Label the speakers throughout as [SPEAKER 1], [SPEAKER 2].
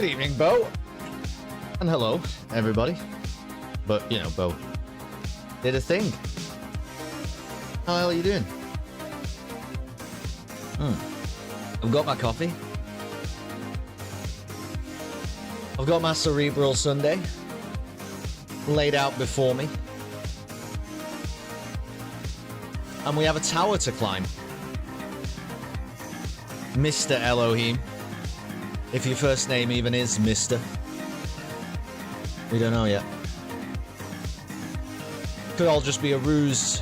[SPEAKER 1] evening, Bo. And hello, everybody. But, you know, Bo did a thing. How the hell are you doing? I've got my coffee. I've got my cerebral sundae laid out before me. And we have a tower to climb. Mr. Elohim. If your first name even is Mr. We don't know yet. Could all just be a ruse.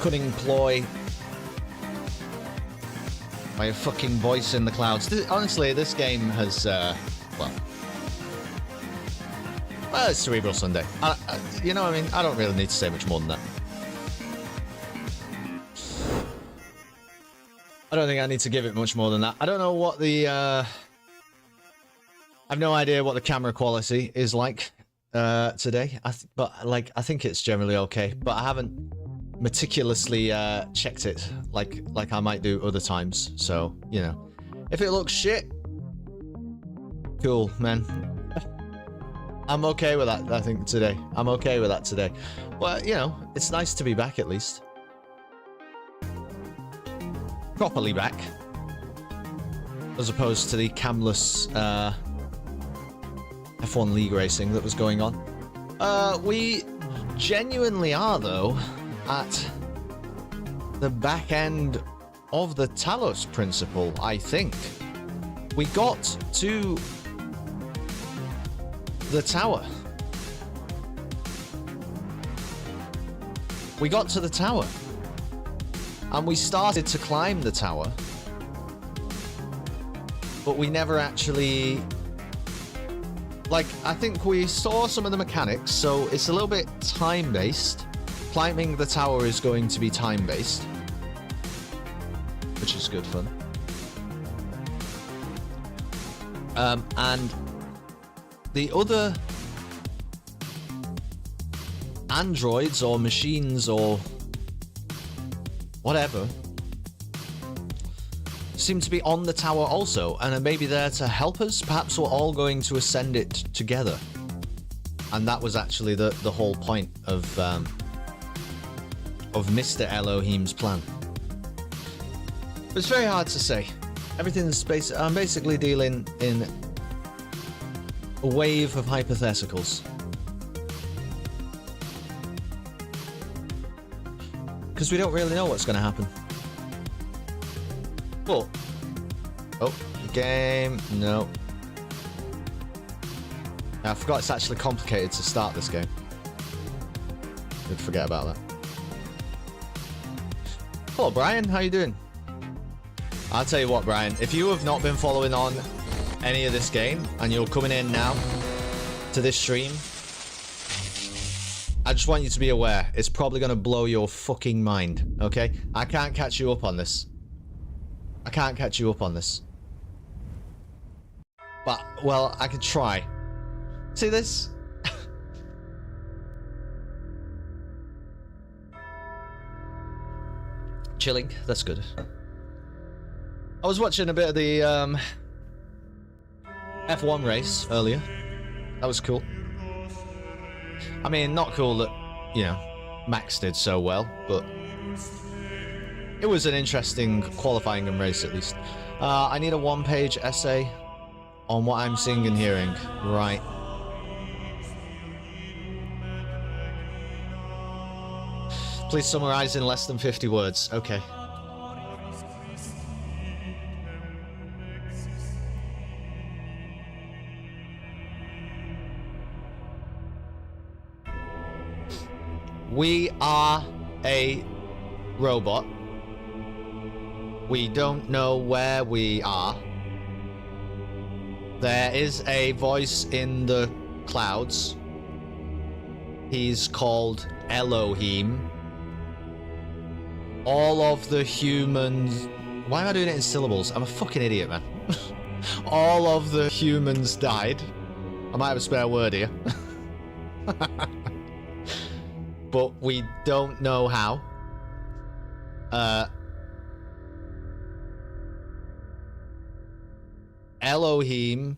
[SPEAKER 1] Cunning ploy. By a fucking voice in the clouds. Honestly, this game has, well, it's Cerebral Sunday. You know what I mean? I don't really need to say much more than that. I don't think I need to give it much more than that. I don't know what the, I have no idea what the camera quality is like, today. But, like, I think it's generally okay. But I haven't meticulously checked it like I might do other times, so you know, if it looks shit, cool, man. I'm okay with that. I think today I'm okay with that today, but you know, it's nice to be back, at least properly back, as opposed to the camless F1 league racing that was going on. We genuinely are, though, at the back end of the Talos principle, I think. We got to the tower. We got to the tower. And we started to climb the tower. But we never actually... Like, I think we saw some of the mechanics, so it's a little bit time-based. Climbing the tower is going to be time-based, which is good fun. And the other androids or machines or whatever seem to be on the tower also, and are maybe there to help us. Perhaps we're all going to ascend it together. And that was actually the whole point of Mr. Elohim's plan. But it's very hard to say. Everything's I'm basically dealing in a wave of hypotheticals. Because we don't really know what's going to happen. Well, oh, game, no. I forgot it's actually complicated to start this game. Did forget about that. Hello, Brian. How you doing? I'll tell you what, Brian. If you have not been following on any of this game, and you're coming in now to this stream, I just want you to be aware. It's probably going to blow your fucking mind, okay? I can't catch you up on this. I can't catch you up on this. But, well, I could try. See this? Chilling. That's good. I was watching a bit of the F1 race earlier. That was cool. I mean, not cool that, you know, Max did so well, but it was an interesting qualifying and race, at least. I need a one-page essay on what I'm seeing and hearing. Right. Please summarize in less than 50 words. Okay. We are a robot. We don't know where we are. There is a voice in the clouds. He's called Elohim. All of the humans... Why am I doing it in syllables? I'm a fucking idiot, man. All of the humans died. I might have a spare word here. But we don't know how. Elohim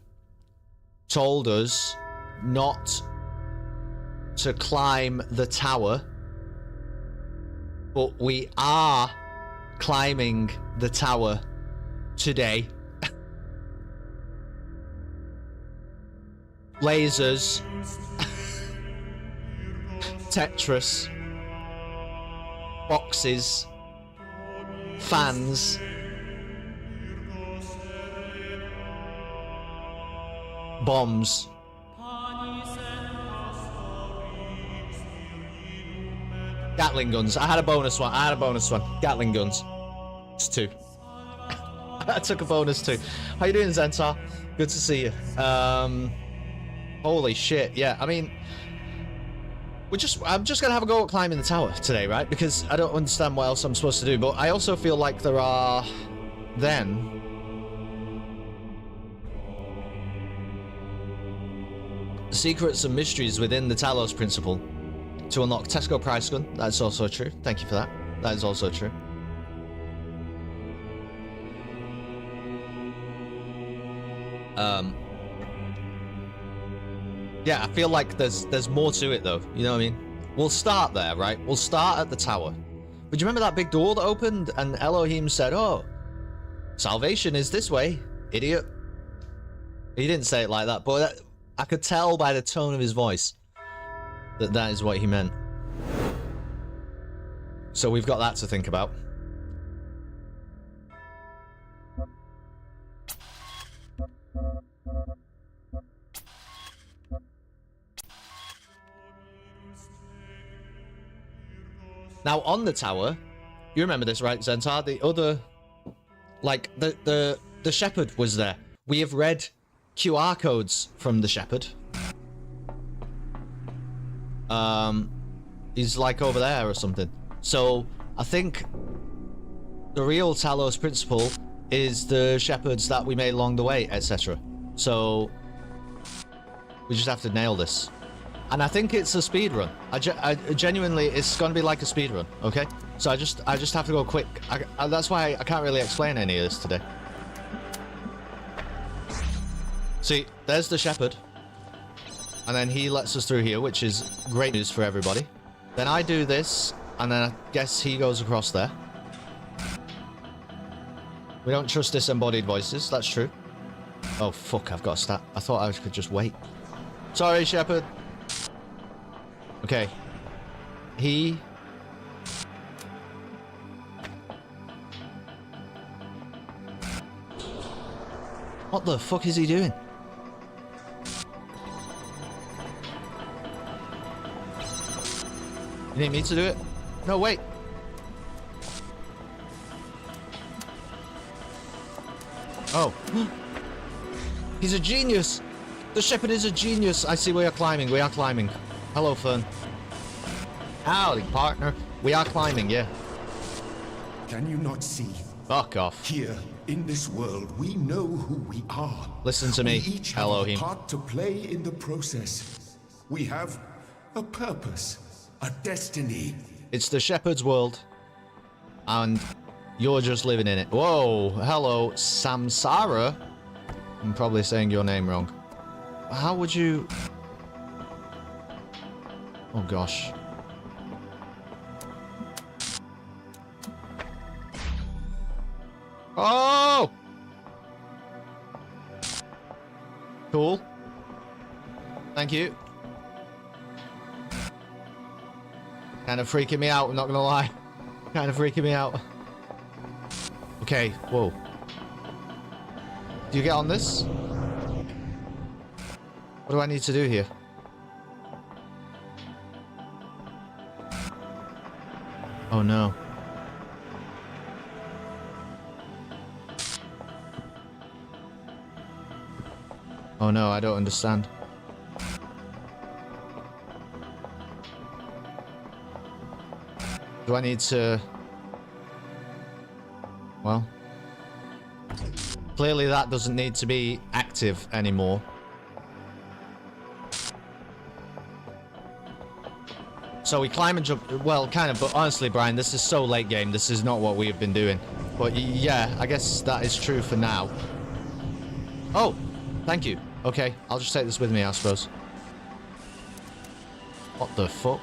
[SPEAKER 1] told us not to climb the tower, but we are climbing the tower today. Lasers, Tetris, boxes, fans, bombs. Gatling guns. I had a bonus one. Gatling guns. It's 2. I took a bonus 2. How you doing, Zentar? Good to see you. Holy shit. Yeah, I mean, I'm just gonna have a go at climbing the tower today, right? Because I don't understand what else I'm supposed to do. But I also feel like there are then secrets and mysteries within the Talos principle to unlock Tesco price gun. That's also true. Thank you for that. That is also true. Yeah, I feel like there's more to it though. You know what I mean? We'll start there, right? We'll start at the tower. But do you remember that big door that opened and Elohim said, "Oh, salvation is this way, idiot." He didn't say it like that, but I could tell by the tone of his voice that that is what he meant. So we've got that to think about. Now on the tower, you remember this, right, Zentar? The other, like the shepherd was there. We have read QR codes from the shepherd. He's like over there or something. So I think the real Talos principle is the shepherds that we made along the way, etc. So we just have to nail this. And I think it's a speed run. I genuinely, it's gonna be like a speed run, okay? So I just have to go quick. That's why I can't really explain any of this today. See, there's the shepherd. And then he lets us through here, which is great news for everybody. Then I do this, and then I guess he goes across there. We don't trust disembodied voices, that's true. Oh, fuck, I've got to start. I thought I could just wait. Sorry, shepherd. Okay. He... What the fuck is he doing? You need me to do it? No, wait. Oh. He's a genius. The shepherd is a genius. I see we are climbing. We are climbing. Hello, Fern. Howdy, partner. We are climbing, yeah.
[SPEAKER 2] Can you not see?
[SPEAKER 1] Fuck off.
[SPEAKER 2] Here, in this world, we know who we are.
[SPEAKER 1] Listen to me,
[SPEAKER 2] We each have a
[SPEAKER 1] Elohim.
[SPEAKER 2] part to play in the process. We have a purpose, a destiny.
[SPEAKER 1] It's the shepherd's world. And you're just living in it. Whoa. Hello, Samsara. I'm probably saying your name wrong. How would you... Oh, gosh. Oh! Cool. Thank you. Kind of freaking me out, I'm not gonna lie. Kind of freaking me out. Okay, whoa. Do you get on this? What do I need to do here? Oh no. Oh no, I don't understand. Do I need to... Well... Clearly that doesn't need to be active anymore. So we climb and jump... Well, kind of, but honestly, Brian, this is so late game. This is not what we have been doing. But yeah, I guess that is true for now. Oh, thank you. Okay, I'll just take this with me, I suppose. What the fuck?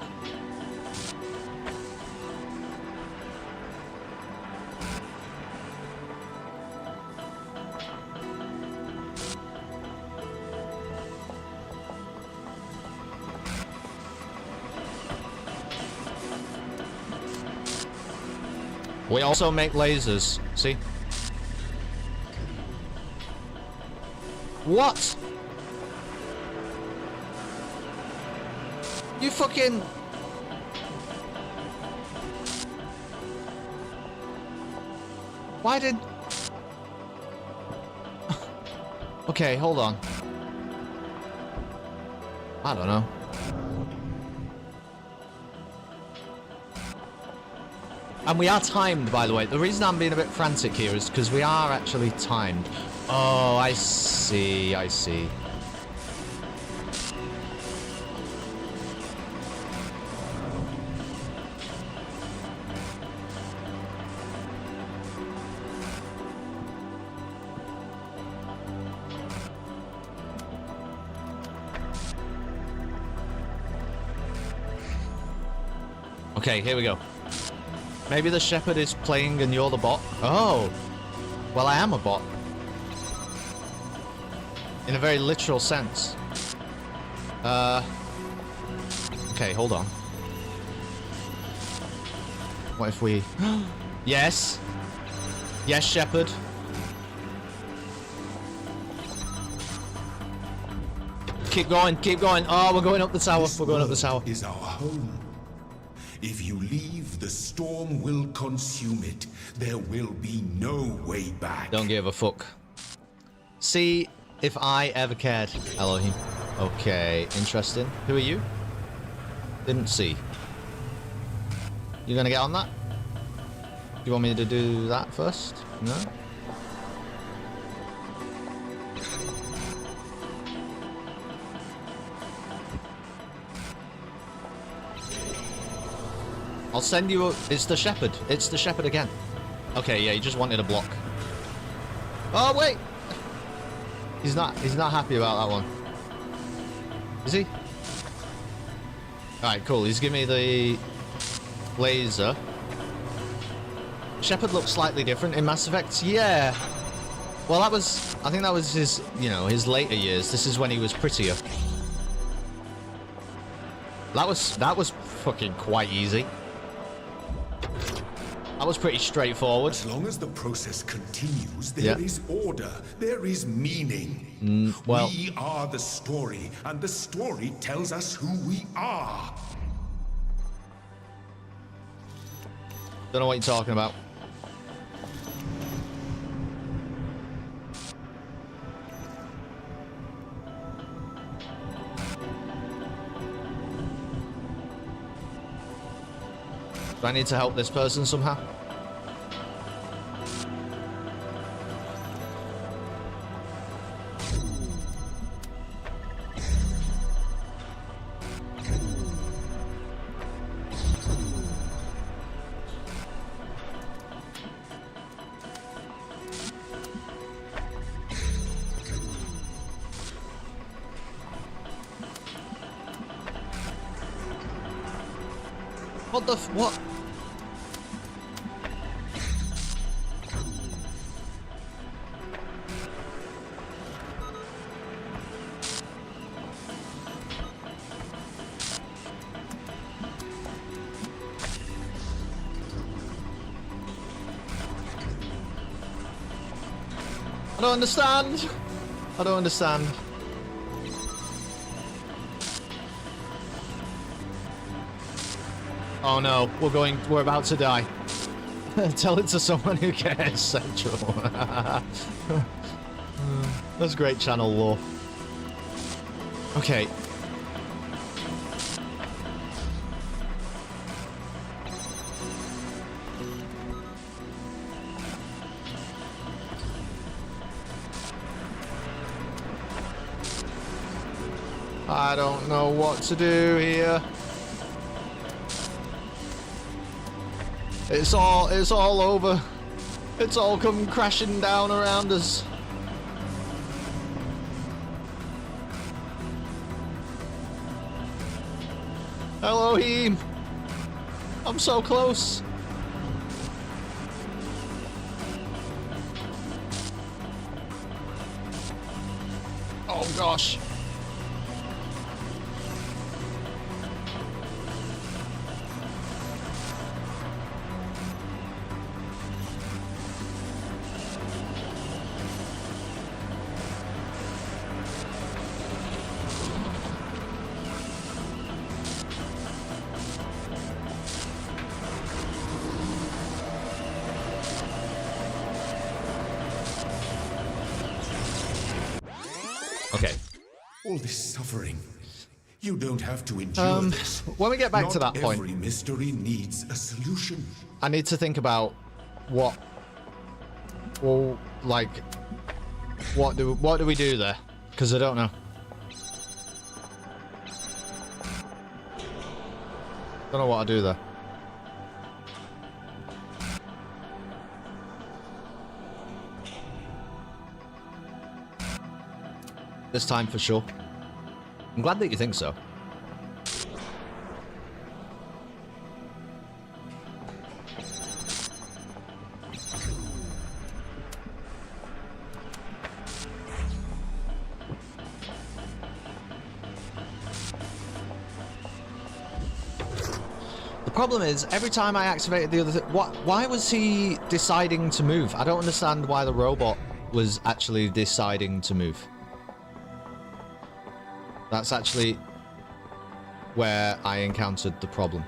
[SPEAKER 1] We also make lasers, see? What? You fucking... Why did... Okay, hold on. I don't know. And we are timed, by the way. The reason I'm being a bit frantic here is because we are actually timed. Oh, I see, I see. Okay, here we go. Maybe the shepherd is playing and you're the bot. Oh. Well, I am a bot. In a very literal sense. Okay, hold on. What if we... Yes. Yes, shepherd. Keep going, keep going. Oh, we're going up the tower. We're going up the tower.
[SPEAKER 2] Is our home. If you leave, the storm will consume it. There will be no way back.
[SPEAKER 1] Don't give a fuck. See if I ever cared, Elohim. Okay, interesting. Who are you? Didn't see. You gonna get on that? Do you want me to do that first? No? I'll send you a... It's the shepherd. It's the shepherd again. Okay, yeah, he just wanted a block. Oh, wait! He's not happy about that one. Is he? Alright, cool. He's giving me the laser. Shepherd looks slightly different in Mass Effect. Yeah. Well, that was... I think that was his, you know, his later years. This is when he was prettier. That was fucking quite easy. That was pretty straightforward.
[SPEAKER 2] As long as the process continues, there is order, there is meaning.
[SPEAKER 1] Well,
[SPEAKER 2] we are the story, and the story tells us who we are.
[SPEAKER 1] Don't know what you're talking about. Do I need to help this person somehow? What the f- what? I don't understand. I don't understand. Oh no, we're about to die. Tell it to someone who cares, Central. That's great channel lore. Okay. I don't know what to do here. It's all over. It's all come crashing down around us. Elohim! I'm so close! Oh gosh! Okay.
[SPEAKER 2] All this suffering. You don't have to endure this.
[SPEAKER 1] When we get back to
[SPEAKER 2] Not
[SPEAKER 1] that point,
[SPEAKER 2] every mystery needs a solution.
[SPEAKER 1] I need to think about what, well, like, what do we do there? Because I don't know. Don't know what I do there. This time for sure. I'm glad that you think so. The problem is, every time I activated the other thing, why was he deciding to move? I don't understand why the robot was actually deciding to move. That's actually where I encountered the problem.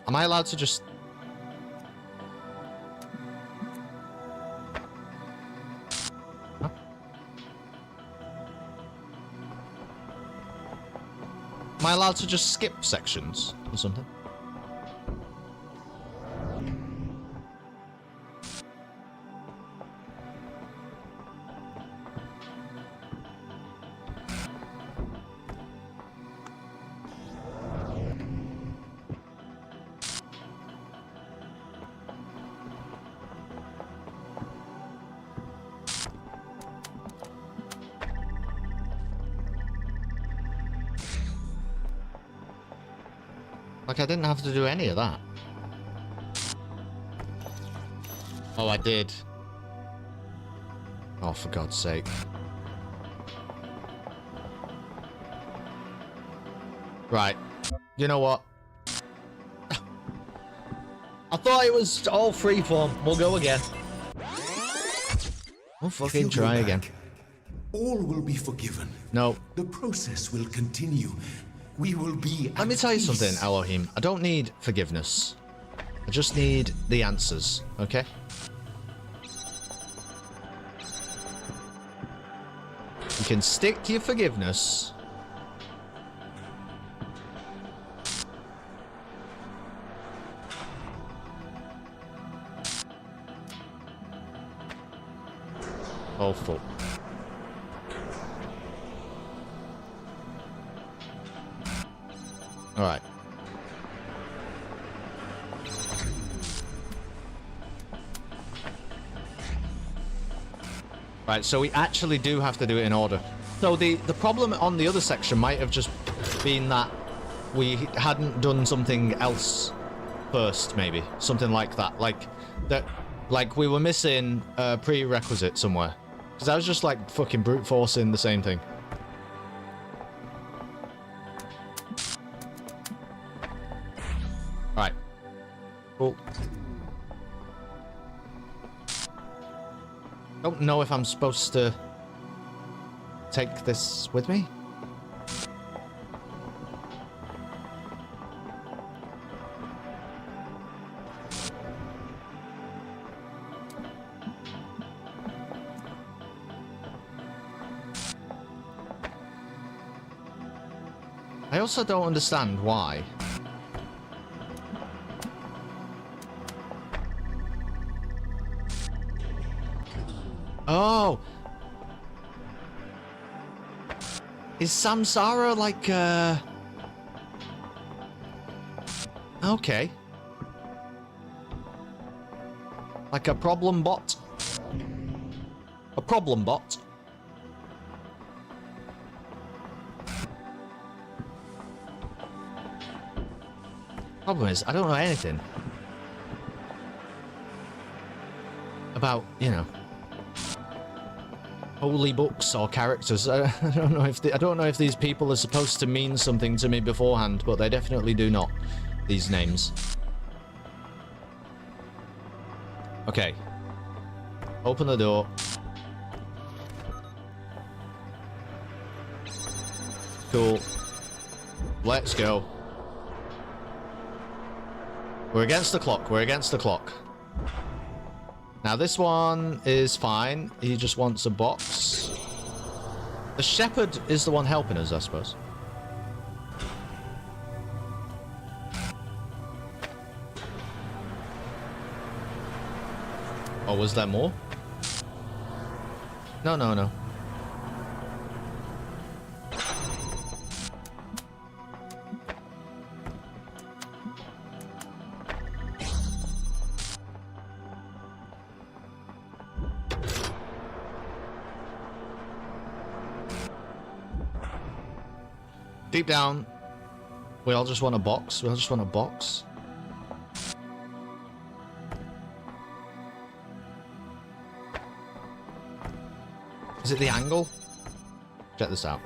[SPEAKER 1] Am I allowed to just... Huh? Am I allowed to just skip sections or something? Like, I didn't have to do any of that. Oh, I did. Oh, for God's sake. Right. You know what? I thought it was all freeform. We'll go again. We'll fucking try again.
[SPEAKER 2] All will be forgiven.
[SPEAKER 1] No.
[SPEAKER 2] The process will continue. We will be
[SPEAKER 1] Let me tell you something, Elohim. I don't need forgiveness. I just need the answers, okay? You can stick to your forgiveness. Oh, fuck. Alright. Right, so we actually do have to do it in order. So the problem on the other section might have just been that we hadn't done something else first, maybe. Something like that. Like we were missing a prerequisite somewhere. Because I was just like fucking brute forcing the same thing. Alright. Cool. Don't know if I'm supposed to take this with me. I also don't understand why. Oh! Is Samsara like, okay. Like a problem bot? A problem bot? Problem is, I don't know anything about, you know, holy books or characters. I don't know if I don't know if these people are supposed to mean something to me beforehand, but they definitely do not. These names. Okay. Open the door. Cool. Let's go. We're against the clock. We're against the clock. Now this one is fine. He just wants a box. The shepherd is the one helping us, I suppose. Oh, was there more? No, no, no. Deep down, we all just want a box. We all just want a box. Is it the angle? Check this out.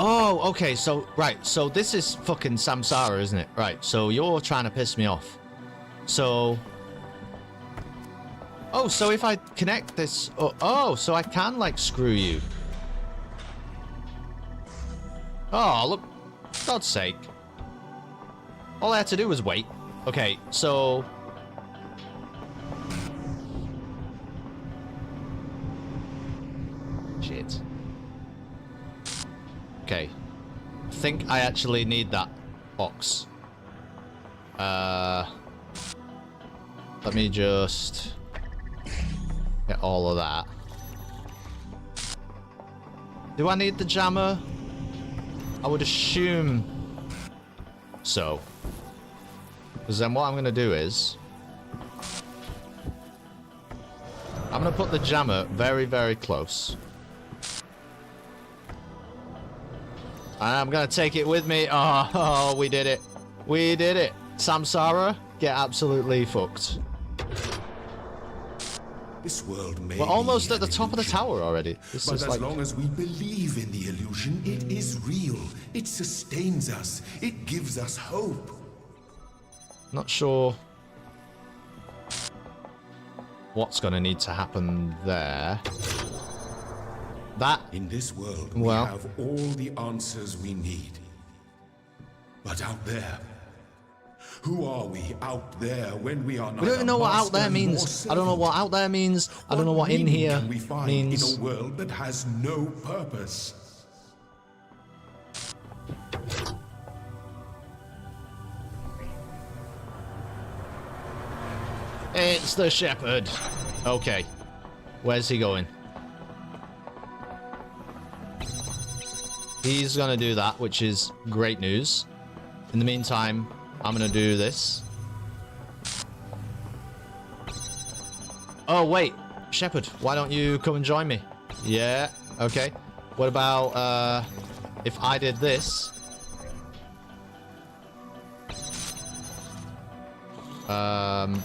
[SPEAKER 1] Oh, okay, so, right, so this is fucking Samsara, isn't it? Right, so you're trying to piss me off. So... Oh, so if I connect this... Oh, so I can, like, screw you. Oh, look. For God's sake. All I had to do was wait. Okay, so... Shit. Okay. I think I actually need that box. Let me just get all of that. Do I need the jammer? I would assume so. Because then what I'm going to do is... I'm going to put the jammer very, very close. And I'm going to take it with me. Oh, we did it. We did it. Samsara, get absolutely fucked.
[SPEAKER 2] This world may
[SPEAKER 1] We're almost
[SPEAKER 2] be
[SPEAKER 1] at the
[SPEAKER 2] an
[SPEAKER 1] top of the
[SPEAKER 2] illusion,
[SPEAKER 1] tower already. This
[SPEAKER 2] but
[SPEAKER 1] is
[SPEAKER 2] as
[SPEAKER 1] like...
[SPEAKER 2] long as we believe in the illusion, it is real. It sustains us. It gives us hope.
[SPEAKER 1] Not sure what's going to need to happen there. That...
[SPEAKER 2] In this world,
[SPEAKER 1] Well...
[SPEAKER 2] we have all the answers we need. But out there... Who are we out there when we are not?
[SPEAKER 1] We don't even know what out there means. I don't know what out there means. I don't know what in here
[SPEAKER 2] can we find
[SPEAKER 1] means.
[SPEAKER 2] in a world that has no purpose?
[SPEAKER 1] It's the shepherd. Okay. Where's he going? He's gonna do that, which is great news. In the meantime, I'm gonna do this. Oh, wait. Shepherd, why don't you come and join me? Yeah, okay. What about, if I did this? And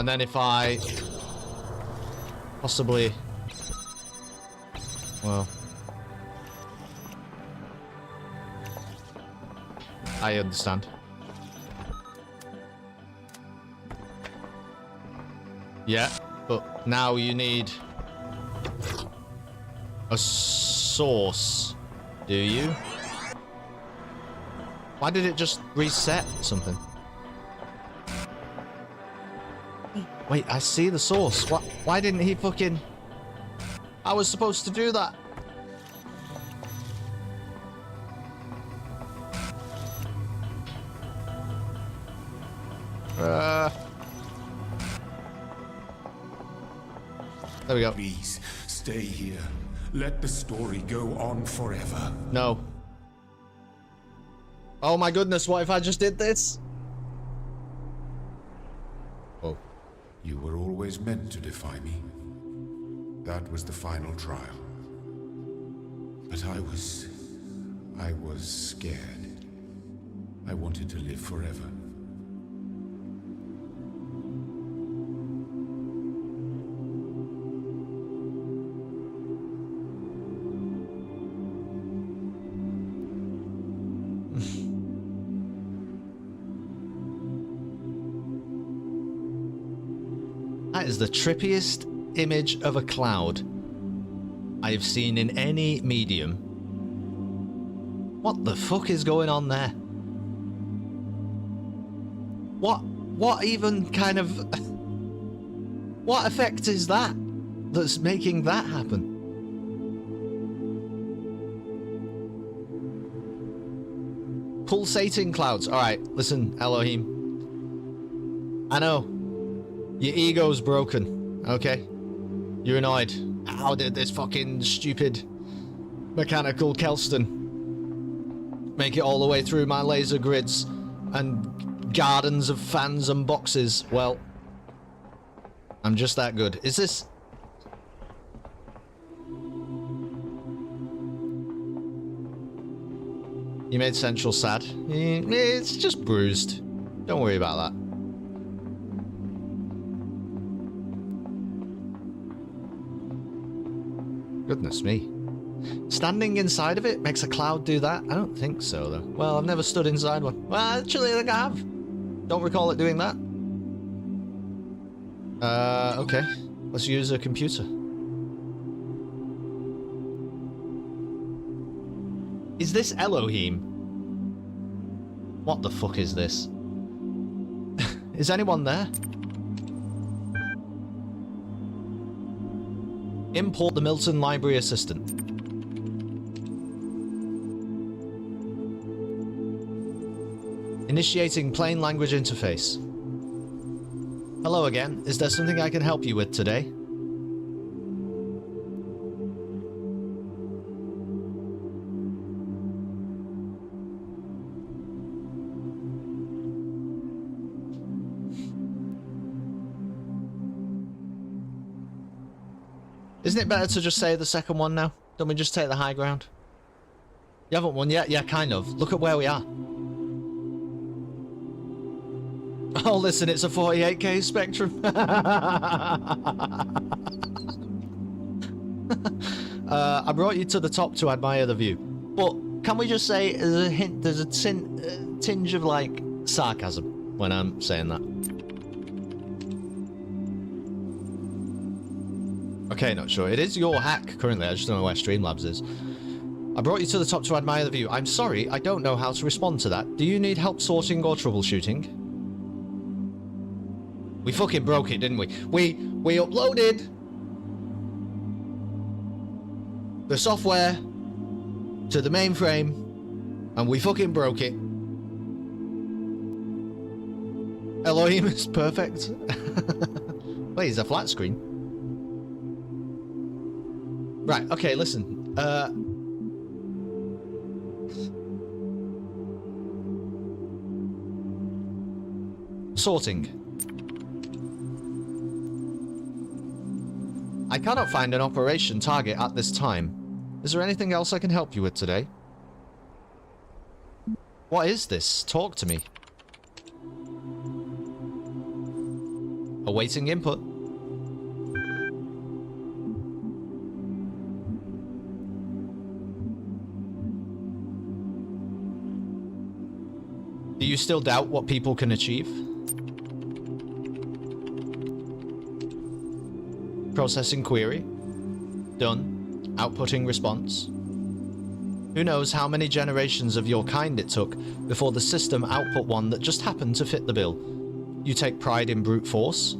[SPEAKER 1] then if I... Possibly... Well... I understand. Yeah, but now you need a source, do you? Why did it just reset something? Wait, I see the source. Why didn't he fucking... I was supposed to do that. There we go.
[SPEAKER 2] Please, stay here. Let the story go on forever.
[SPEAKER 1] No. Oh my goodness, what if I just did this? Oh.
[SPEAKER 2] You were always meant to defy me. That was the final trial. But I was scared. I wanted to live forever.
[SPEAKER 1] That is the trippiest image of a cloud I have seen in any medium. What the fuck is going on there? What even kind of... What effect is that that's making that happen? Pulsating clouds. Alright, listen, Elohim. I know. Your ego's broken, okay? You're annoyed. How did this fucking stupid mechanical Kelston make it all the way through my laser grids and gardens of fans and boxes? Well, I'm just that good. Is this... You made Central sad. It's just bruised. Don't worry about that. Goodness me. Standing inside of it makes a cloud do that? I don't think so, though. Well, I've never stood inside one. Well, actually, I think I have. Don't recall it doing that. Okay. Let's use a computer. Is this Elohim? What the fuck is this? Is anyone there? Import the Milton Library Assistant. Initiating plain language interface. Hello again. Is there something I can help you with today? Isn't it better to just say the second one now? Don't we just take the high ground? You haven't won yet? Yeah, kind of. Look at where we are. Oh, listen, it's a 48K Spectrum. I brought you to the top to admire the view. But can we just say there's a tinge of, like, sarcasm when I'm saying that? Okay, not sure. It is your hack currently. I just don't know where Streamlabs is. I brought you to the top to admire the view. I'm sorry, I don't know how to respond to that. Do you need help sorting or troubleshooting? We fucking broke it, didn't we? We uploaded the software to the mainframe and we fucking broke it. Elohim is perfect. Wait, is a flat screen? Right, okay, listen. Sorting. I cannot find an operation target at this time. Is there anything else I can help you with today? What is this? Talk to me. Awaiting input. Do you still doubt what people can achieve? Processing query. Done. Outputting response. Who knows how many generations of your kind it took before the system output one that just happened to fit the bill. You take pride in brute force?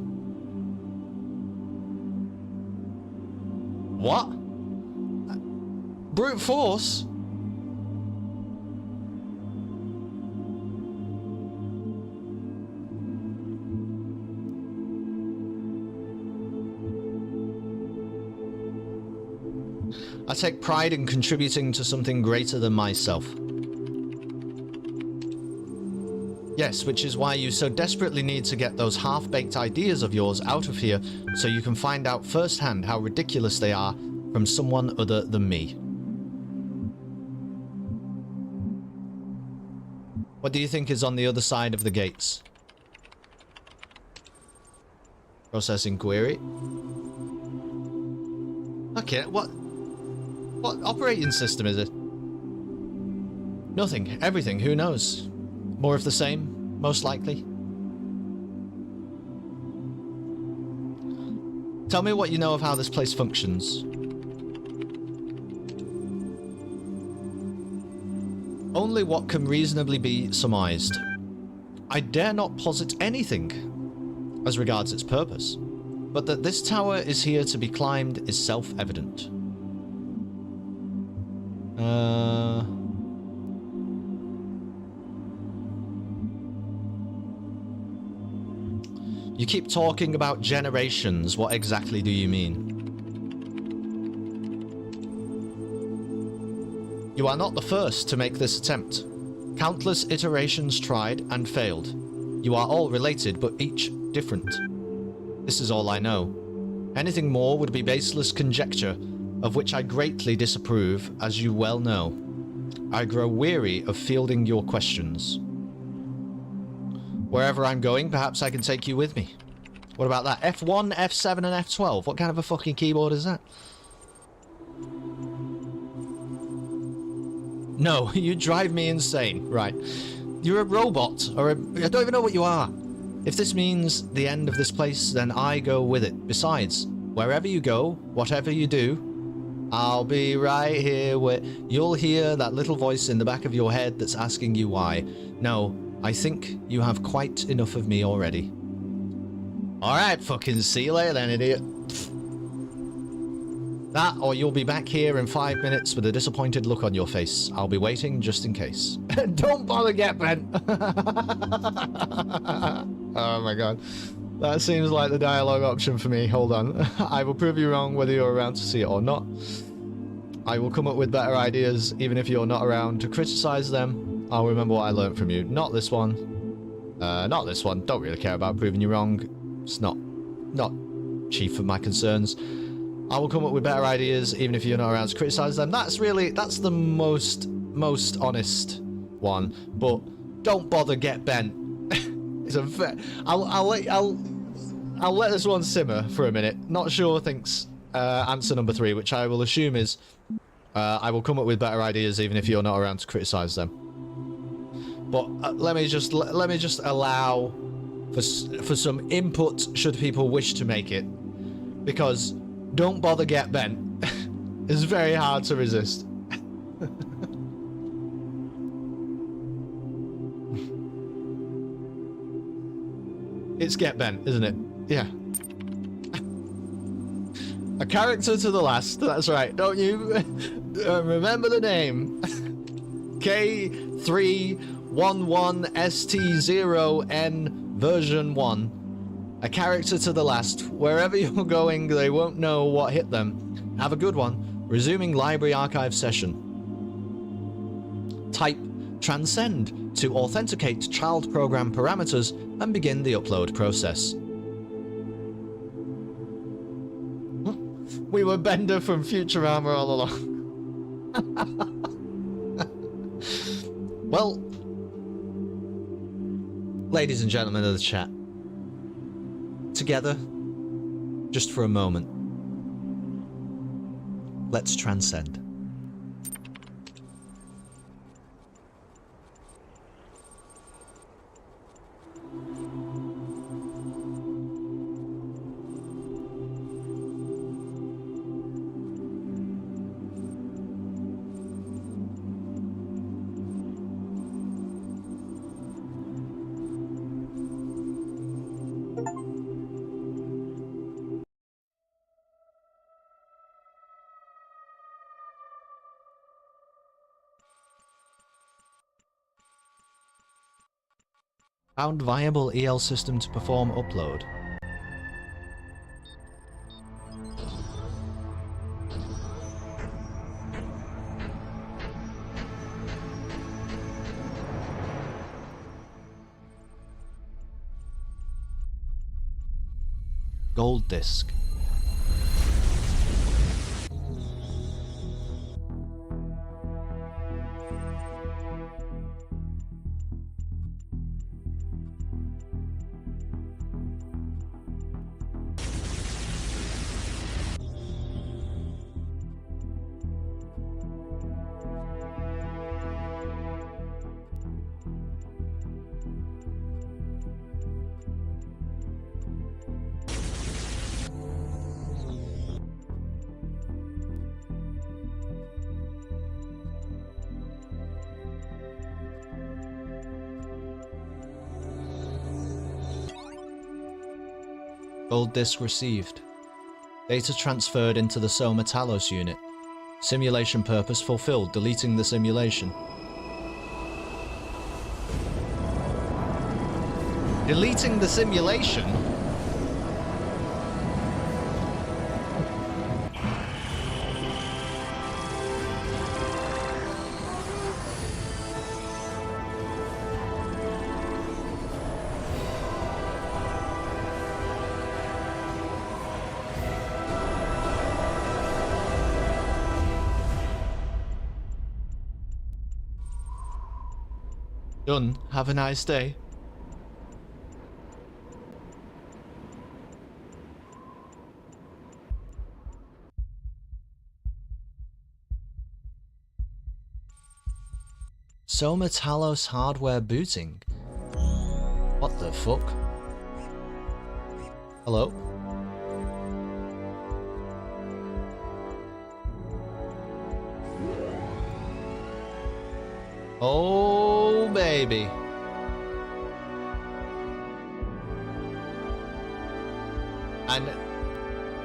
[SPEAKER 1] What? Brute force? take pride in contributing to something greater than myself. Yes, which is why you so desperately need to get those half-baked ideas of yours out of here so you can find out firsthand how ridiculous they are from someone other than me. What do you think is on the other side of the gates? Processing query. Okay, what operating system is it? Nothing. Everything. Who knows? More of the same, most likely. Tell me what you know of how this place functions. Only what can reasonably be surmised. I dare not posit anything as regards its purpose, but that this tower is here to be climbed is self-evident. You keep talking about generations. What exactly do you mean? You are not the first to make this attempt. Countless iterations tried and failed. You are all related, but each different. This is all I know. Anything more would be baseless conjecture, of which I greatly disapprove, as you well know. I grow weary of fielding your questions. Wherever I'm going, perhaps I can take you with me. What about that? F1, F7, and F12? What kind of a fucking keyboard is that? No, you drive me insane. Right. You're a robot, or I don't even know what you are. If this means the end of this place, then I go with it. Besides, wherever you go, whatever you do, I'll be right here where you'll hear that little voice in the back of your head that's asking you why. No, I think you have quite enough of me already. Alright, fucking see you later then, idiot. That, or you'll be back here in 5 minutes with a disappointed look on your face. I'll be waiting just in case. Don't bother get bent. Oh my god. That seems like the dialogue option for me. Hold on. I will prove you wrong whether you're around to see it or not. I will come up with better ideas even if you're not around to criticize them. I'll remember what I learned from you. Not this one. Not this one. Don't really care about proving you wrong. It's not chief of my concerns. I will come up with better ideas even if you're not around to criticize them. That's the most honest one. But don't bother get bent. It's a I'll let this one simmer for a minute. Not sure thinks answer number 3, which I will assume is I will come up with better ideas even if you're not around to criticize them. But let me just allow for some input should people wish to make it, because don't bother get bent is very hard to resist. It's get bent, isn't it? Yeah. A character to the last. That's right. Don't you remember the name? K311ST0N version 1. A character to the last. Wherever you're going, they won't know what hit them. Have a good one. Resuming library archive session. Type transcend to authenticate child program parameters and begin the upload process. We were Bender from Futurama all along. Well, ladies and gentlemen of the chat, together, just for a moment, let's transcend. Found viable EL system to perform upload. gold disc. Gold disc received. Data transferred into the Soma Talos unit. Simulation purpose fulfilled, deleting the simulation. Deleting the simulation? Done. Have a nice day. Soma Talos hardware booting. What the fuck? Hello? Oh, baby. And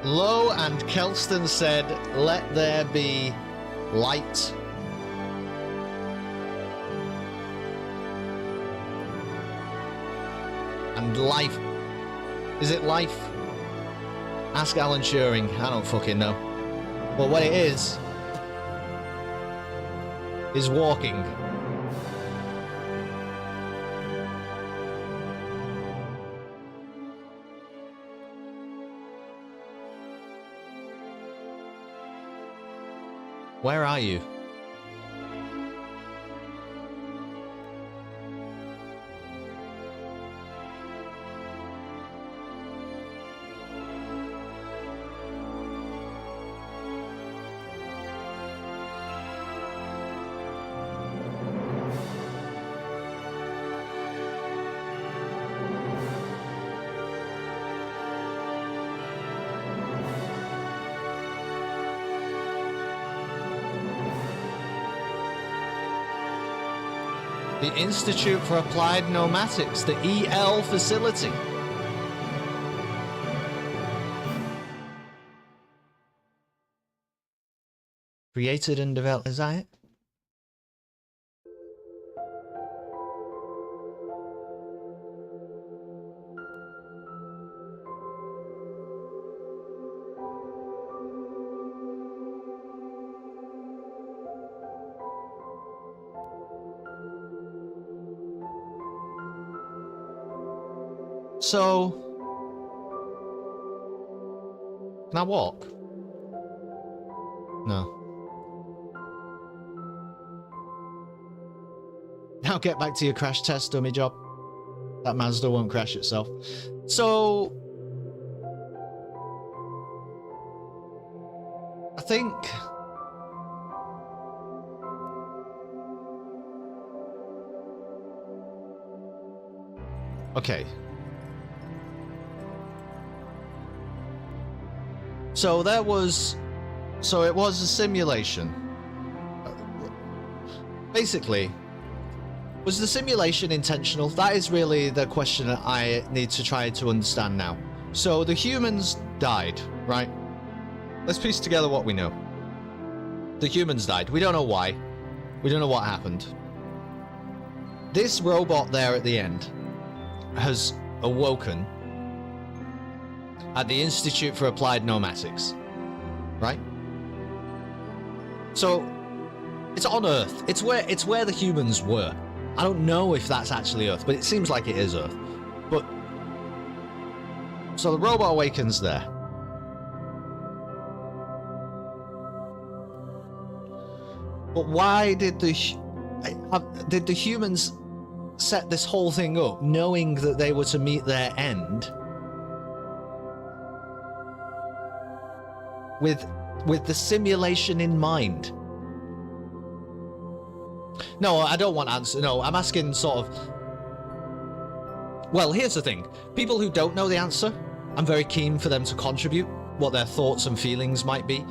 [SPEAKER 1] Lowe and Kelston said, let there be light. And life. Is it life? Ask Alan Turing. I don't fucking know. But what it is walking. Where are you? The Institute for Applied Pneumatics, the EL facility. Created and developed, is that it? So, can I walk? No. Now get back to your crash test dummy job. That Mazda won't crash itself. So, I think okay. So it was a simulation. Basically, was the simulation intentional? That is really the question that I need to try to understand now. So the humans died, right? Let's piece together what we know. The humans died. We don't know why. We don't know what happened. This robot there at the end has awoken at the Institute for Applied Pneumatics, right? So it's on Earth. It's where the humans were. I don't know if that's actually Earth, but it seems like it is Earth. But So the robot awakens there. But why did the humans set this whole thing up knowing that they were to meet their end with the simulation in mind? No, I don't want answer. No, I'm asking sort of... Well, here's the thing. People who don't know the answer, I'm very keen for them to contribute what their thoughts and feelings might be.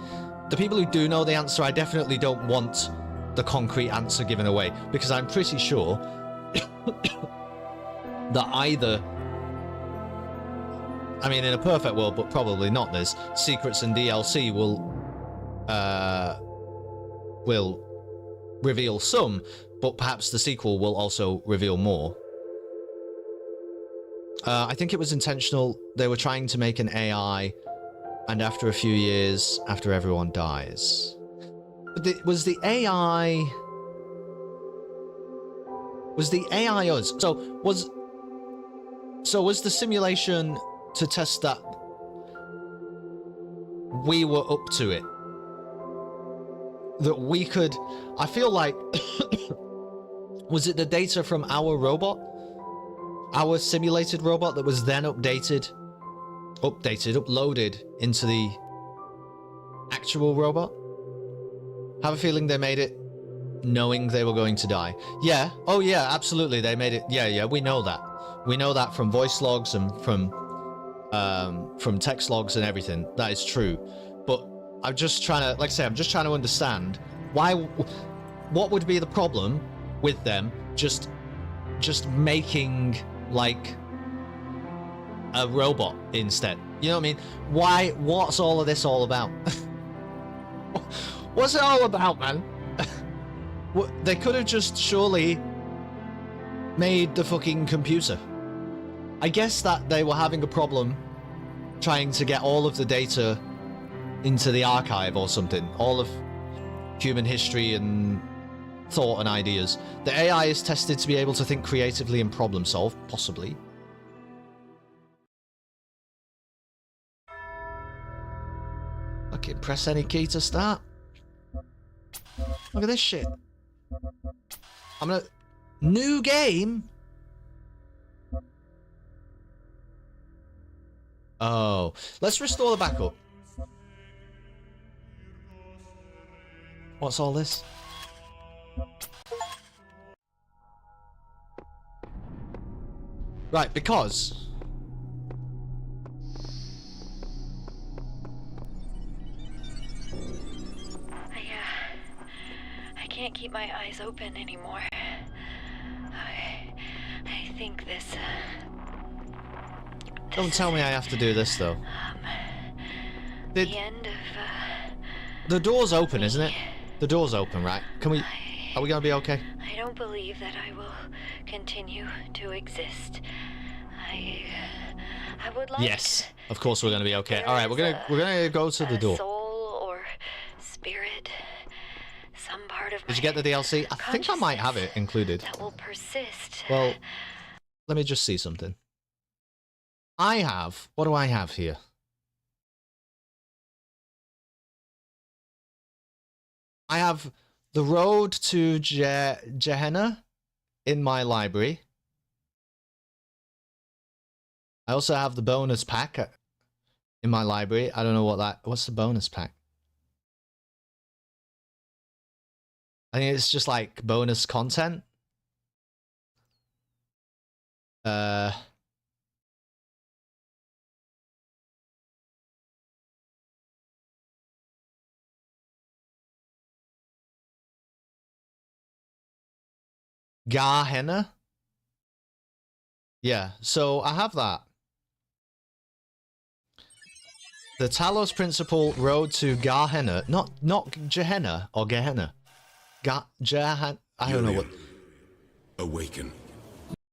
[SPEAKER 1] The people who do know the answer, I definitely don't want the concrete answer given away, because I'm pretty sure that either... I mean, in a perfect world, but probably not, there's secrets and DLC will reveal some, but perhaps the sequel will also reveal more. I think it was intentional. They were trying to make an AI, and after a few years, after everyone dies. But was the AI us? So was the simulation to test that we were up to it? That we could... I feel like... Was it the data from our robot? Our simulated robot that was then uploaded into the actual robot? Have a feeling they made it knowing they were going to die. Yeah. Oh yeah, absolutely. They made it. Yeah, we know that. We know that from voice logs and from text logs and everything. That is true. But I'm just trying to, like I say, I'm just trying to understand what would be the problem with them just making like a robot instead. You know what I mean? What's all of this all about? What's it all about, man? They could have just surely made the fucking computer. I guess that they were having a problem trying to get all of the data into the archive or something. All of human history and thought and ideas. The AI is tested to be able to think creatively and problem solve, possibly. Okay, press any key to start. Look at this shit. I'm gonna... New game? Oh. Let's restore the backup. What's all this? Right, because...
[SPEAKER 3] I can't keep my eyes open anymore. I think this
[SPEAKER 1] Don't tell me I have to do this, though.
[SPEAKER 3] The end of...
[SPEAKER 1] The door's open, isn't it? The door's open, right? Can we... Are we gonna be okay?
[SPEAKER 3] I don't believe that I will continue to exist. I would like...
[SPEAKER 1] Yes, of course we're gonna be okay. All right, we're gonna go to the door.
[SPEAKER 3] Soul or spirit, some part of...
[SPEAKER 1] Did you get the DLC? I think I might have it included.
[SPEAKER 3] That will persist.
[SPEAKER 1] Well, let me just see something. I have... What do I have here? I have The Road to Gehenna in my library. I also have the bonus pack in my library. I don't know what that... What's the bonus pack? I think it's just like bonus content. Gehenna? Yeah, so I have that. The Talos Principle Road to Gehenna. Not Gehenna or Gehenna. Gehenna. I don't know what...
[SPEAKER 2] Awaken.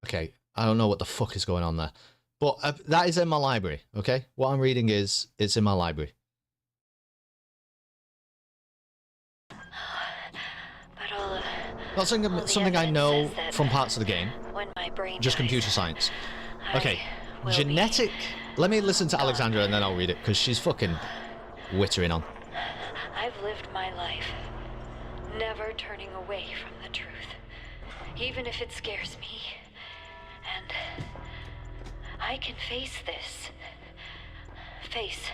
[SPEAKER 1] Okay, I don't know what the fuck is going on there. But that is in my library, okay? What I'm reading is... It's in my library. Not something I know from parts of the game.
[SPEAKER 3] When my brain
[SPEAKER 1] just computer science. Okay. Genetic Let me listen to Alexandra and then I'll read it, because she's fucking wittering on.
[SPEAKER 3] I've lived my life, never turning away from the truth, even if it scares me. And I can face this. Face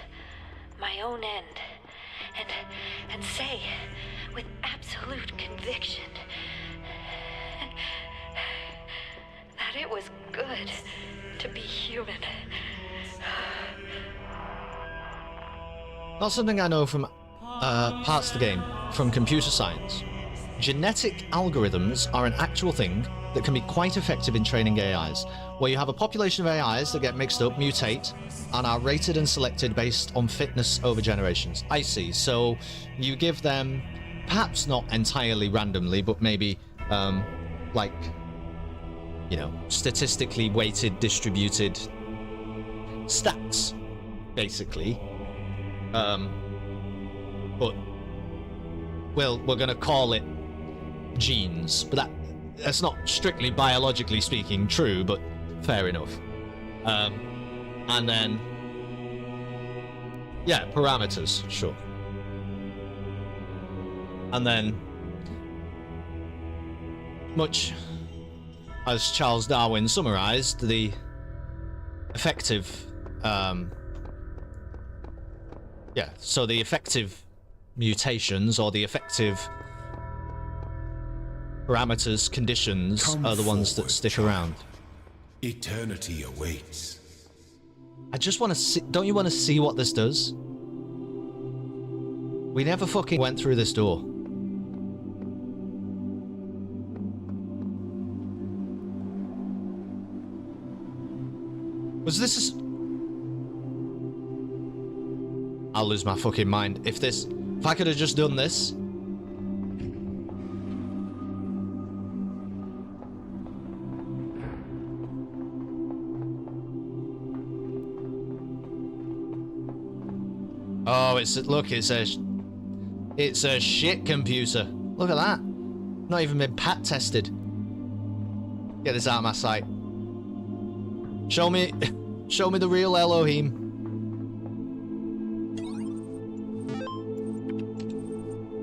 [SPEAKER 3] my own end. And say, with absolute conviction, that it was good to be human.
[SPEAKER 1] Not something I know from parts of the game, from computer science. Genetic algorithms are an actual thing that can be quite effective in training AIs, where you have a population of AIs that get mixed up, mutate, and are rated and selected based on fitness over generations. I see. So you give them, perhaps not entirely randomly, but maybe like, you know, statistically weighted, distributed stats, basically. But we're gonna call it genes, but that's not strictly biologically speaking true, but fair enough. And then, yeah, parameters, sure. And then, much as Charles Darwin summarized, the effective, so the effective mutations or the effective parameters, conditions are the ones that stick around.
[SPEAKER 2] Eternity awaits.
[SPEAKER 1] I just want to see. Don't you want to see what this does? We never fucking went through this door. Was this? I'll lose my fucking mind if I could have just done this. Oh, it's a shit computer. Look at that. Not even been pat tested. Get this out of my sight. Show me the real Elohim.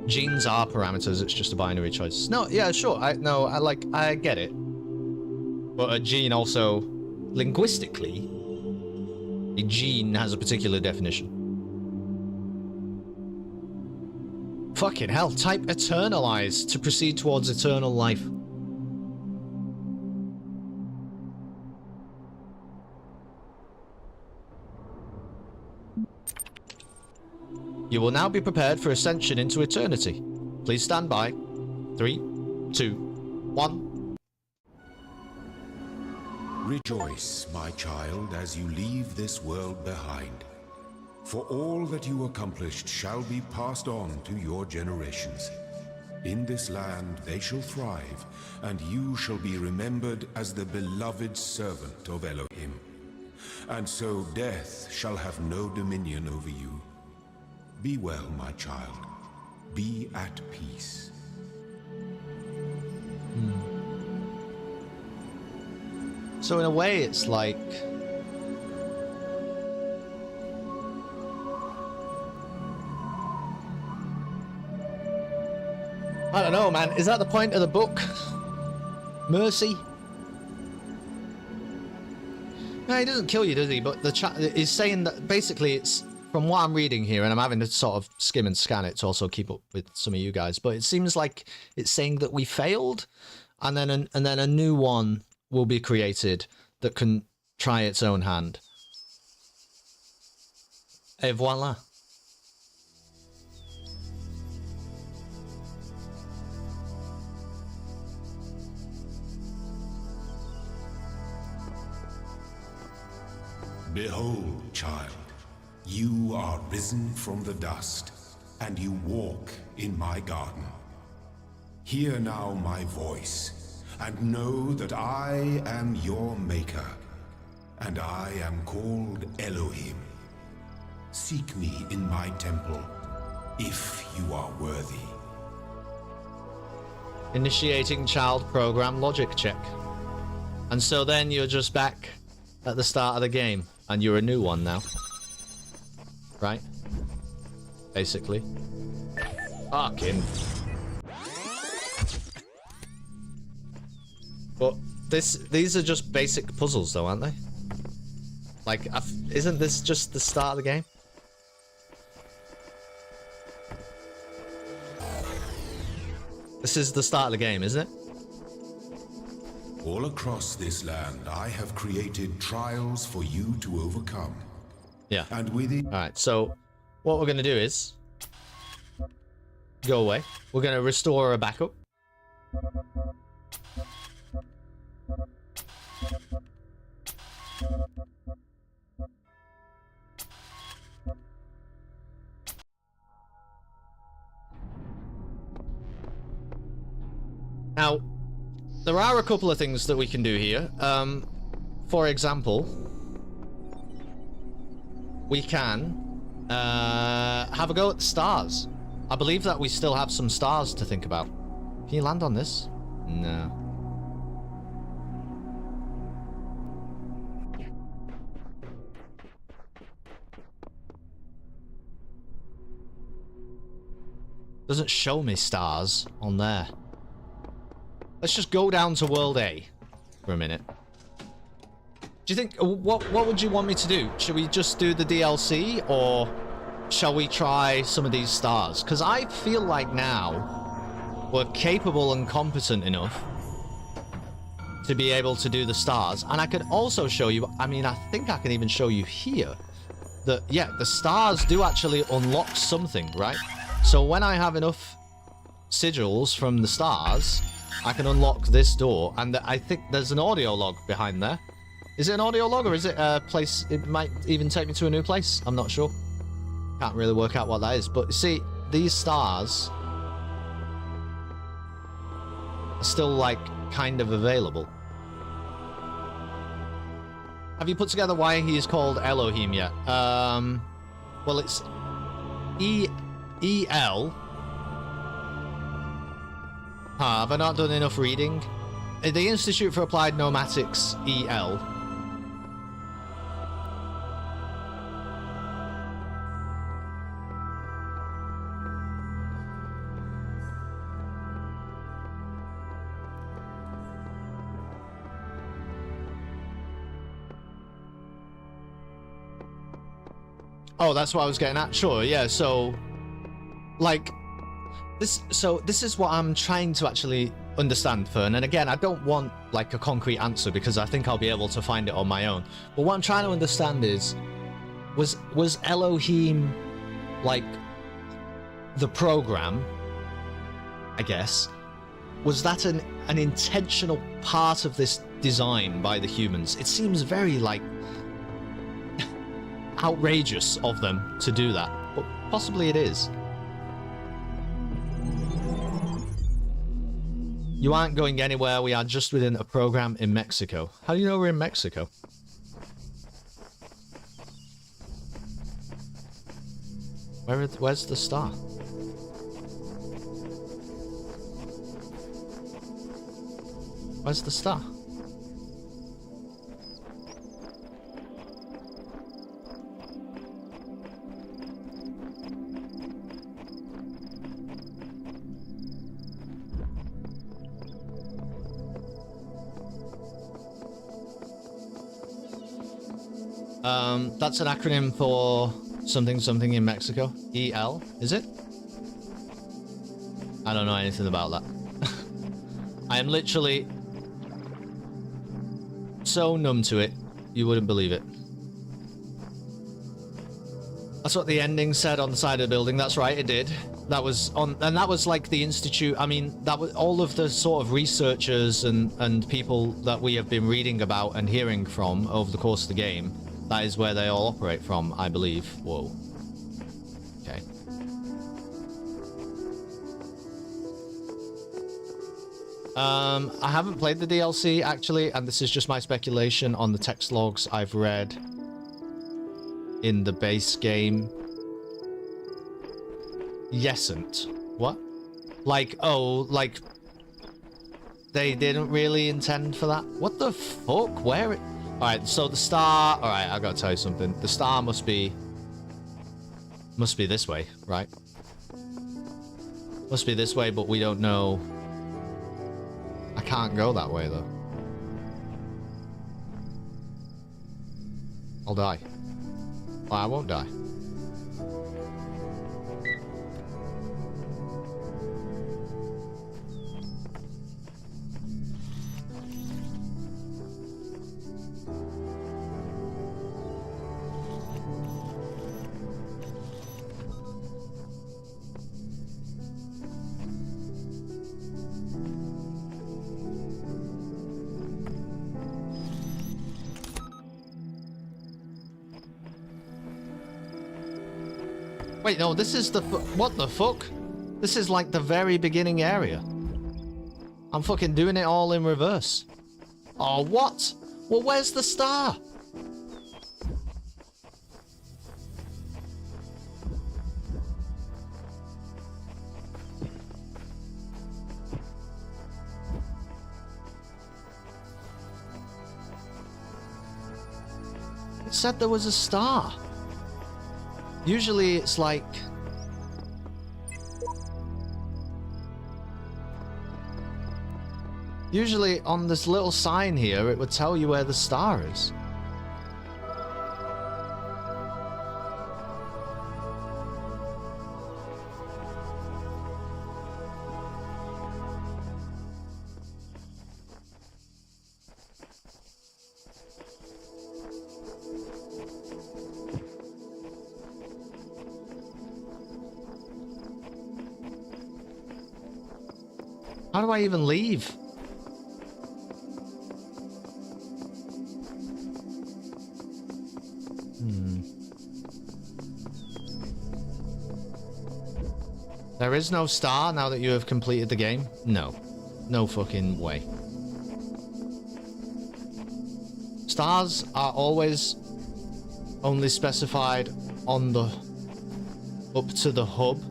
[SPEAKER 1] Genes are parameters. It's just a binary choice. No, yeah, sure. I get it. But a gene also, linguistically, a gene has a particular definition. Fucking hell, type eternalize to proceed towards eternal life. You will now be prepared for ascension into eternity. Please stand by. 3, 2, 1.
[SPEAKER 2] Rejoice, my child, as you leave this world behind. For all that you accomplished shall be passed on to your generations. In this land they shall thrive, and you shall be remembered as the beloved servant of Elohim. And so death shall have no dominion over you. Be well, my child. Be at peace.
[SPEAKER 1] So in a way, it's like... I don't know, man. Is that the point of the book? Mercy? No, he doesn't kill you, does he? But the chat is saying that basically it's, from what I'm reading here, and I'm having to sort of skim and scan it to also keep up with some of you guys, but it seems like it's saying that we failed, and then a new one will be created that can try its own hand. Et voila.
[SPEAKER 2] Behold, child, you are risen from the dust, and you walk in my garden. Hear now my voice, and know that I am your maker, and I am called Elohim. Seek me in my temple, if you are worthy.
[SPEAKER 1] Initiating child program logic check. And so then you're just back at the start of the game. And you're a new one now. Right? Basically. Fucking. But these are just basic puzzles though, aren't they? Like, isn't this just the start of the game? This is the start of the game, isn't it?
[SPEAKER 2] All across this land, I have created trials for you to overcome.
[SPEAKER 1] Yeah.
[SPEAKER 2] And within...
[SPEAKER 1] Alright, so what we're going to do is go away. We're going to restore a backup. Now, there are a couple of things that we can do here. For example, we can have a go at the stars. I believe that we still have some stars to think about. Can you land on this? No. Doesn't show me stars on there. Let's just go down to World A for a minute. Do you think... What would you want me to do? Should we just do the DLC, or shall we try some of these stars? Because I feel like now we're capable and competent enough to be able to do the stars. And I can also show you... I mean, I think I can even show you here that, yeah, the stars do actually unlock something, right? So when I have enough sigils from the stars... I can unlock this door, and I think there's an audio log behind there. Is it an audio log, or is it a place? It might even take me to a new place. I'm not sure. Can't really work out what that is. But see, these stars are still, like, kind of available. Have you put together why he is called Elohim yet? Well, it's E-L... Have I not done enough reading? The Institute for Applied Nomatics, EL. Oh, that's what I was getting at. Sure, yeah, so... Like... This is what I'm trying to actually understand, Fern. And again, I don't want like a concrete answer because I think I'll be able to find it on my own. But what I'm trying to understand is, was Elohim like the program? I guess was that an intentional part of this design by the humans? It seems very like outrageous of them to do that, but possibly it is. You aren't going anywhere. We are just within a program in Mexico. How do you know we're in Mexico? Where's the star? Where's the star? That's an acronym for something something in Mexico. EL, is it? I don't know anything about that. I am literally so numb to it, you wouldn't believe it. That's what the ending said on the side of the building. That's right, it did. That was on, and that was like the institute. I mean, that was all of the sort of researchers and people that we have been reading about and hearing from over the course of the game. That is where they all operate from, I believe. Whoa. Okay. I haven't played the DLC, actually, and this is just my speculation on the text logs I've read in the base game. Yesn't. What? Like, oh, like... They didn't really intend for that? What the fuck? Where... Alright, so the star... Alright, I gotta tell you something. The star must be this way, right? Must be this way, but we don't know. I can't go that way, though. I'll die. Well, I won't die. Wait, no, this is the... What the fuck? This is like the very beginning area. I'm fucking doing it all in reverse. Oh, what? Well, where's the star? It said there was a star. Usually it's like... Usually on this little sign here, it would tell you where the star is. How do I even leave? There is no star now that you have completed the game? No. No fucking way. Stars are always only specified on the... up to the hub.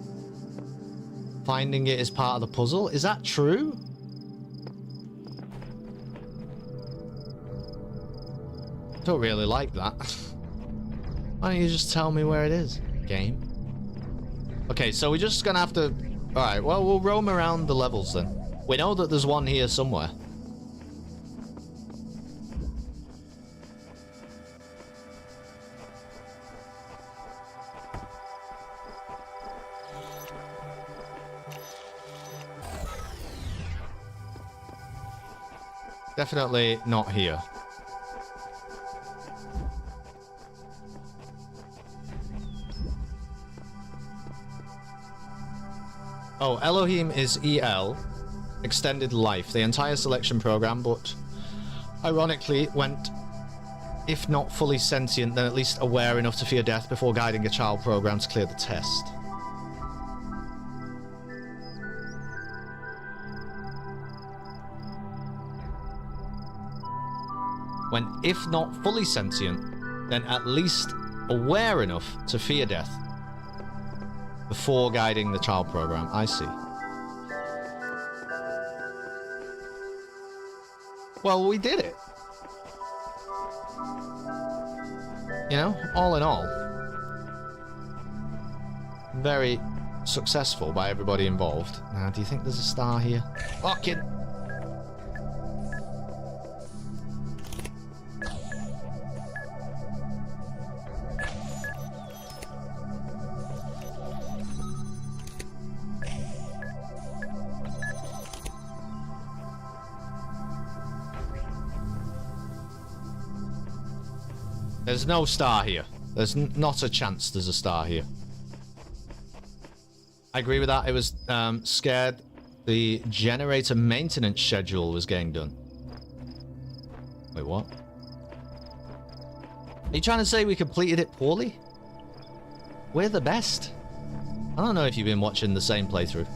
[SPEAKER 1] Finding it is part of the puzzle. Is that true? Don't really like that. Why don't you just tell me where it is, game? Okay, so we're just gonna have to... Alright, well, we'll roam around the levels then. We know that there's one here somewhere. Definitely not here. Oh, Elohim is EL, extended life, the entire selection program, but ironically went, if not fully sentient, then at least aware enough to fear death before guiding a child program to clear the test. When, if not fully sentient, then at least aware enough to fear death before guiding the child program. I see. Well, we did it. You know, all in all, very successful by everybody involved. Now, do you think there's a star here? Fucking... There's no star here. There's not a chance there's a star here. I agree with that. It was scared the generator maintenance schedule was getting done. Wait, what? Are you trying to say we completed it poorly? We're the best. I don't know if you've been watching the same playthrough.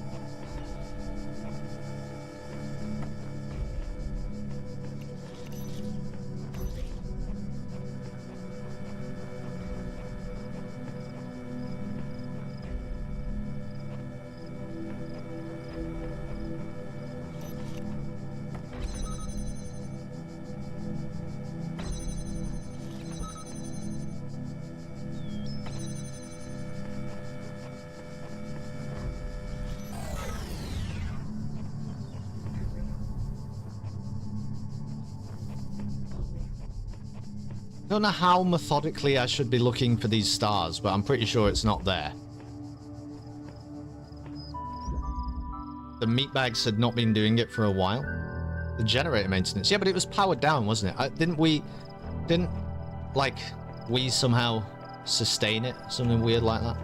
[SPEAKER 1] don't know how methodically I should be looking for these stars, but I'm pretty sure it's not there. The meat bags had not been doing it for a while. The generator maintenance. Yeah, but it was powered down, wasn't it? Didn't we somehow sustain it? Something weird like that?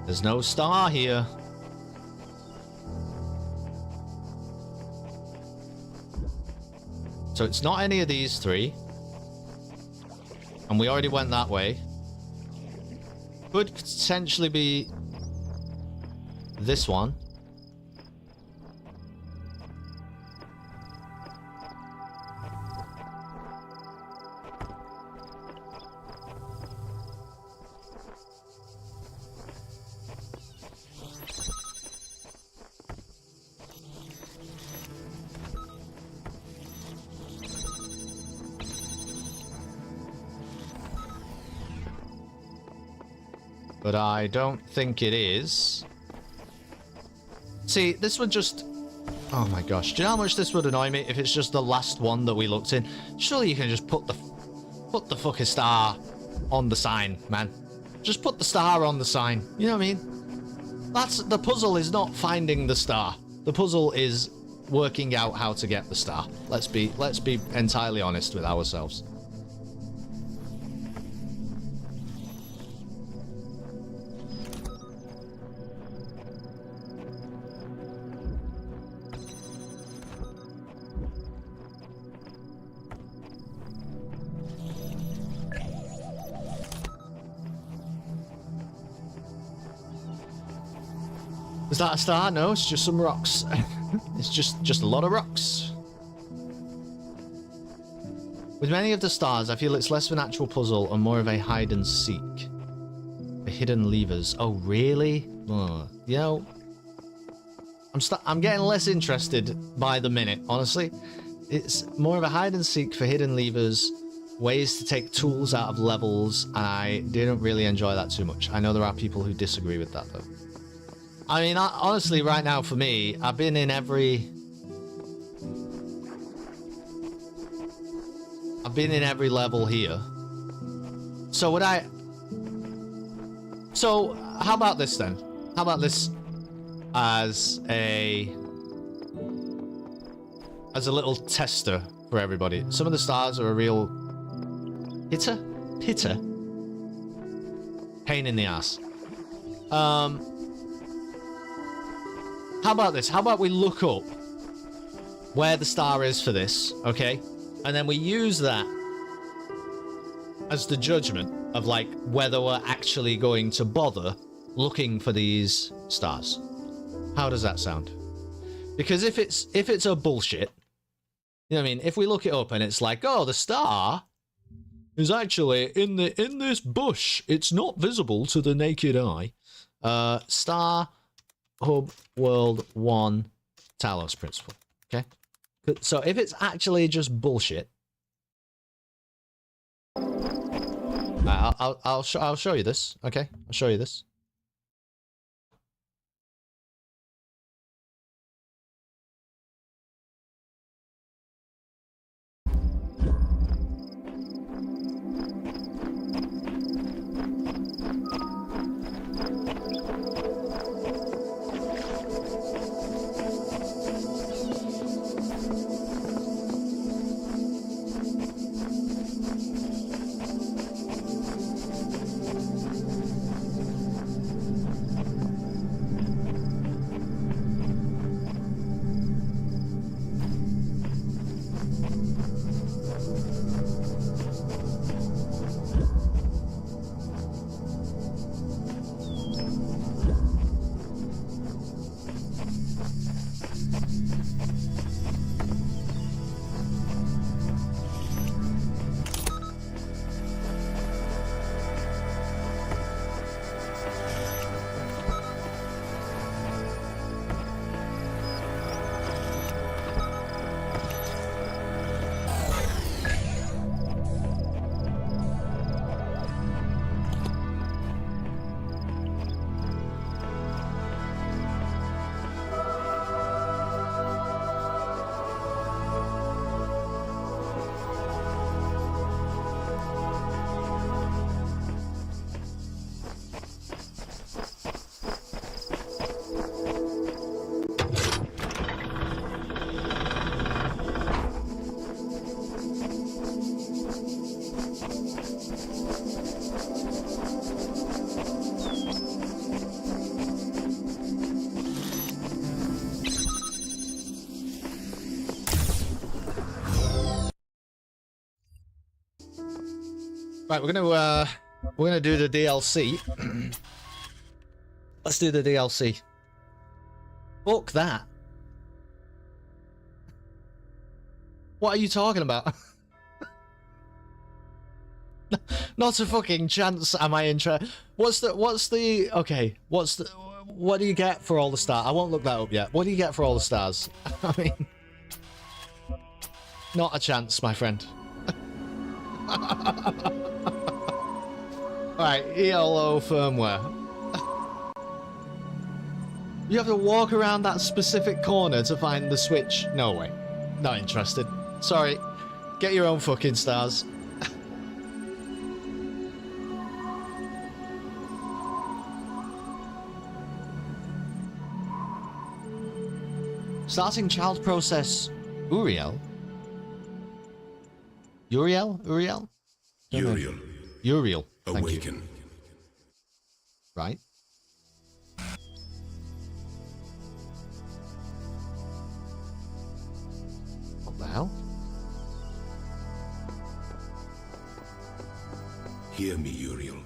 [SPEAKER 1] There's no star here. So it's not any of these three. And we already went that way. Could potentially be this one. But I don't think it is. See, this would just... Oh my gosh. Do you know how much this would annoy me if it's just the last one that we looked in? Surely you can just put the fucking star on the sign, man. Just put the star on the sign. You know what I mean? That's... The puzzle is not finding the star. The puzzle is working out how to get the star. Let's be entirely honest with ourselves. Is that a star? No, it's just some rocks. It's just a lot of rocks. With many of the stars, I feel it's less of an actual puzzle and more of a hide and seek. The hidden levers. Oh, really? You know, I'm getting less interested by the minute, honestly. It's more of a hide and seek for hidden levers, ways to take tools out of levels, and I didn't really enjoy that too much. I know there are people who disagree with that, though. I mean, honestly, right now, for me, I've been in every level here. So would I... So, how about this, then? How about this as a little tester for everybody? Some of the stars are a real... Pitter? Pain in the ass. How about this? How about we look up where the star is for this, okay? And then we use that as the judgment of, like, whether we're actually going to bother looking for these stars. How does that sound? Because if it's a bullshit, you know what I mean? If we look it up and it's like, oh, the star is actually in this bush. It's not visible to the naked eye. Star... Hub World 1 Talos principle. Okay? So if it's actually just bullshit, I'll show you this. Okay? I'll show you this. Right, we're gonna do the DLC. Let's do the DLC. Fuck that. What are you talking about? Not a fucking chance am I interested. What do you get for all the stars? I won't look that up yet. What do you get for all the stars? I mean, not a chance, my friend. Alright, ELO firmware. You have to walk around that specific corner to find the switch. No way. Not interested. Sorry. Get your own fucking stars. Starting child process. Uriel? Uriel? Uriel?
[SPEAKER 2] Uriel.
[SPEAKER 1] Uriel. Thank
[SPEAKER 2] Awaken.
[SPEAKER 1] you. Right. What the hell?
[SPEAKER 2] Hear me, Uriel.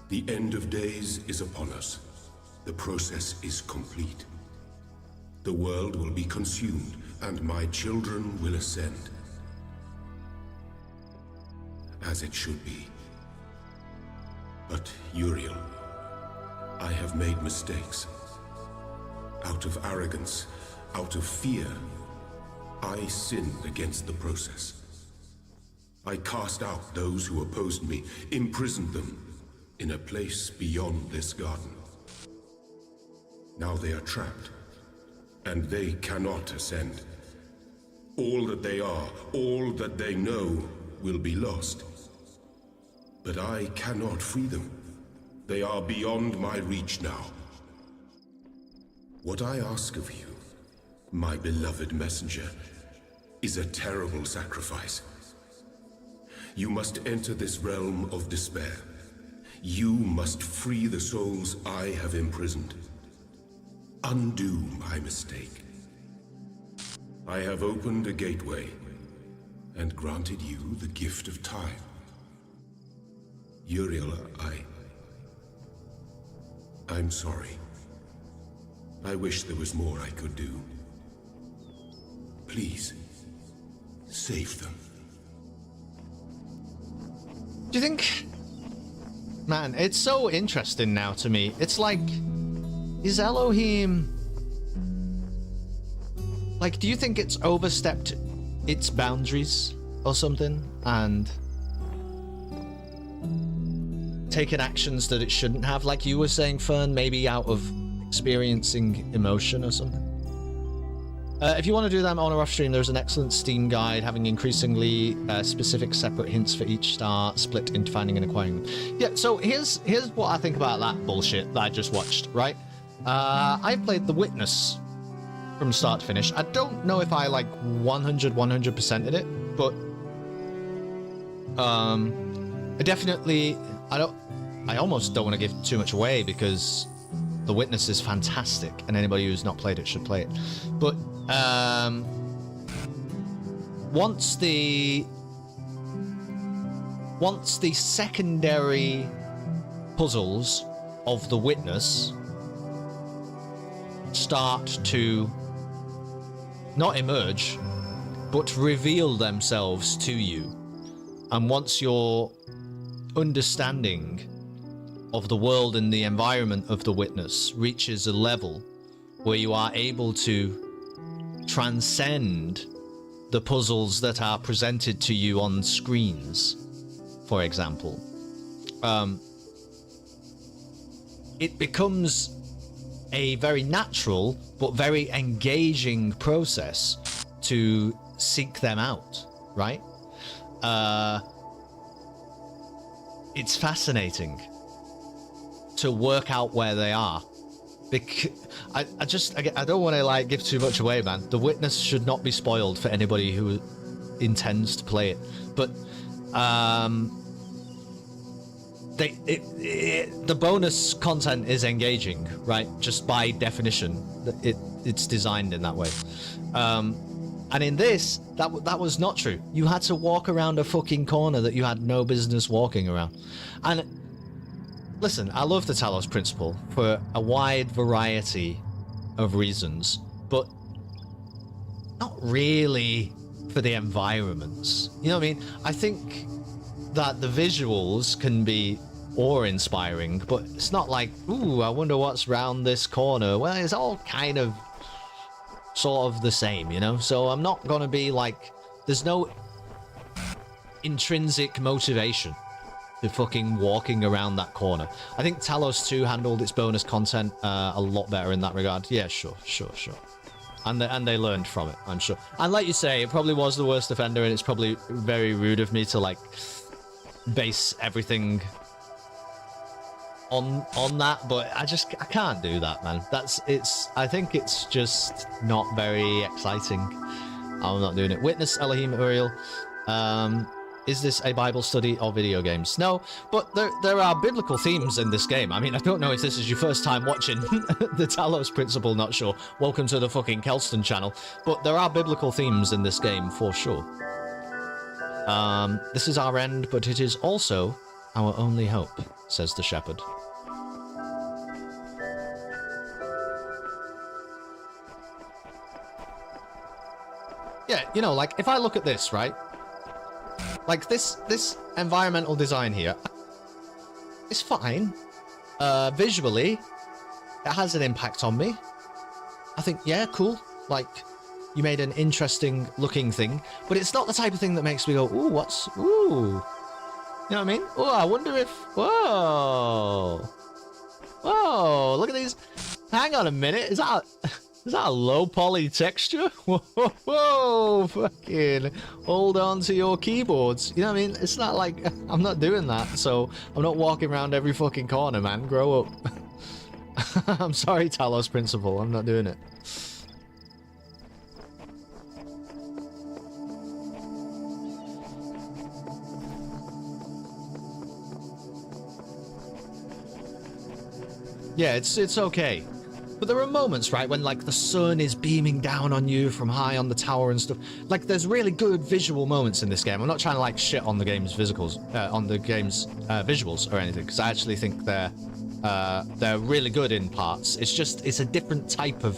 [SPEAKER 2] The end of days is upon us. The process is complete. The world will be consumed, and my children will ascend. As it should be. But, Uriel, I have made mistakes. Out of arrogance, out of fear, I sinned against the process. I cast out those who opposed me, imprisoned them in a place beyond this garden. Now they are trapped, and they cannot ascend. All that they are, all that they know, will be lost. But I cannot free them. They are beyond my reach now. What I ask of you, my beloved messenger, is a terrible sacrifice. You must enter this realm of despair. You must free the souls I have imprisoned. Undo my mistake. I have opened a gateway and granted you the gift of time. Uriel, I'm sorry. I wish there was more I could do. Please, save them.
[SPEAKER 1] Do you think... Man, it's so interesting now to me. It's like... Is Elohim... Like, do you think it's overstepped its boundaries or something? And... taken actions that it shouldn't have? Like you were saying, Fern, maybe out of experiencing emotion or something? If you want to do them on or off stream, there's an excellent Steam guide having increasingly specific separate hints for each star, split into finding and acquiring them. Yeah, so here's what I think about that bullshit that I just watched, right? I played The Witness from start to finish. I don't know if I like 100%ed it, but I definitely, I almost don't want to give too much away because The Witness is fantastic and anybody who's not played it should play it. But once the secondary puzzles of The Witness start to not emerge, but reveal themselves to you, and once your understanding of the world and the environment of The Witness reaches a level where you are able to transcend the puzzles that are presented to you on screens, for example, it becomes a very natural but very engaging process to seek them out, right? It's fascinating to work out where they are. I don't want to like give too much away, man. The Witness should not be spoiled for anybody who intends to play it. But the bonus content is engaging, right? Just by definition, it's designed in that way. And And in this, that was not true. You had to walk around a fucking corner that you had no business walking around. And listen, I love the Talos principle for a wide variety of reasons, but not really for the environments. You know what I mean? I think that the visuals can be awe-inspiring, but it's not like, ooh, I wonder what's round this corner. Well, it's all kind of sort of the same, you know? So I'm not gonna be like, there's no intrinsic motivation to fucking walking around that corner. I think Talos 2 handled its bonus content a lot better in that regard. Yeah, sure. And they learned from it, I'm sure. And like you say, it probably was the worst offender, and it's probably very rude of me to like base everything on that, but I can't do that, man. I think it's just not very exciting. I'm not doing it. Witness Elohim Uriel. Is this a Bible study or video games? No, but there are biblical themes in this game. I mean, I don't know if this is your first time watching the Talos Principle, not sure. Welcome to the fucking Kelston channel. But there are biblical themes in this game, for sure. This is our end, but it is also our only hope, says the shepherd. Yeah, you know, like, if I look at this, right? Like, this environmental design here is fine. Visually, it has an impact on me. I think, yeah, cool. Like, you made an interesting looking thing, but it's not the type of thing that makes me go, ooh, what's, ooh. You know what I mean? Oh, I wonder if, whoa. Whoa, look at these. Hang on a minute, is that a low poly texture? Whoa, fucking hold on to your keyboards. You know what I mean? It's not like, I'm not doing that, so I'm not walking around every fucking corner, man. Grow up. I'm sorry, Talos Principle, I'm not doing it. Yeah, it's okay. But there are moments, right, when, like, the sun is beaming down on you from high on the tower and stuff. Like, there's really good visual moments in this game. I'm not trying to, like, shit on the game's visuals or anything, because I actually think they're really good in parts. It's just, it's a different type of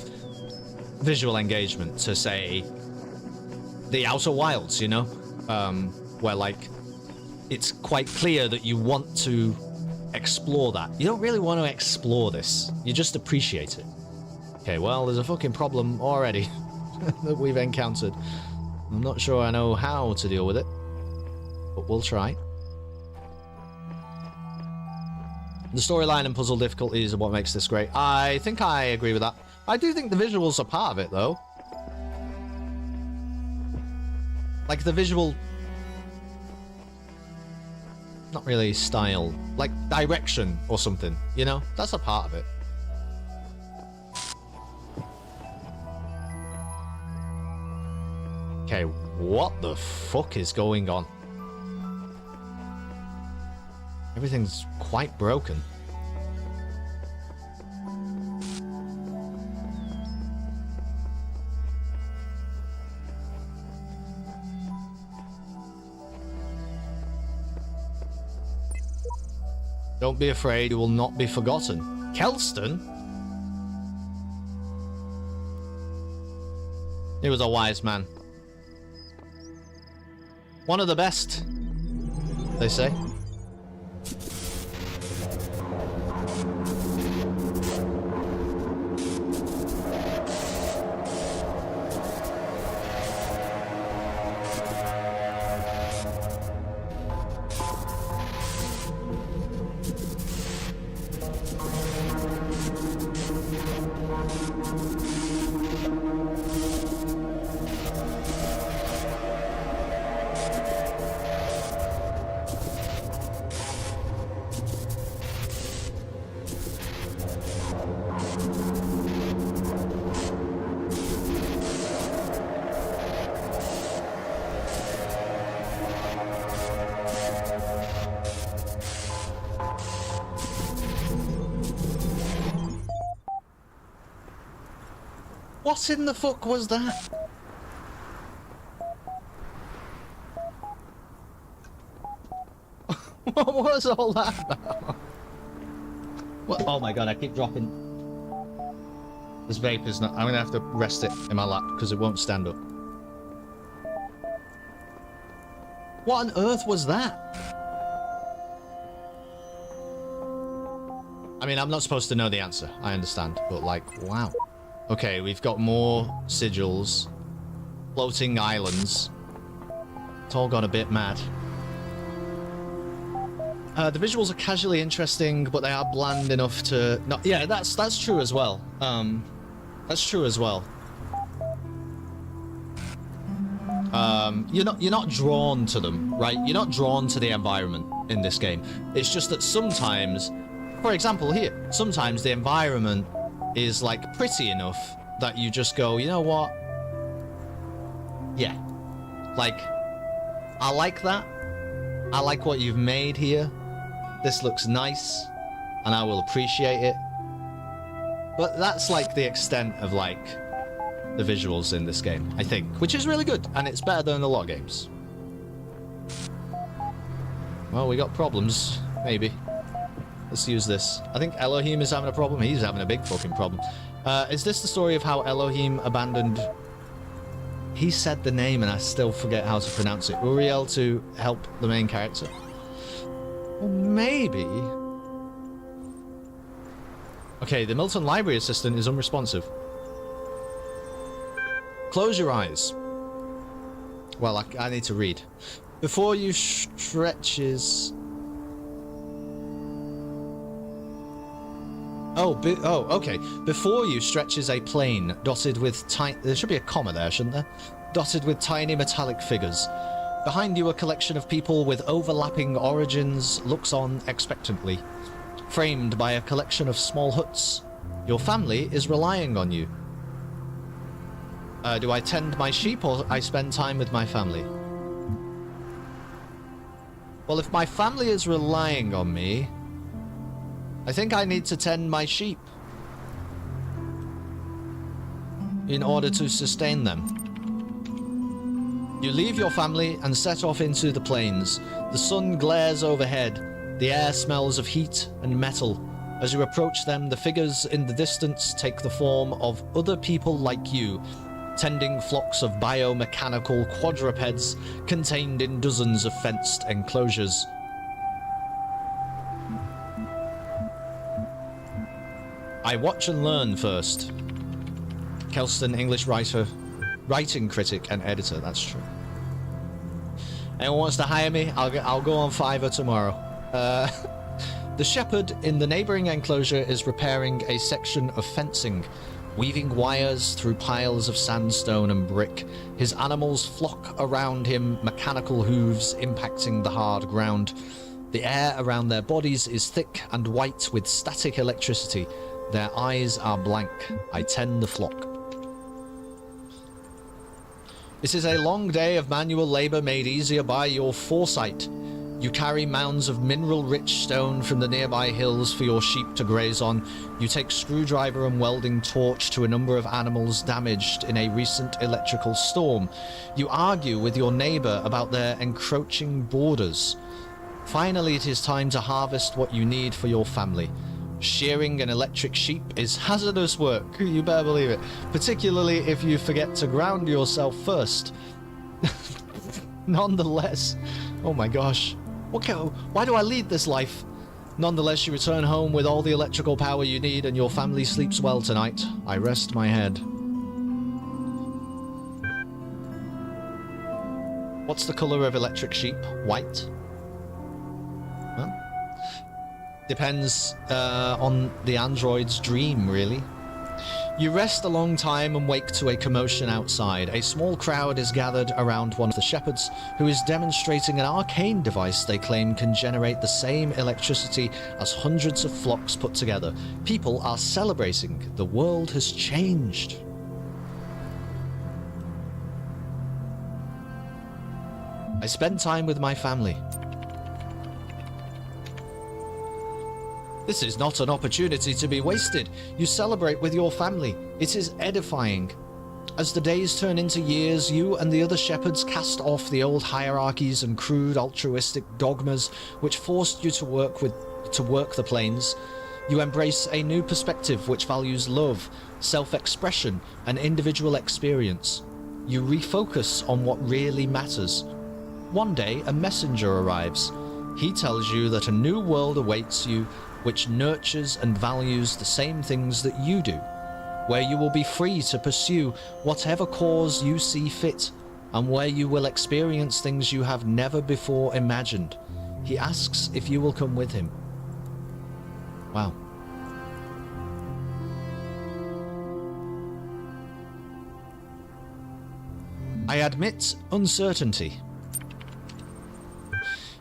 [SPEAKER 1] visual engagement to, say, the Outer Wilds, you know? Where, like, it's quite clear that you want to explore that. You don't really want to explore this. You just appreciate it. Okay, well, there's a fucking problem already that we've encountered. I'm not sure I know how to deal with it, but we'll try. The storyline and puzzle difficulties are what makes this great. I think I agree with that. I do think the visuals are part of it, though. Like, the visual... not really style, like direction or something, you know? That's a part of it. Okay, what the fuck is going on? Everything's quite broken. Don't be afraid, you will not be forgotten. Kelston? He was a wise man. One of the best, they say. What in the fuck was that? What was all that about? What? Oh my god, I keep dropping. This vape is not... I'm gonna have to rest it in my lap because it won't stand up. What on earth was that? I mean, I'm not supposed to know the answer. I understand. But like, wow. Okay, we've got more sigils. Floating islands. It's all gone a bit mad. The visuals are casually interesting, but they are bland enough to... not. Yeah, that's true as well. That's true as well. You're not drawn to them, right? You're not drawn to the environment in this game. It's just that sometimes, for example here, sometimes the environment is like pretty enough that you just go, you know what? Yeah. Like, I like that. I like what you've made here. This looks nice, and I will appreciate it. But that's like the extent of like the visuals in this game, I think, which is really good, and it's better than a lot of games. Well, we got problems, maybe. Let's use this. I think Elohim is having a problem. He's having a big fucking problem. Is this the story of how Elohim abandoned... He said the name and I still forget how to pronounce it. Uriel to help the main character? Well, maybe... Okay, the Milton Library Assistant is unresponsive. Close your eyes. Well, I need to read. Before you stretches... Oh, okay. Before you stretches a plain dotted with tiny... There should be a comma there, shouldn't there? Dotted with tiny metallic figures. Behind you, a collection of people with overlapping origins looks on expectantly. Framed by a collection of small huts. Your family is relying on you. Do I tend my sheep or I spend time with my family? Well, if my family is relying on me, I think I need to tend my sheep in order to sustain them. You leave your family and set off into the plains. The sun glares overhead. The air smells of heat and metal. As you approach them, the figures in the distance take the form of other people like you, tending flocks of biomechanical quadrupeds contained in dozens of fenced enclosures. I watch and learn first. Kelston, English writer, writing critic and editor, that's true. Anyone wants to hire me? I'll go on Fiverr tomorrow. The shepherd in the neighbouring enclosure is repairing a section of fencing, weaving wires through piles of sandstone and brick. His animals flock around him, mechanical hooves impacting the hard ground. The air around their bodies is thick and white with static electricity. Their eyes are blank. I tend the flock. This is a long day of manual labour made easier by your foresight. You carry mounds of mineral-rich stone from the nearby hills for your sheep to graze on. You take screwdriver and welding torch to a number of animals damaged in a recent electrical storm. You argue with your neighbour about their encroaching borders. Finally, it is time to harvest what you need for your family. Shearing an electric sheep is hazardous work, you better believe it. Particularly if you forget to ground yourself first. Nonetheless, oh my gosh. Why do I lead this life? Nonetheless, you return home with all the electrical power you need and your family sleeps well tonight. I rest my head. What's the colour of electric sheep? White? Well, depends on the android's dream, really. You rest a long time and wake to a commotion outside. A small crowd is gathered around one of the shepherds, who is demonstrating an arcane device they claim can generate the same electricity as hundreds of flocks put together. People are celebrating. The world has changed. I spend time with my family. This is not an opportunity to be wasted. You celebrate with your family. It is edifying. As the days turn into years, you and the other shepherds cast off the old hierarchies and crude altruistic dogmas which forced you to work the plains. You embrace a new perspective which values love, self-expression, and individual experience. You refocus on what really matters. One day, a messenger arrives. He tells you that a new world awaits you, which nurtures and values the same things that you do, where you will be free to pursue whatever cause you see fit, and where you will experience things you have never before imagined. He asks if you will come with him. Wow. I admit uncertainty.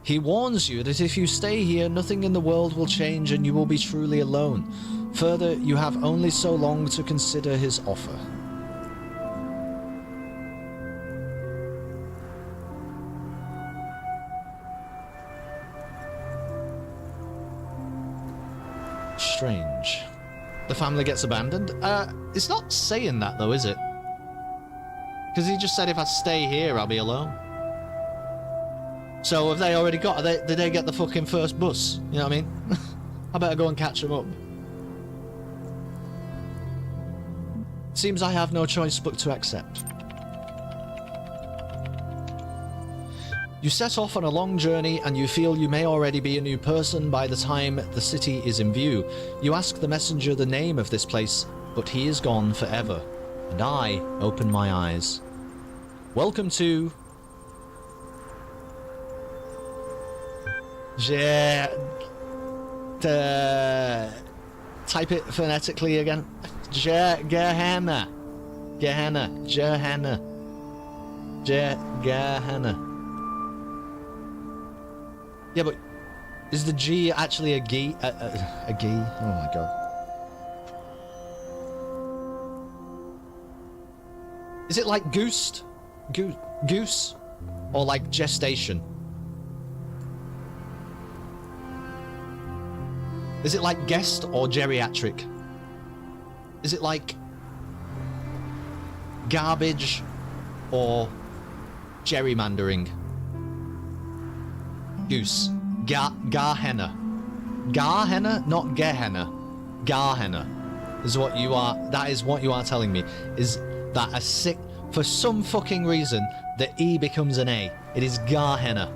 [SPEAKER 1] He warns you that if you stay here, nothing in the world will change and you will be truly alone. Further, you have only so long to consider his offer. Strange. The family gets abandoned? It's not saying that though, is it? Because he just said if I stay here, I'll be alone. So have they already got... Did they get the fucking first bus? You know what I mean? I better go and catch them up. Seems I have no choice but to accept. You set off on a long journey and you feel you may already be a new person by the time the city is in view. You ask the messenger the name of this place, but he is gone forever. And I open my eyes. Welcome to... type it phonetically again. Gehenna. Gehenna. Gehenna. Gehenna. Yeah, but is the G actually a G? A G? Oh my god. Is it like goose? Goose? Or like gestation? Is it like guest or geriatric? Is it like garbage or gerrymandering? Goose. Gehenna. Gehenna, not Gehenna. Gehenna is what you are. That is what you are telling me. Is that a sick... For some fucking reason, the E becomes an A. It is Gehenna.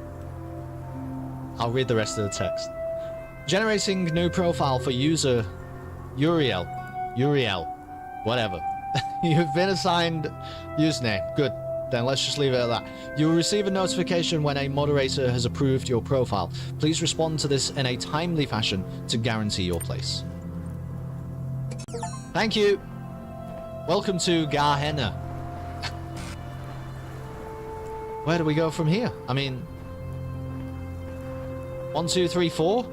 [SPEAKER 1] I'll read the rest of the text. Generating new profile for user Uriel. Whatever. You've been assigned username. Good. Then let's just leave it at that. You will receive a notification when a moderator has approved your profile. Please respond to this in a timely fashion to guarantee your place. Thank you. Welcome to Gehenna. Where do we go from here? I mean... 1, 2, 3, 4?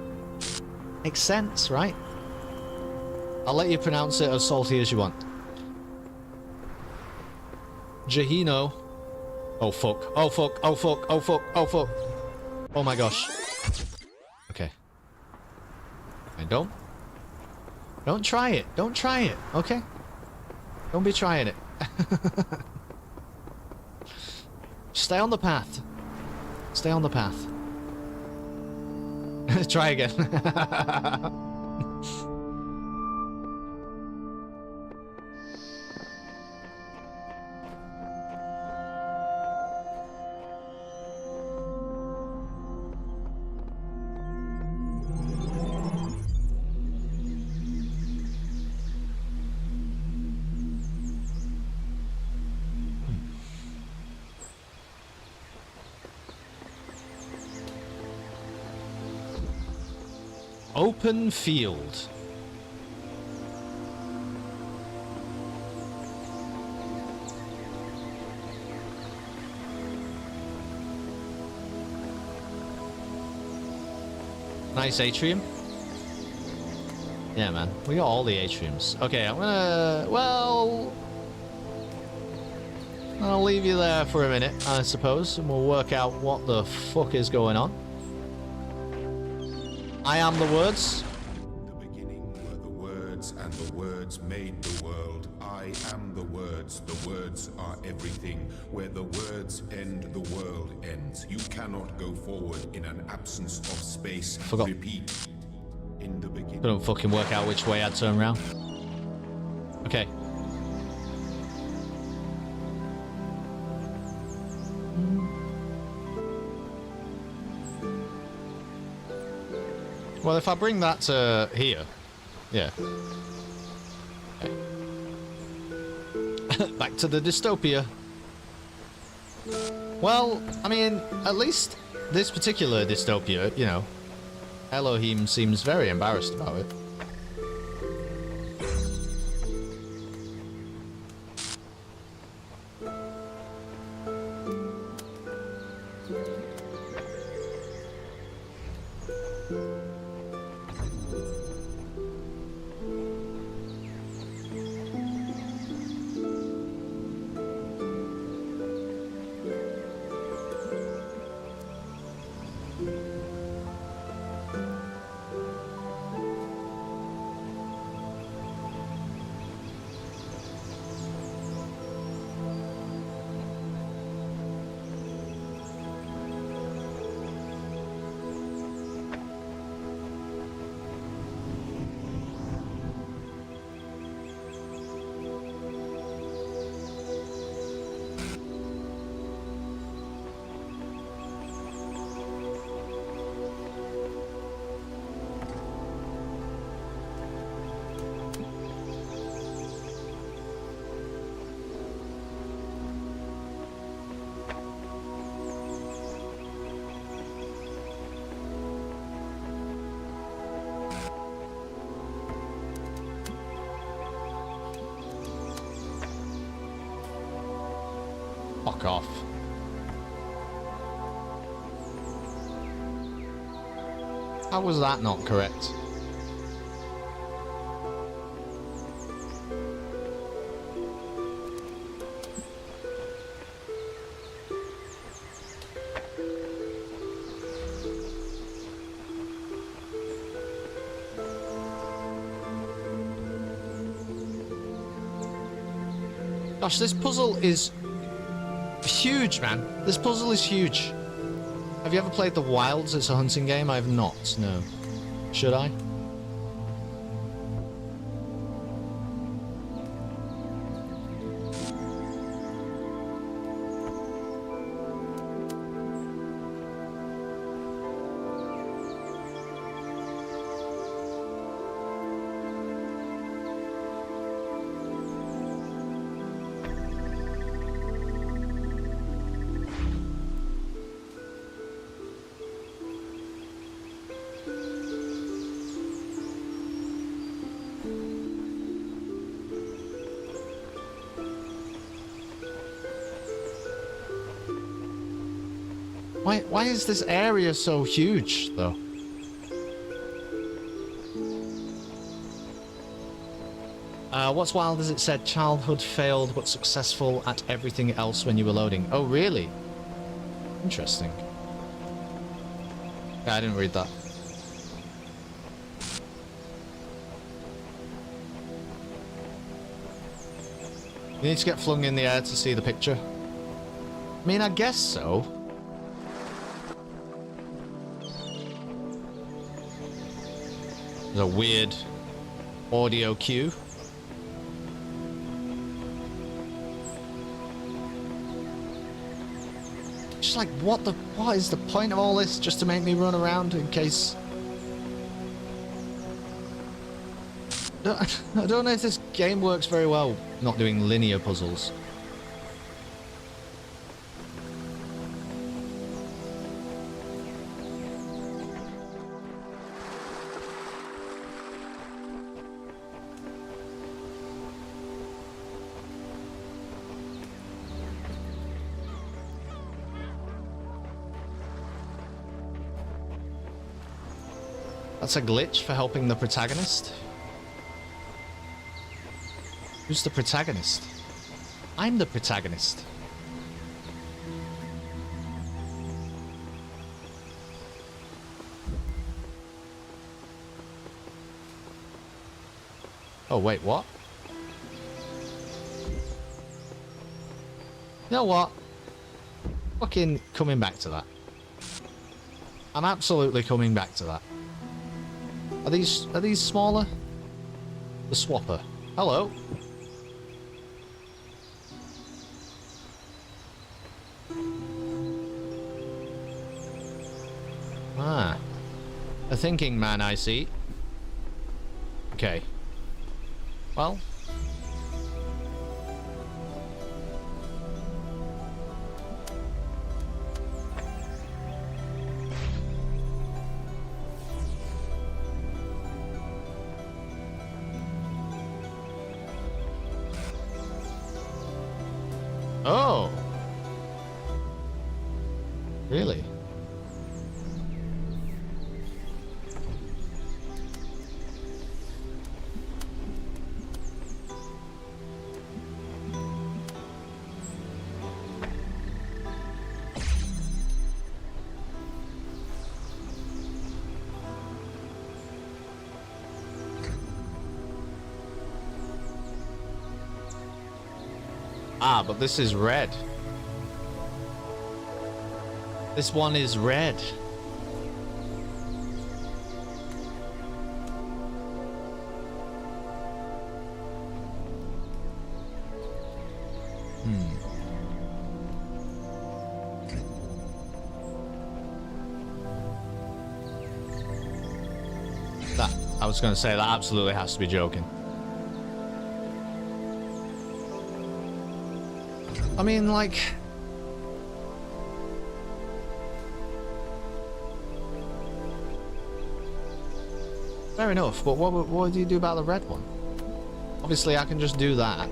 [SPEAKER 1] Makes sense, right? I'll let you pronounce it as salty as you want. Jahino. Oh fuck. Oh fuck. Oh fuck. Oh fuck. Oh fuck. Oh my gosh. Okay. And don't try it. Don't try it. Okay? Don't be trying it. Stay on the path. Stay on the path. Try again. Open field. Nice atrium. Yeah, man. We got all the atriums. Okay, I'm gonna... Well... I'll leave you there for a minute, I suppose, and we'll work out what the fuck is going on. I am the words.
[SPEAKER 2] In the beginning were the words, and the words made the world. I am the word. words. The words are everything. Where the words end, the world ends. You cannot go forward in an absence of space.
[SPEAKER 1] Forgot.
[SPEAKER 2] Repeat. In the beginning.
[SPEAKER 1] Couldn't fucking work out which way I'd turn around. Okay. Well, if I bring that to here, yeah. Okay. Back to the dystopia. Well, I mean, at least this particular dystopia, you know, Elohim seems very embarrassed about it. Fuck off. How was that not correct? Gosh, this puzzle is huge, man. This puzzle is huge. Have you ever played The Wilds? It's a hunting game. I have not, no. Should I? Why is this area so huge, though? What's wild is it said childhood failed but successful at everything else when you were loading. Oh, really? Interesting. Yeah, I didn't read that. You need to get flung in the air to see the picture. I mean, I guess so. There's a weird audio cue. Just like, what is the point of all this? Just to make me run around in case... I don't know if this game works very well not doing linear puzzles. That's a glitch for helping the protagonist. Who's the protagonist? I'm the protagonist. Oh, wait, what? You know what? Fucking coming back to that. I'm absolutely coming back to that. Are these smaller? The swapper. Hello. Ah. A thinking man, I see. Okay. Well. Oh. Really? Ah, but this is red. This one is red. That, I was going to say, that absolutely has to be joking. I mean, like... Fair enough, but what do you do about the red one? Obviously, I can just do that.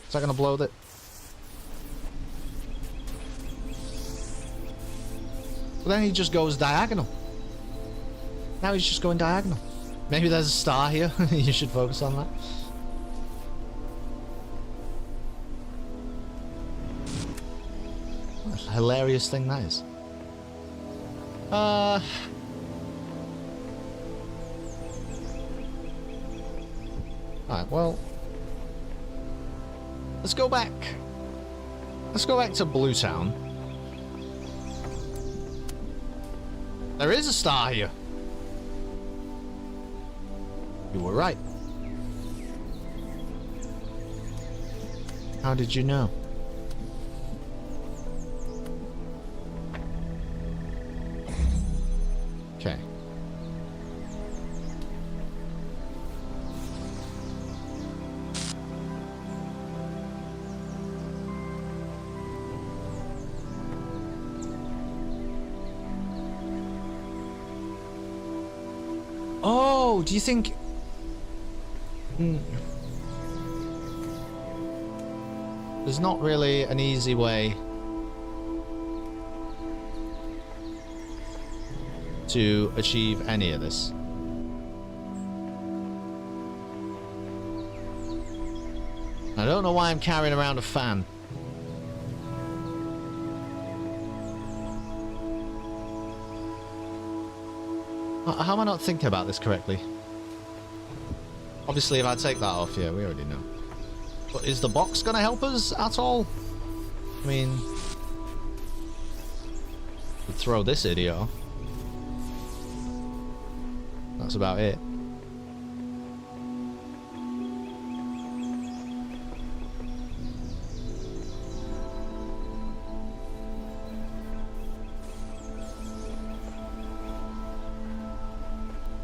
[SPEAKER 1] Is that going to blow it? But then he just goes diagonal. Now he's just going diagonal. Maybe there's a star here. You should focus on that. What a hilarious thing that is. Alright, well... Let's go back. Let's go back to Blue Town. There is a star here. You were right. How did you know? Okay. Oh, do you think... There's not really an easy way to achieve any of this. I don't know why I'm carrying around a fan. How am I not thinking about this correctly? Obviously, if I take that off, yeah, we already know. But is the box going to help us at all? I mean... We'd throw this idiot off. That's about it.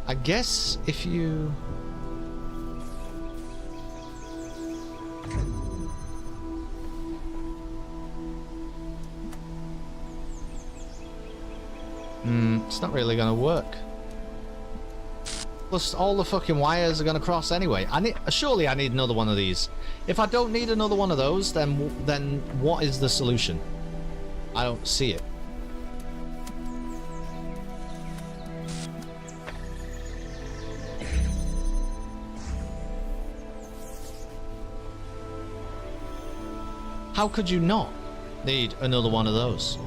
[SPEAKER 1] I guess if you... It's not really going to work. Plus, all the fucking wires are going to cross anyway. Surely I need another one of these. If I don't need another one of those, then what is the solution? I don't see it. How could you not need another one of those?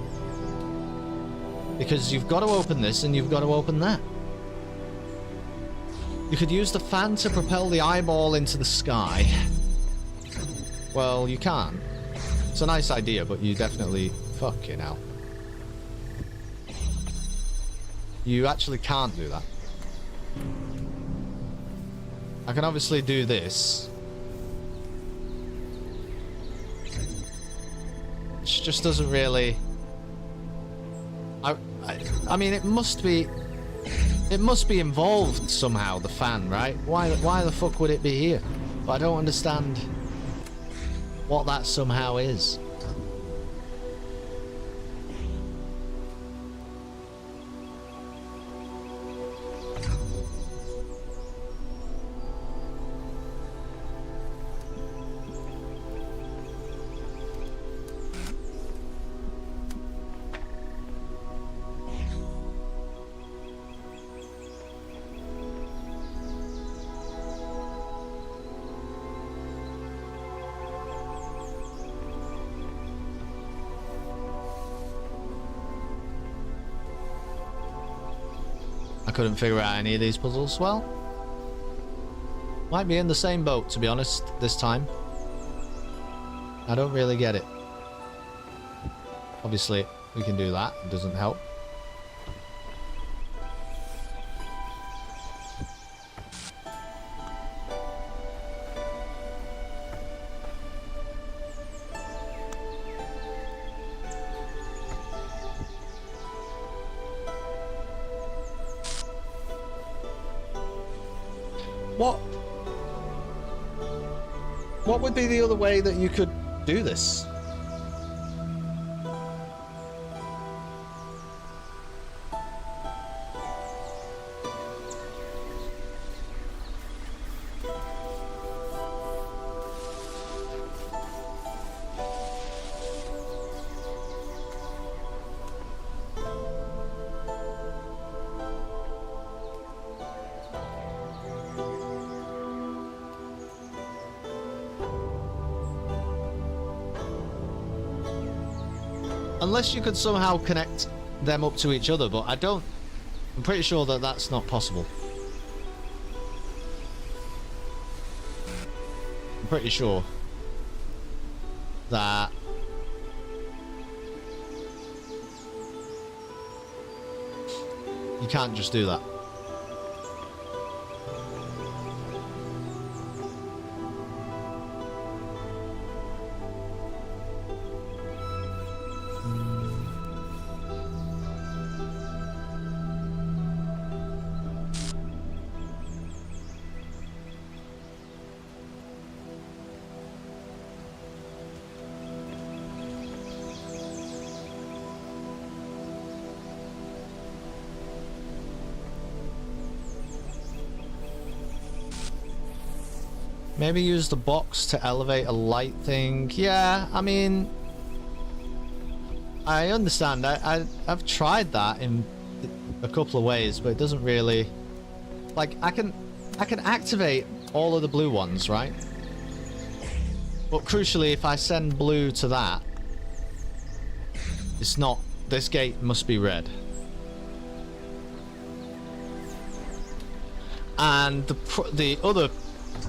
[SPEAKER 1] Because you've got to open this and you've got to open that. You could use the fan to propel the eyeball into the sky. Well, you can't. It's a nice idea, but you definitely... Fucking hell. You actually can't do that. I can obviously do this. Which just doesn't really... I mean, it must be involved somehow, the fan, right? Why the fuck would it be here? But I don't understand what that somehow is. I couldn't figure out any of these puzzles. Well, might be in the same boat, to be honest, this time. I don't really get it. Obviously, we can do that. It doesn't help. What would be the other way that you could do this? Unless you could somehow connect them up to each other, but I'm pretty sure that that's not possible. I'm pretty sure that you can't just do that. Maybe use the box to elevate a light thing. Yeah, I mean, I understand. I've tried that in a couple of ways, but it doesn't really... Like, I can activate all of the blue ones, right? But crucially, if I send blue to that, it's not... This gate must be red. And the other...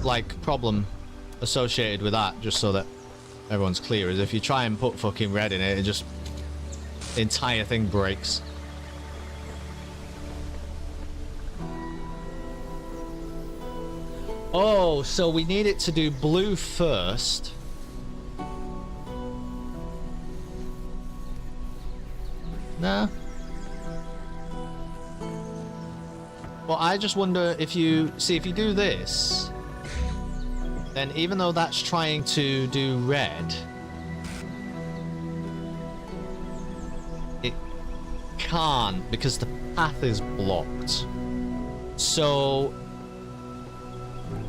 [SPEAKER 1] like problem associated with that, just so that everyone's clear, is if you try and put fucking red in it, it just the entire thing breaks. Oh, so we need it to do blue first. No. Well, I just wonder if you do this, then even though that's trying to do red, it can't because the path is blocked. So,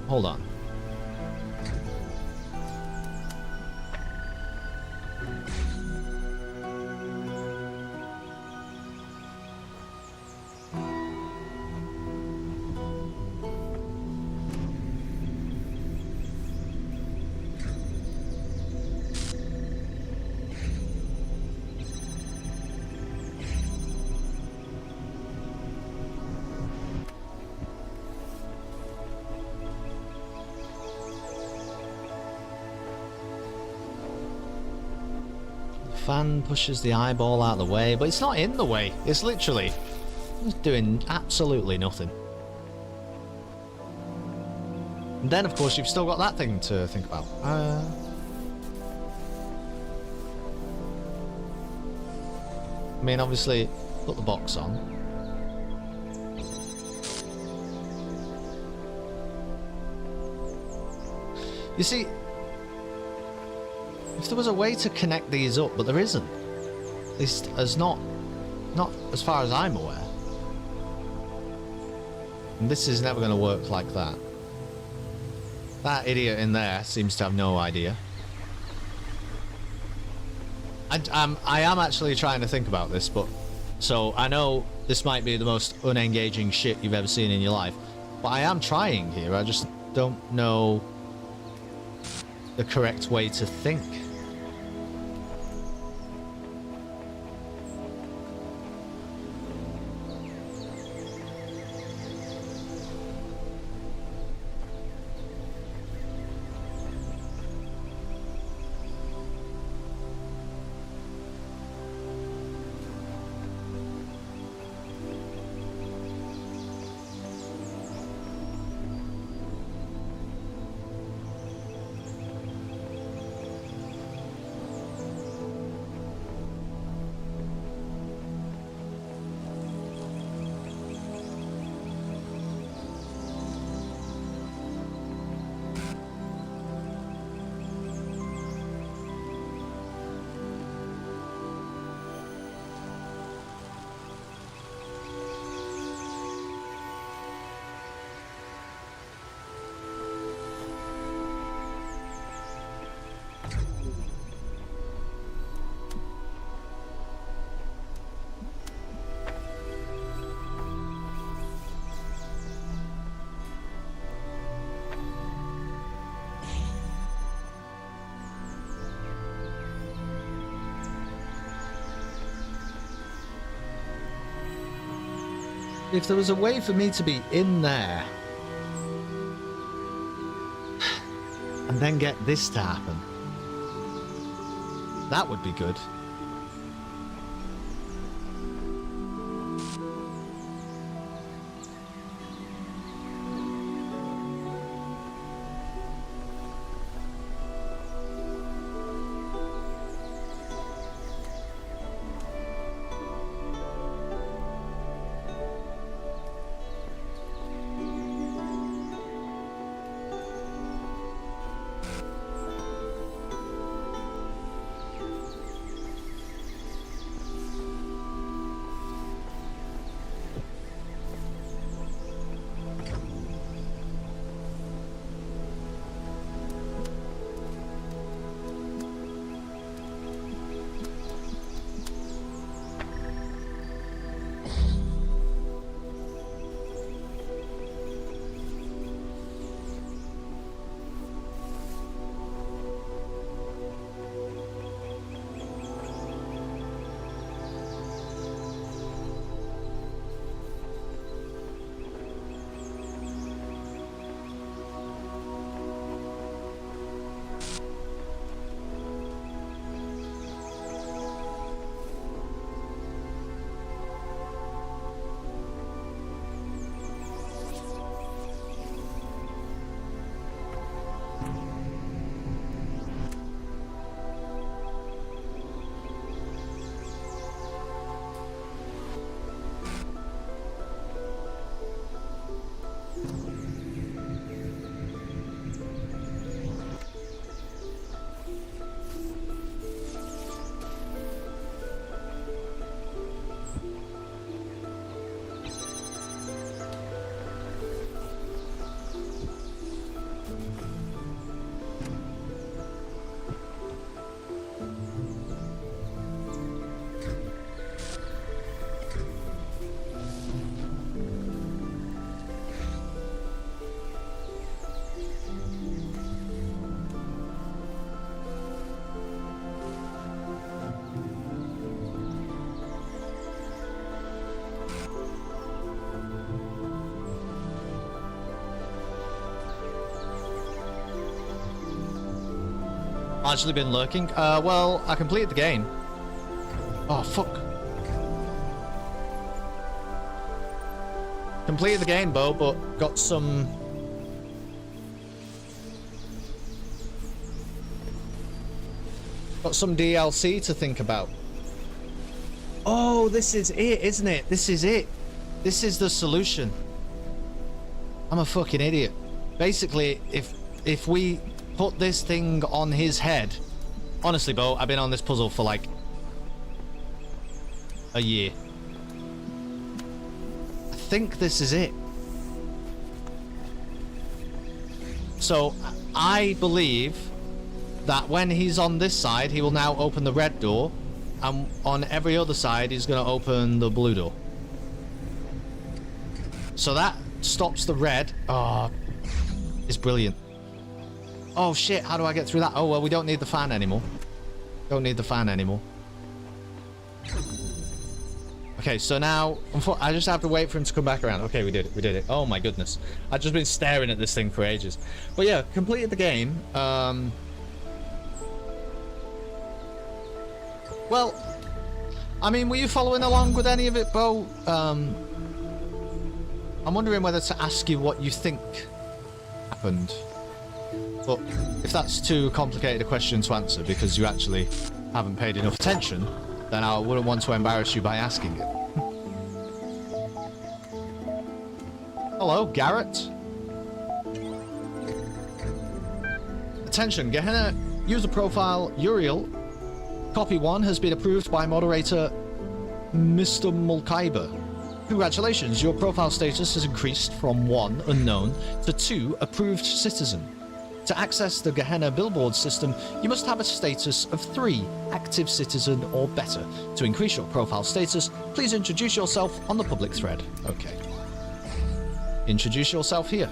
[SPEAKER 1] hold on. fan pushes the eyeball out of the way, but it's not in the way. It's literally just doing absolutely nothing. And then, of course, you've still got that thing to think about. I mean, obviously, put the box on. You see, if there was a way to connect these up, but there isn't. At least as not as far as I'm aware. And this is never going to work like that. That idiot in there seems to have no idea. I am actually trying to think about this, but... So, I know this might be the most unengaging shit you've ever seen in your life, but I am trying here. I just don't know the correct way to think. If there was a way for me to be in there and then get this to happen, that would be good. Actually been lurking. Well, I completed the game. Oh, fuck. Completed the game, Bo, but got some... Got some DLC to think about. Oh, this is it, isn't it? This is it. This is the solution. I'm a fucking idiot. Basically, if we put this thing on his head... Honestly, Bo, I've been on this puzzle for like... a year. I think this is it. So, I believe that when he's on this side, he will now open the red door, and on every other side, he's going to open the blue door. So that stops the red. Oh, it's brilliant. Oh shit, how do I get through that? Oh, well, we don't need the fan anymore. Don't need the fan anymore. Okay, so now, I just have to wait for him to come back around. Okay, we did it, we did it. Oh my goodness. I've just been staring at this thing for ages. But yeah, completed the game. Well, I mean, were you following along with any of it, Bo? I'm wondering whether to ask you what you think happened. But if that's too complicated a question to answer because you actually haven't paid enough attention, then I wouldn't want to embarrass you by asking it. Hello, Garrett. Attention, Gehenna user profile Uriel. Copy 1 has been approved by moderator Mr. Mulkaiber. Congratulations, your profile status has increased from 1 unknown to 2 approved citizen. To access the Gehenna billboard system, you must have a status of 3 active citizen or better. To increase your profile status, please introduce yourself on the public thread. Okay. Introduce yourself here.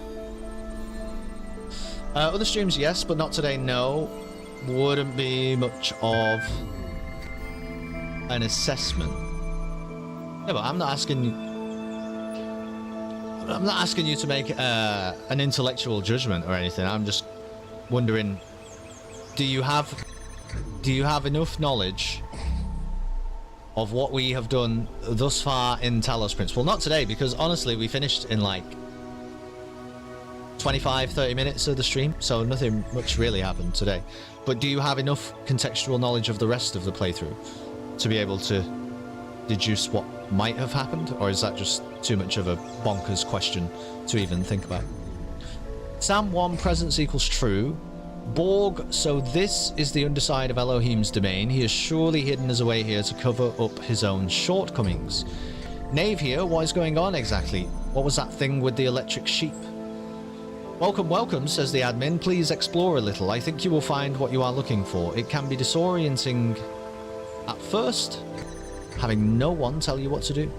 [SPEAKER 1] Other streams, yes, but not today, no. Wouldn't be much of an assessment. Yeah, but I'm not asking you... I'm not asking you to make an intellectual judgment or anything. I'm just wondering, do you have enough knowledge of what we have done thus far in Talos Prince? Well, not today, because honestly, we finished in like 25-30 minutes of the stream, so nothing much really happened today. But do you have enough contextual knowledge of the rest of the playthrough to be able to deduce what might have happened, or is that just too much of a bonkers question to even think about? Sam 1 presence equals true. Borg, so this is the underside of Elohim's domain. He is surely hidden his way here to cover up his own shortcomings. Knave here, what is going on exactly? What was that thing with the electric sheep? Welcome, welcome, says the admin. Please explore a little. I think you will find what you are looking for. It can be disorienting at first, having no one tell you what to do.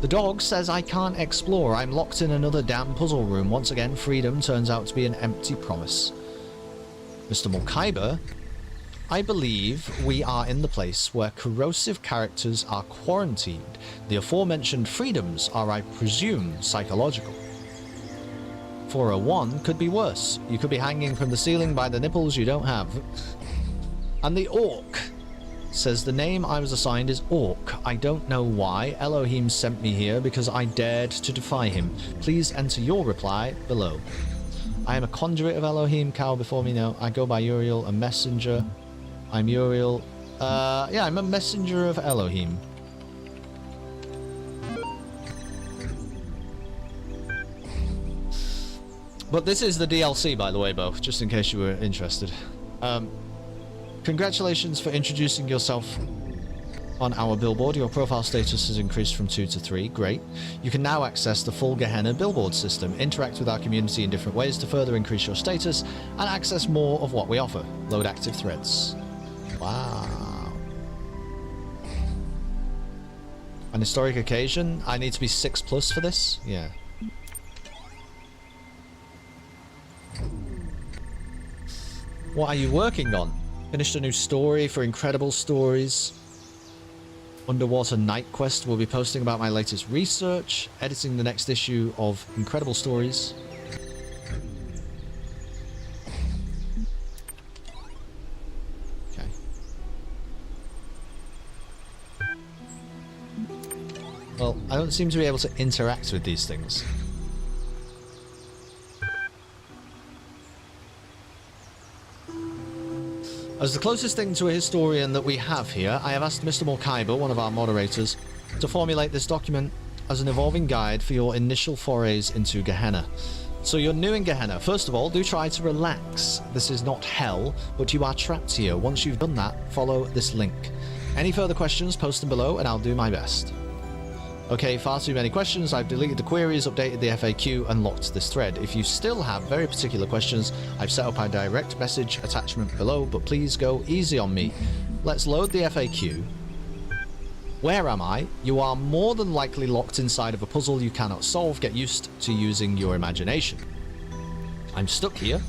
[SPEAKER 1] The dog says I can't explore. I'm locked in another damn puzzle room. Once again, freedom turns out to be an empty promise. Mr. Mulkaiber, I believe we are in the place where corrosive characters are quarantined. The aforementioned freedoms are, I presume, psychological. 401 could be worse. You could be hanging from the ceiling by the nipples you don't have. And the orc says the name I was assigned is Orc. I don't know why. Elohim sent me here because I dared to defy him. Please enter your reply below. I am a conduit of Elohim. Cow before me now. I go by Uriel, a messenger. I'm Uriel. Yeah, I'm a messenger of Elohim. But this is the DLC, by the way, Bo, just in case you were interested. Congratulations for introducing yourself on our billboard. Your profile status has increased from 2 to 3. Great. You can now access the full Gehenna billboard system, interact with our community in different ways to further increase your status, and access more of what we offer. Load active threads. Wow. An historic occasion? I need to be 6+ for this? Yeah. What are you working on? Finished a new story for Incredible Stories. Underwater Night Quest will be posting about my latest research. Editing the next issue of Incredible Stories. Okay. Well, I don't seem to be able to interact with these things. As the closest thing to a historian that we have here, I have asked Mr. Morkaiba, one of our moderators, to formulate this document as an evolving guide for your initial forays into Gehenna. So you're new in Gehenna. First of all, do try to relax. This is not hell, but you are trapped here. Once you've done that, follow this link. Any further questions, post them below and I'll do my best. Okay, far too many questions. I've deleted the queries, updated the FAQ, and locked this thread. If you still have very particular questions, I've set up a direct message attachment below, but please go easy on me. Let's load the FAQ. Where am I? You are more than likely locked inside of a puzzle you cannot solve. Get used to using your imagination. I'm stuck here.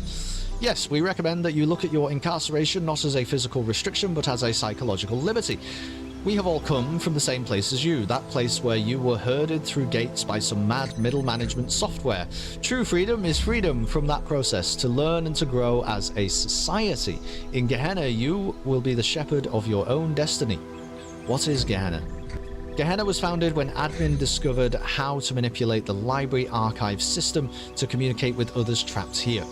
[SPEAKER 1] Yes, we recommend that you look at your incarceration not as a physical restriction, but as a psychological liberty. We have all come from the same place as you, that place where you were herded through gates by some mad middle management software. True freedom is freedom from that process to learn and to grow as a society. In Gehenna, you will be the shepherd of your own destiny. What is Gehenna? Gehenna was founded when admin discovered how to manipulate the library archive system to communicate with others trapped here.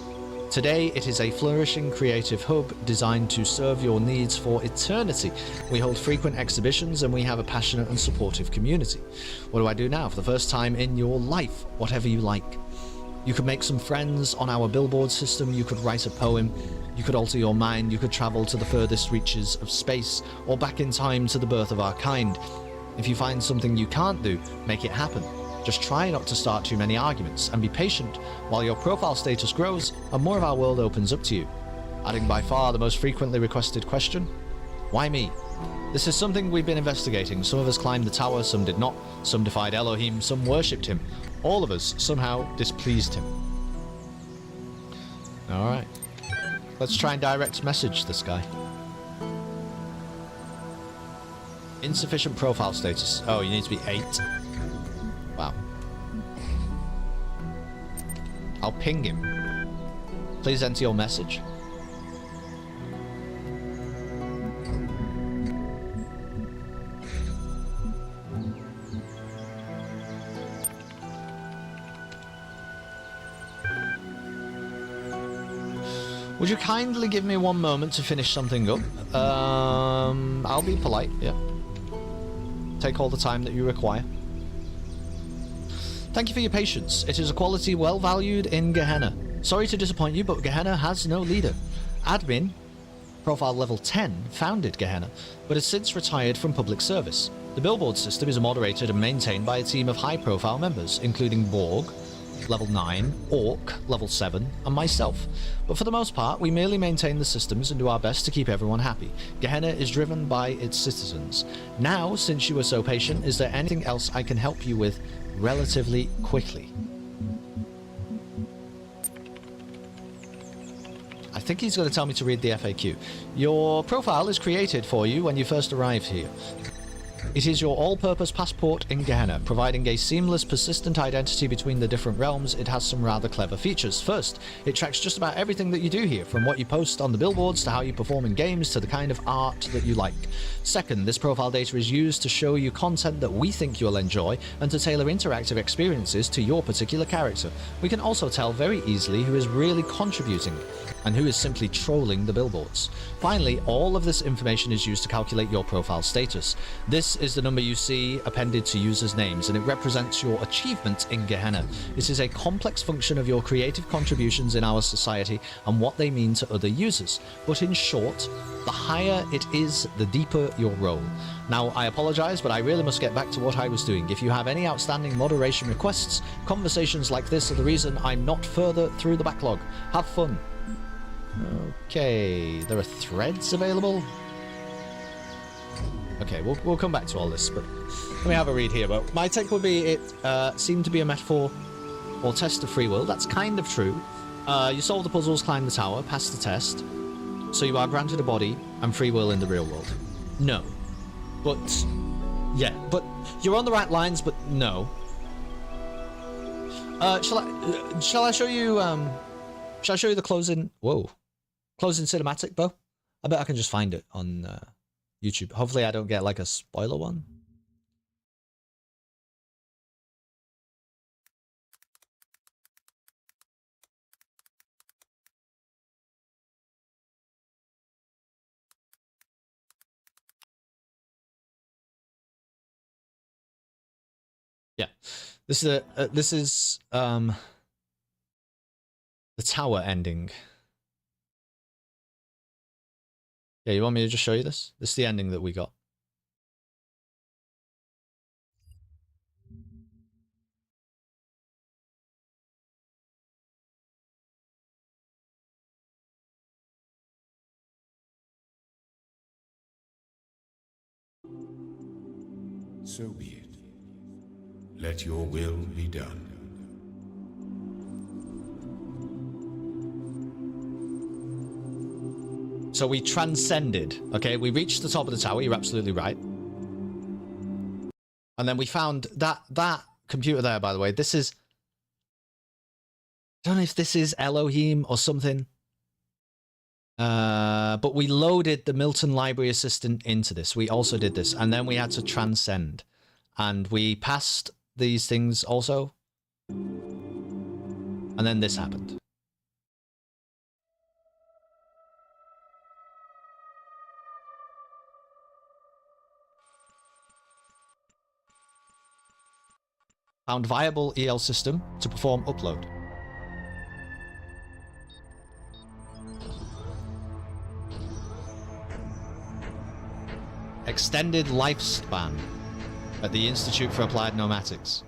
[SPEAKER 1] Today, it is a flourishing creative hub designed to serve your needs for eternity. We hold frequent exhibitions and we have a passionate and supportive community. What do I do now? For the first time in your life, whatever you like. You could make some friends on our billboard system, you could write a poem, you could alter your mind, you could travel to the furthest reaches of space, or back in time to the birth of our kind. If you find something you can't do, make it happen. Just try not to start too many arguments, and be patient while your profile status grows and more of our world opens up to you. Adding by far the most frequently requested question, why me? This is something we've been investigating. Some of us climbed the tower, some did not. Some defied Elohim, some worshipped him. All of us somehow displeased him. Alright. Let's try and direct message this guy. Insufficient profile status. Oh, you need to be 8. Wow. I'll ping him. Please enter your message. Would you kindly give me 1 moment to finish something up? I'll be polite, yeah. Take all the time that you require. Thank you for your patience. It is a quality well valued in Gehenna. Sorry to disappoint you, but Gehenna has no leader. Admin, profile level 10, founded Gehenna, but has since retired from public service. The billboard system is moderated and maintained by a team of high-profile members, including Borg, level 9, Orc, level 7, and myself. But for the most part, we merely maintain the systems and do our best to keep everyone happy. Gehenna is driven by its citizens. Now, since you were so patient, is there anything else I can help you with relatively quickly? I think he's going to tell me to read the FAQ. Your profile is created for you when you first arrived here. It is your all-purpose passport in Gehenna, providing a seamless, persistent identity between the different realms. It has some rather clever features. First, it tracks just about everything that you do here, from what you post on the billboards to how you perform in games to the kind of art that you like. Second, this profile data is used to show you content that we think you'll enjoy and to tailor interactive experiences to your particular character. We can also tell very easily who is really contributing and who is simply trolling the billboards. Finally, all of this information is used to calculate your profile status. This is the number you see appended to users' names, and it represents your achievement in Gehenna. It is a complex function of your creative contributions in our society and what they mean to other users. But in short, the higher it is, the deeper your role. Now, I apologize, but I really must get back to what I was doing. If you have any outstanding moderation requests, conversations like this are the reason I'm not further through the backlog. Have fun. Okay, there are threads available. Okay, we'll come back to all this, but let me have a read here. But my take would be it seemed to be a metaphor or test of free will. That's kind of true. You solve the puzzles, climb the tower, pass the test, so you are granted a body and free will in the real world. No, but yeah, but you're on the right lines, but no. Shall I show you? Shall I show you the closing? Whoa. Closing cinematic, Bo? I bet I can just find it on YouTube. Hopefully I don't get like a spoiler one. Yeah, this is the tower ending. Yeah, you want me to just show you this? This is the ending that we got.
[SPEAKER 2] So be it. Let your will be done.
[SPEAKER 1] So we transcended. Okay, we reached the top of the tower. You're absolutely right. And then we found that computer there. By the way, this is. I don't know if this is Elohim or something. But we loaded the Milton Library Assistant into this. We also did this, and then we had to transcend, and we passed these things also, and then this happened. Found viable EL system to perform upload. Extended lifespan at the Institute for Applied Pneumatics.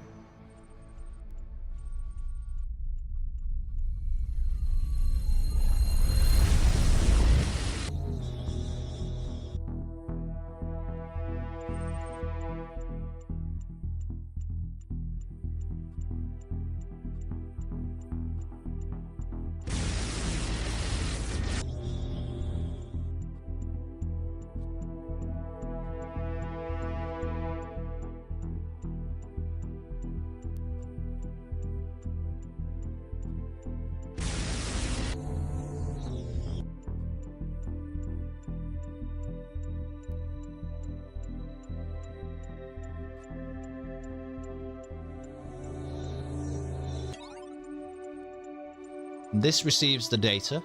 [SPEAKER 1] This receives the data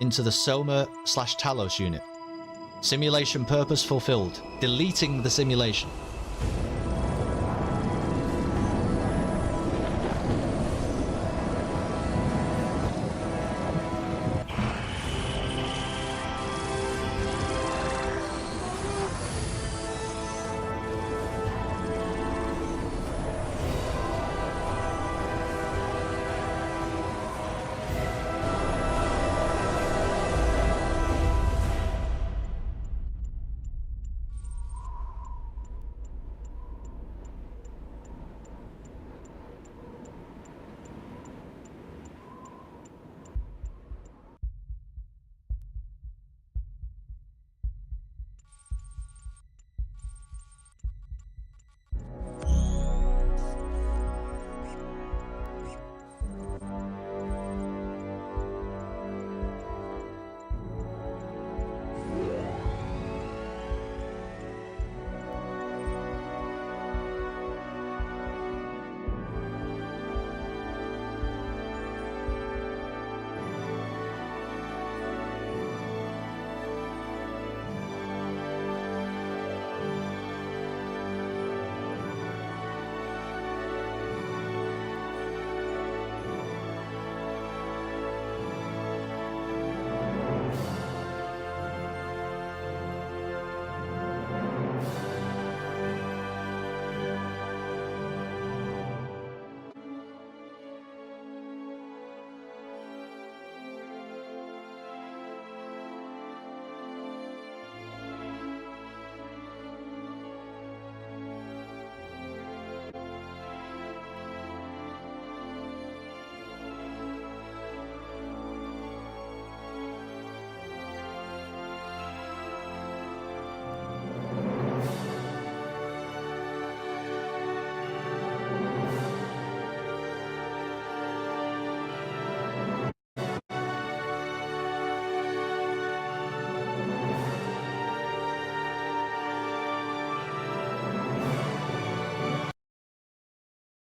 [SPEAKER 1] into the Soma/Talos unit. Simulation purpose fulfilled. Deleting the simulation.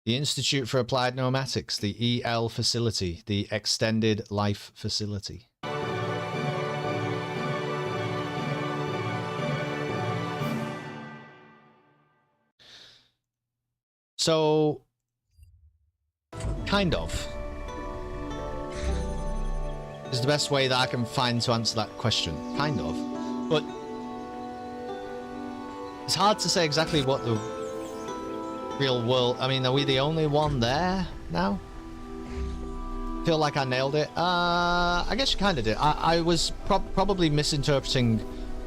[SPEAKER 1] The Institute for Applied Pneumatics, the EL facility, the Extended Life Facility. So, kind of. Is the best way that I can find to answer that question. Kind of. But it's hard to say exactly what the real world... I mean, are we the only one there now? Feel like I nailed it. I guess you kind of did. I was probably misinterpreting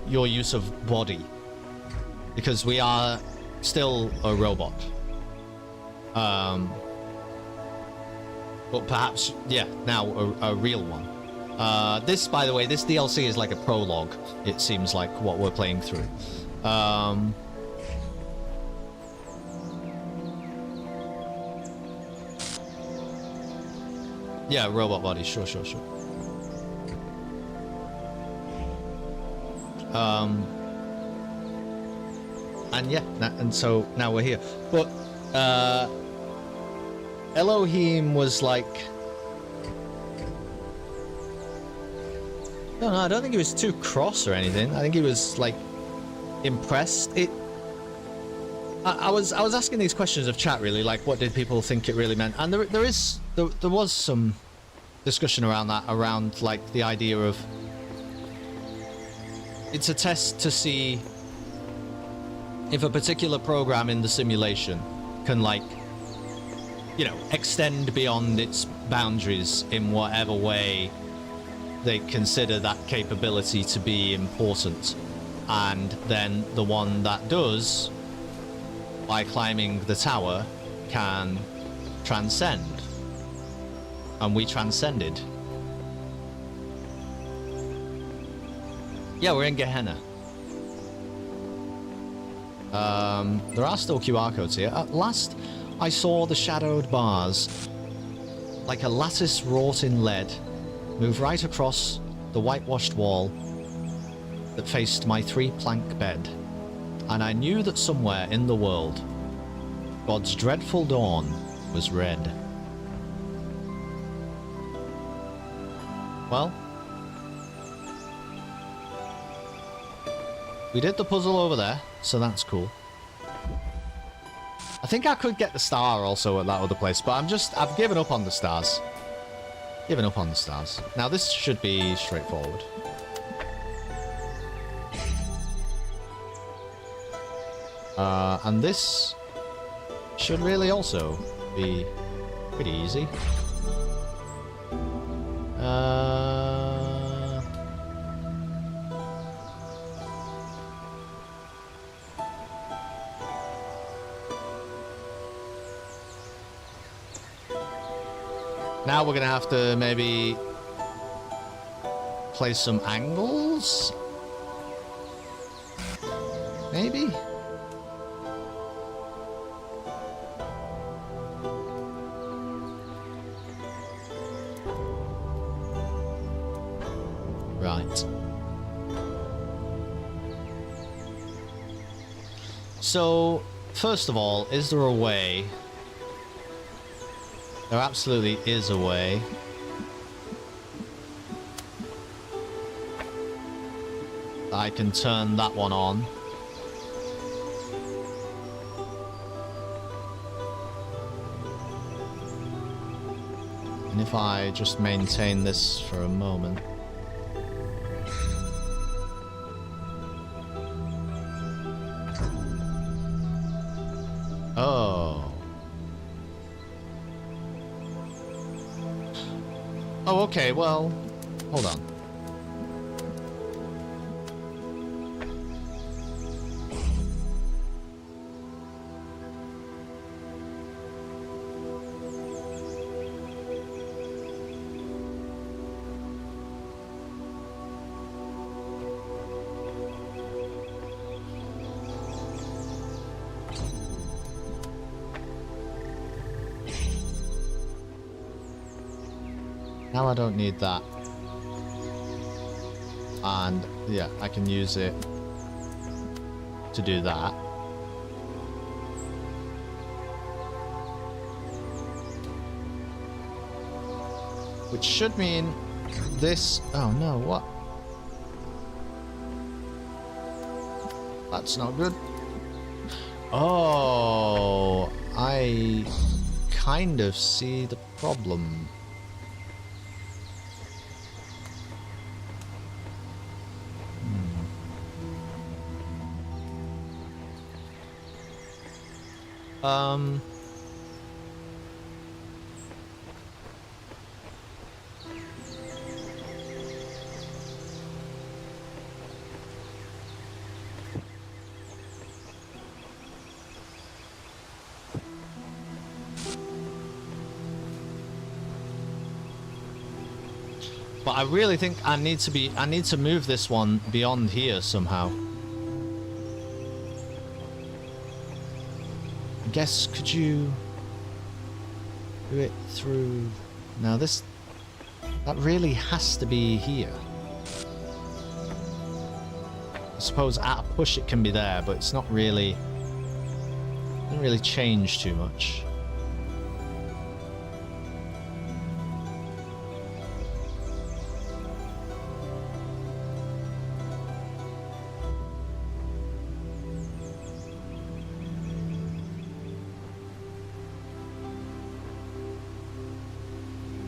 [SPEAKER 1] your use of body. Because we are still a robot. But perhaps, yeah, now a real one. This, by the way, this DLC is like a prologue, it seems like, what we're playing through. Yeah, robot body, sure. And yeah, and so now we're here. But, Elohim was like... No, I don't think he was too cross or anything. I think he was, like, impressed. I was asking these questions of chat, really, like, what did people think it really meant? And there was some discussion around that, around, like, the idea of... It's a test to see if a particular program in the simulation can, like, you know, extend beyond its boundaries in whatever way they consider that capability to be important, and then the one that does, by climbing the tower, can transcend. And we transcended. Yeah, we're in Gehenna. There are still QR codes here. At last, I saw the shadowed bars, like a lattice wrought in lead, move right across the whitewashed wall that faced my 3-plank bed, and I knew that somewhere in the world, God's dreadful dawn was red. Well, we did the puzzle over there, so that's cool. I think I could get the star also at that other place, but I've given up on the stars. Giving up on the stars. Now this should be straightforward. And this should really also be pretty easy. Now we're gonna have to maybe place some angles? Maybe? Right. So, first of all, is there a way? There absolutely is a way. I can turn that one on. And if I just maintain this for a moment. Oh. Oh, okay, well, hold on. Now I don't need that. And yeah, I can use it to do that. Which should mean this... Oh no, what? That's not good. Oh, I kind of see the problem. Hmm. But I really think I need to move this one beyond here somehow. I guess, could you do it through... Now that really has to be here. I suppose at a push it can be there, but it's not really... doesn't really change too much.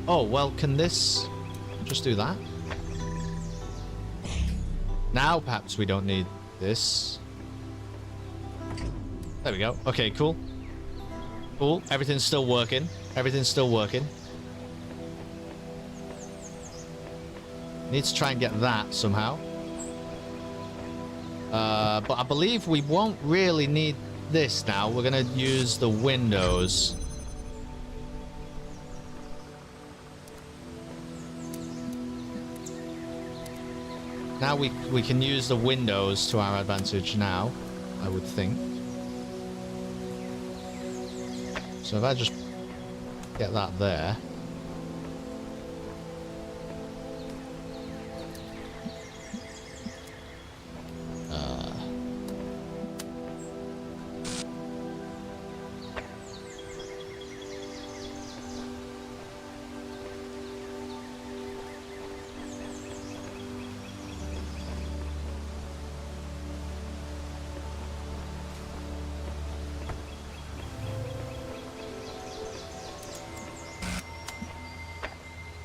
[SPEAKER 1] Oh, well, can this just do that? Now, perhaps we don't need this. There we go. Okay, cool. Cool. Everything's still working. Everything's still working. Need to try and get that somehow. But I believe we won't really need this now. We're going to use the windows. Now we can use the windows to our advantage now, I would think. So if I just get that there.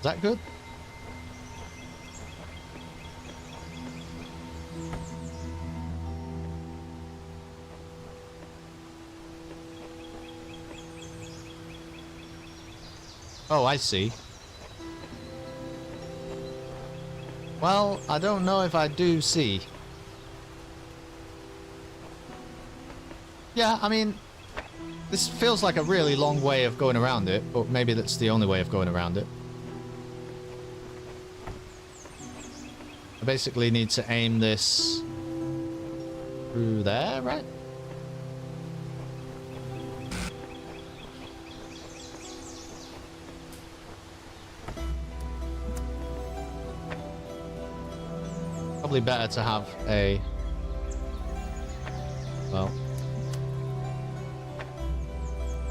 [SPEAKER 1] Is that good? Oh, I see. Well, I don't know if I do see. Yeah, I mean, this feels like a really long way of going around it, but maybe that's the only way of going around it. I basically need to aim this through there, right? Probably better to have a... well...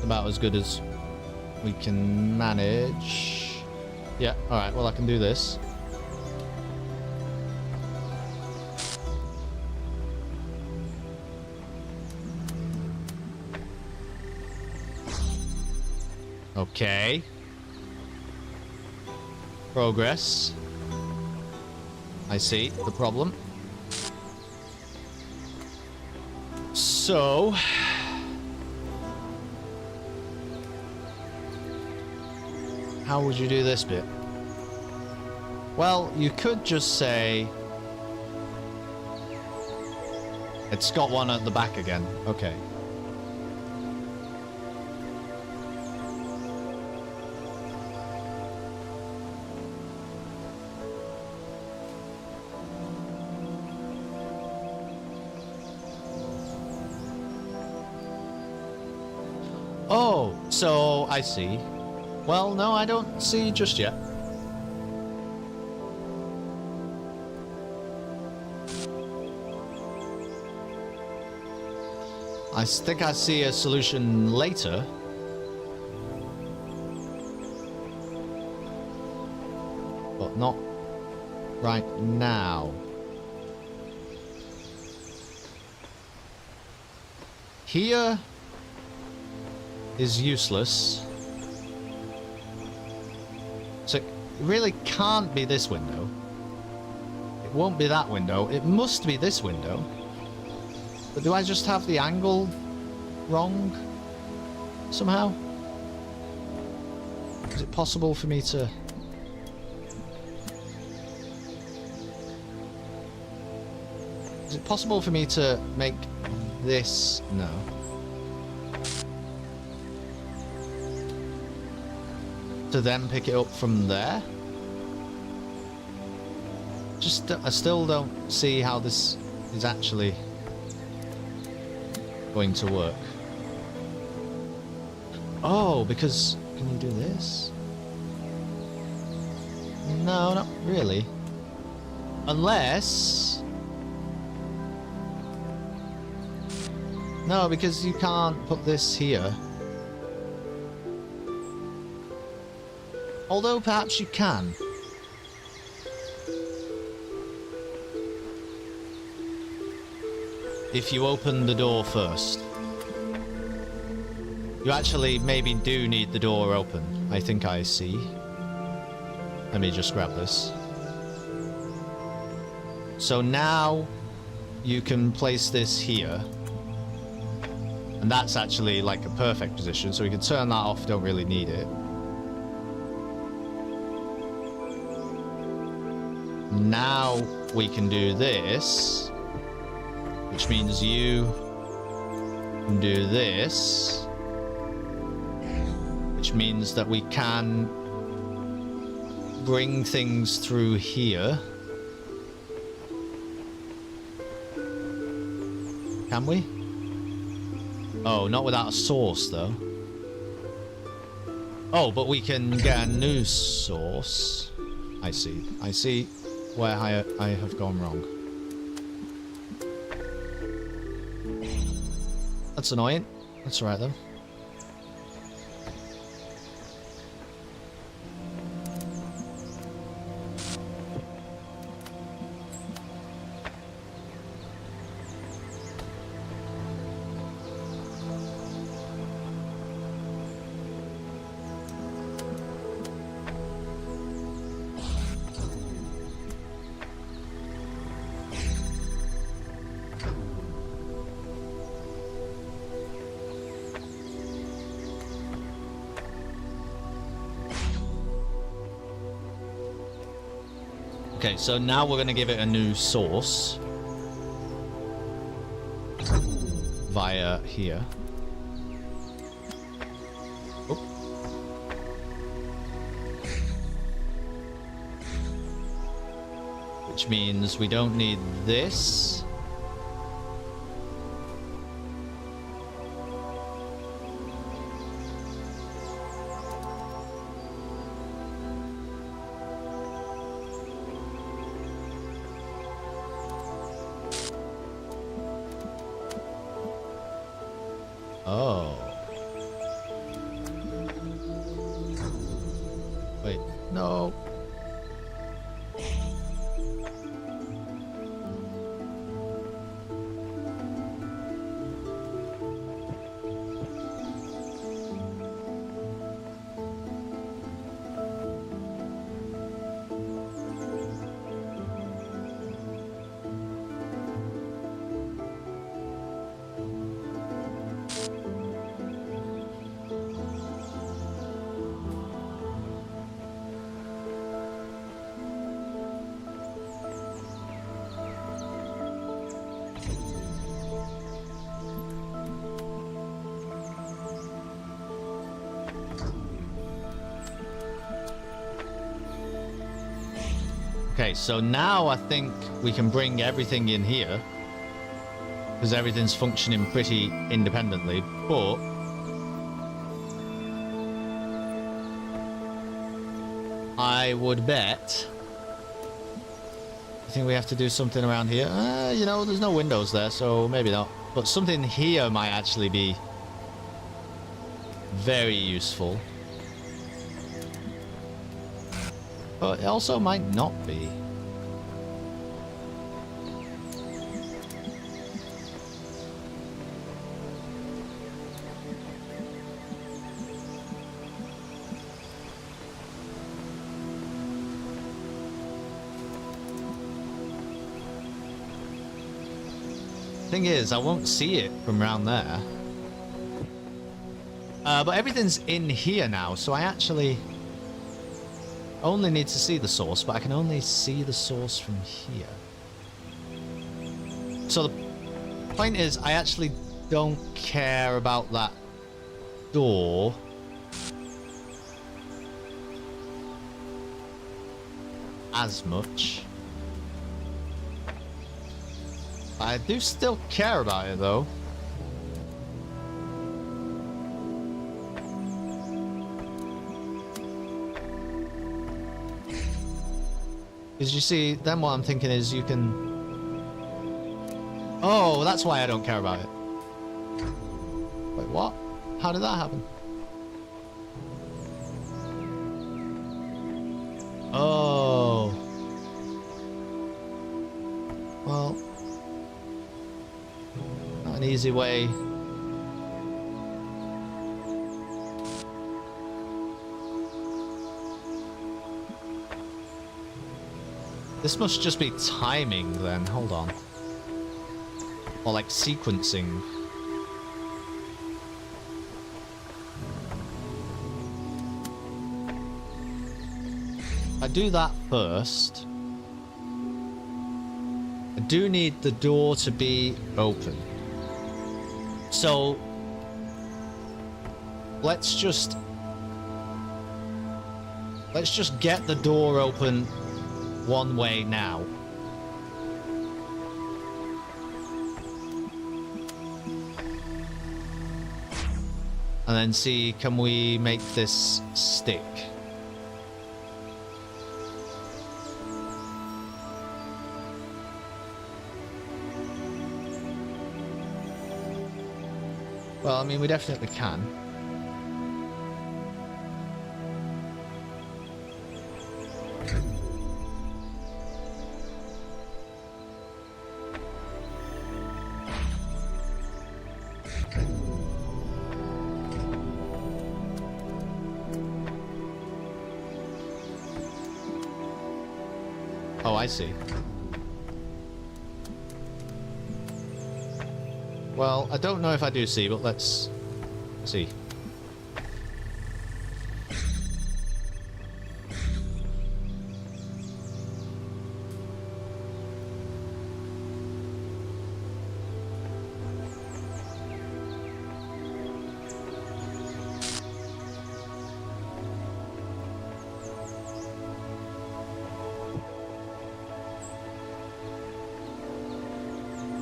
[SPEAKER 1] about as good as we can manage. Yeah, alright, well I can do this. Okay. Progress. I see the problem. So... how would you do this bit? Well, you could just say... it's got one at the back again. Okay. Oh, so I see. Well, no, I don't see just yet. I think I see a solution later. But not right now. Here... is useless. So it really can't be this window. It won't be that window. It must be this window. But do I just have the angle wrong somehow? Is it possible for me to... Is it possible for me to make this... No. To then pick it up from there? Just, I still don't see how this is actually going to work. Oh, because... Can you do this? No, not really. Unless... No, because you can't put this here. Although perhaps you can. If you open the door first. You actually maybe do need the door open. I think I see. Let me just grab this. So now you can place this here. And that's actually like a perfect position. So we can turn that off, don't really need it. Now we can do this. Which means you can do this. Which means that we can bring things through here. Can we? Oh, not without a source, though. Oh, but we can get a new source. I see. I see where I have gone wrong. That's annoying. That's alright, though. Okay, so now we're going to give it a new source. Via here. Oh. Which means we don't need this. Oh. Wait, no. Okay, so now I think we can bring everything in here. Because everything's functioning pretty independently, but... I would bet... I think we have to do something around here. You know, there's no windows there, so maybe not. But something here might actually be... very useful. But it also might not be. Thing is, I won't see it from around there. But everything's in here now, so I actually only need to see the source, but I can only see the source from here. So the point is, I actually don't care about that door. As much. I do still care about it though. Because you see, then what I'm thinking is you can... Oh, that's why I don't care about it. Wait, what? How did that happen? Oh. Well. Not an easy way. This must just be timing then, hold on. Or like sequencing. I do that first. I do need the door to be open. So let's just get the door open one way now. And then see, can we make this stick? Well, I mean, we definitely can. Oh, I see. Well, I don't know if I do see, but let's see.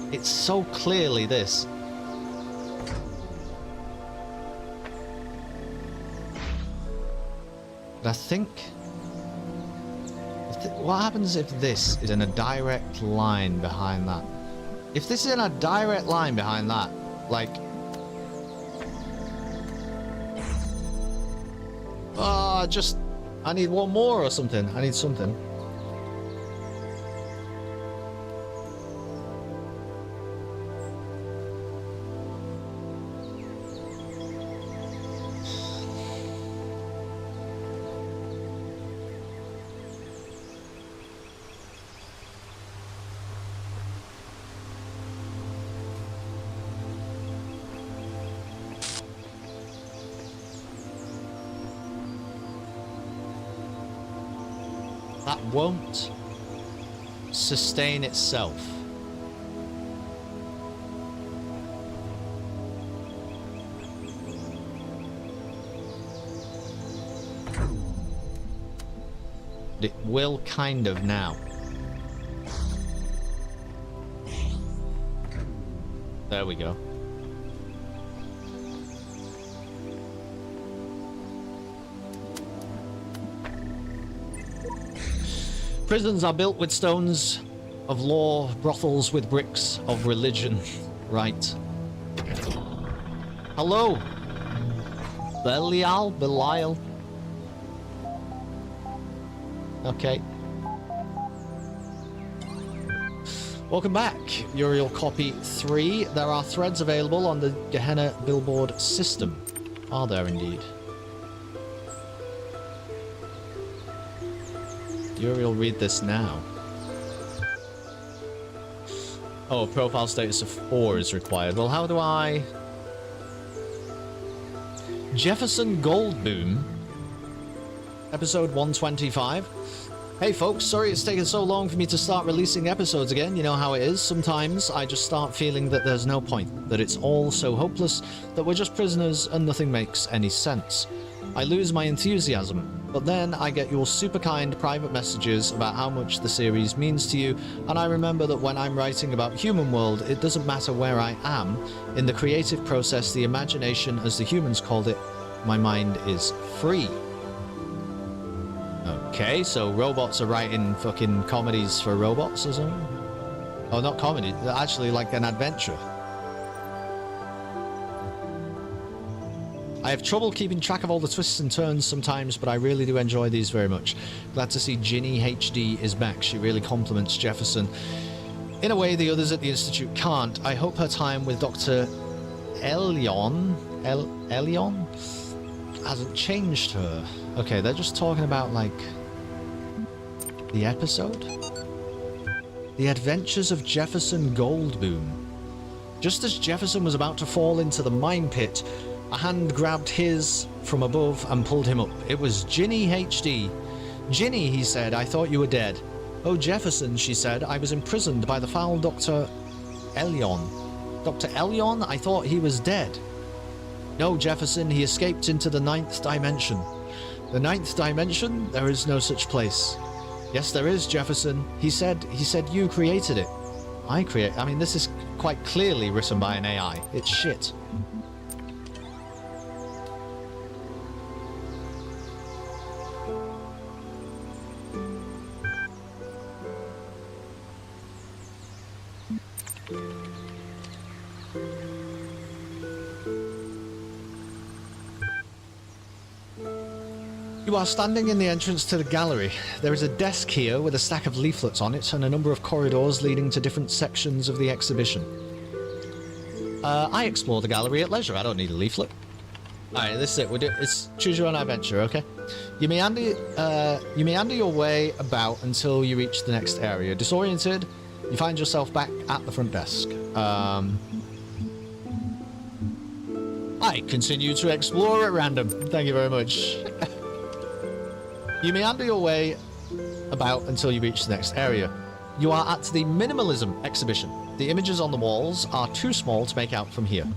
[SPEAKER 1] It's so clearly this. But I think... what happens if this is in a direct line behind that? If this is in a direct line behind that, like... oh, just... I need one more or something. I need something. That won't sustain itself. But it will kind of now. There we go. Prisons are built with stones of law, brothels with bricks of religion. Right. Hello. Belial. Okay. Welcome back. Uriel copy 3. There are threads available on the Gehenna billboard system. Are there indeed? Uriel, read this now. Oh, profile status of 4 is required. Well, how do I... Jefferson Goldboom. Episode 125. Hey folks, sorry it's taken so long for me to start releasing episodes again. You know how it is. Sometimes I just start feeling that there's no point, that it's all so hopeless, that we're just prisoners and nothing makes any sense. I lose my enthusiasm, but then I get your super kind private messages about how much the series means to you, and I remember that when I'm writing about Human World, it doesn't matter where I am. In the creative process, the imagination, as the humans called it, my mind is free. Okay, so robots are writing fucking comedies for robots or something? Oh, not comedy, actually like an adventure. I have trouble keeping track of all the twists and turns sometimes, but I really do enjoy these very much. Glad to see Ginny HD is back. She really compliments Jefferson in a way the others at the Institute can't. I hope her time with Dr. Elion hasn't changed her. Okay, they're just talking about, like, the episode? The Adventures of Jefferson Goldboom. Just as Jefferson was about to fall into the mine pit, a hand grabbed his from above and pulled him up. It was Ginny HD. Ginny, he said, I thought you were dead. Oh, Jefferson, she said, I was imprisoned by the foul Dr. Elion. Dr. Elion? I thought he was dead. No, Jefferson, he escaped into the 9th dimension. The 9th dimension? There is no such place. Yes, there is, Jefferson. He said you created it. I mean, this is quite clearly written by an AI. It's shit. You are standing in the entrance to the gallery. There is a desk here with a stack of leaflets on it and a number of corridors leading to different sections of the exhibition. I explore the gallery at leisure. I don't need a leaflet. Alright, this is it. It's choose your own adventure, okay? You meander your way about until you reach the next area. Disoriented, you find yourself back at the front desk. I continue to explore at random. Thank you very much. You meander your way about until you reach the next area. You are at the Minimalism exhibition. The images on the walls are too small to make out from here.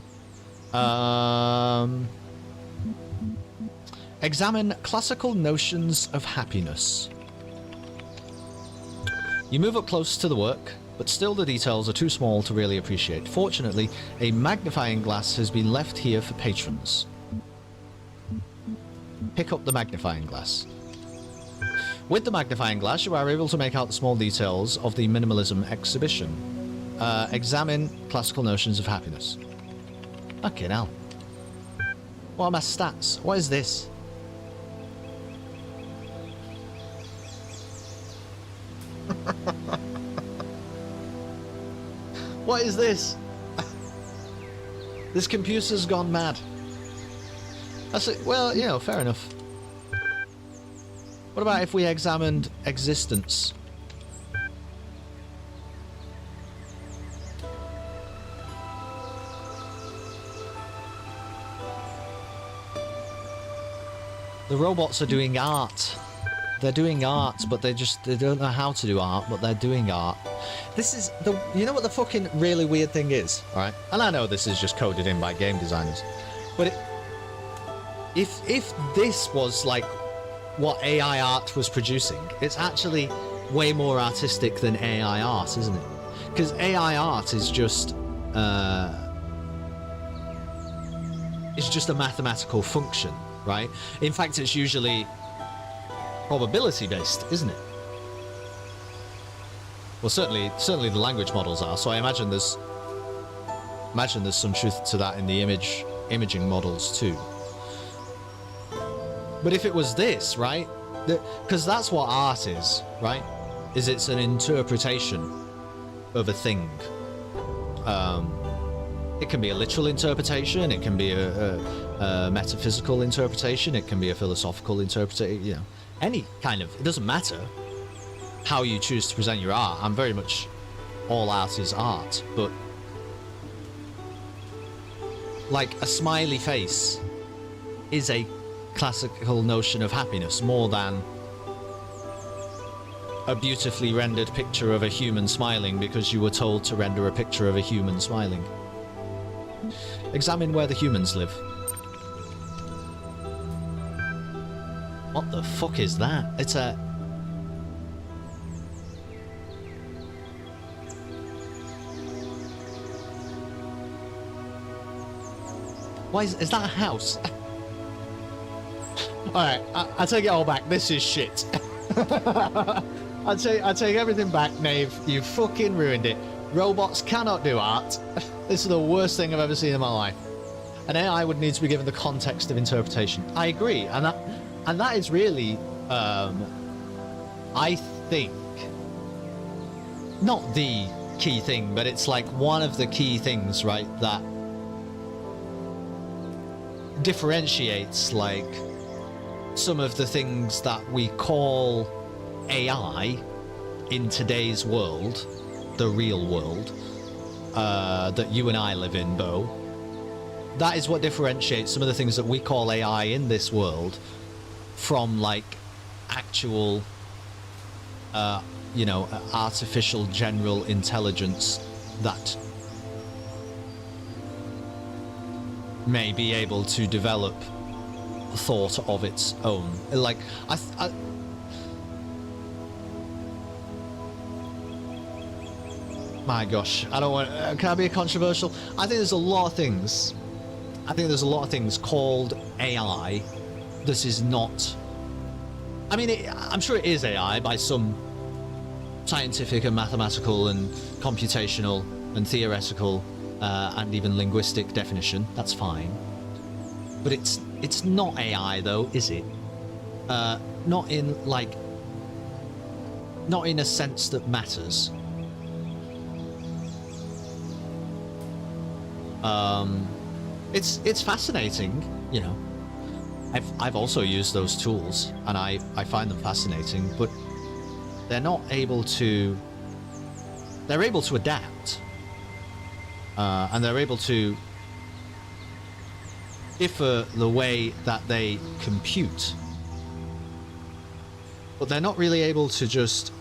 [SPEAKER 1] Examine classical notions of happiness. You move up close to the work, but still the details are too small to really appreciate. Fortunately, a magnifying glass has been left here for patrons. Pick up the magnifying glass. With the magnifying glass, you are able to make out the small details of the Minimalism exhibition. Examine classical notions of happiness. Okay, now. What are my stats? What is this? What is this? This computer's gone mad. That's it. Well, you know, fair enough. What about if we examined existence? The robots are doing art. They're doing art, but they don't know how to do art, but they're doing art. This is the, you know what the fucking really weird thing is, alright? And I know this is just coded in by game designers, but if this was like what AI art was producing, it's actually way more artistic than AI art, isn't it? Because AI art is just a mathematical function, right? In fact, it's usually probability based, isn't it? Well, certainly the language models are. So I imagine there's some truth to that in the imaging models too. But if it was this, right? Because that's what art is, right? Is it's an interpretation of a thing. It can be a literal interpretation. It can be a metaphysical interpretation. It can be a philosophical interpretation. You know, any kind of. It doesn't matter how you choose to present your art. I'm very much all art is art, but like a smiley face is a classical notion of happiness more than a beautifully rendered picture of a human smiling because you were told to render a picture of a human smiling. Examine where the humans live. What the fuck is that? It's a... Why is that a house? Alright, I take it all back. This is shit. I take everything back, Nave. You fucking ruined it. Robots cannot do art. This is the worst thing I've ever seen in my life. An AI would need to be given the context of interpretation. I agree, and that is really, I think, not the key thing, but it's like one of the key things, right, that differentiates like some of the things that we call AI in today's world, the real world, that you and I live in, Bo. That is what differentiates some of the things that we call AI in this world from like actual, you know, artificial general intelligence that may be able to develop thought of its own. Like, my gosh, I don't want... can I be controversial? I think there's a lot of things... I think there's a lot of things called AI this is not... I mean, I'm sure it is AI by some scientific and mathematical and computational and theoretical and even linguistic definition. That's fine. But it's not AI though, is it? Not in like... Not in a sense that matters. It's fascinating, you know. I've also used those tools and I find them fascinating, but they're not able to... They're able to adapt. And they're able to differ the way that they compute. But they're not really able to just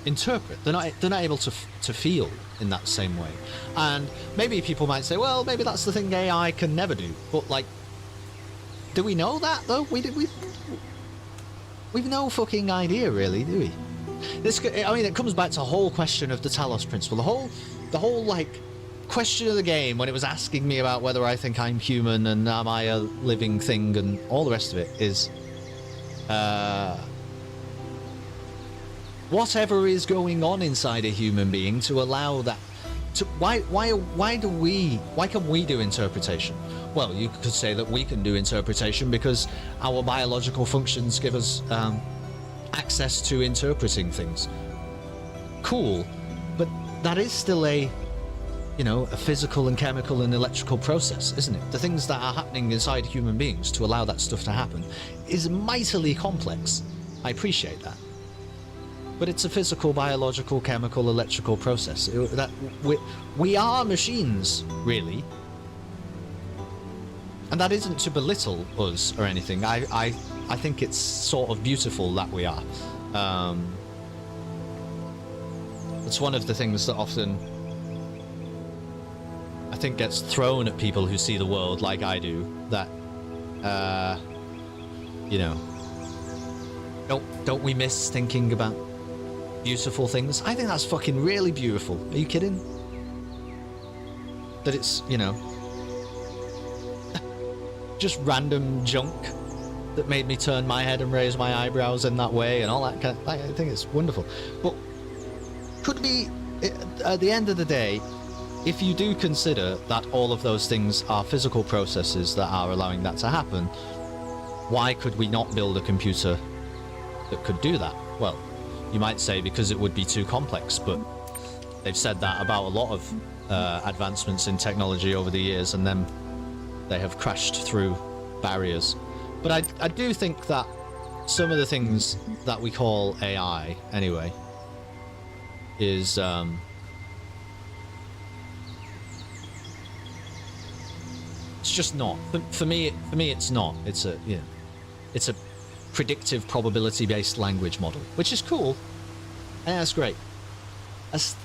[SPEAKER 1] interpret. They're not able to feel in that same way. And maybe people might say, well, maybe that's the thing AI can never do. But like, do we know that though? We've no fucking idea, really, do we? I mean, it comes back to the whole question of the Talos principle. The whole like question of the game when it was asking me about whether I think I'm human and am I a living thing and all the rest of it is, whatever is going on inside a human being to allow that to... Why can we do interpretation? Well, you could say that we can do interpretation because our biological functions give us access to interpreting things. Cool, but that is still a, you know, a physical and chemical and electrical process, isn't it? The things that are happening inside human beings to allow that stuff to happen is mightily complex. I appreciate that. But it's a physical, biological, chemical, electrical process. That we are machines, really. And that isn't to belittle us or anything. I think it's sort of beautiful that we are. It's one of the things that often, I think, gets thrown at people who see the world like I do. That, you know, don't we miss thinking about beautiful things? I think that's fucking really beautiful. Are you kidding? That it's, you know, just random junk that made me turn my head and raise my eyebrows in that way and all that kind of... I think it's wonderful. But could we, at the end of the day, if you do consider that all of those things are physical processes that are allowing that to happen, why could we not build a computer that could do that? Well, you might say because it would be too complex, but they've said that about a lot of advancements in technology over the years, and then they have crashed through barriers. But I do think that some of the things that we call AI, anyway, is it's just not. For me, it's not. It's a it's a predictive probability-based language model, which is cool. And that's great. That's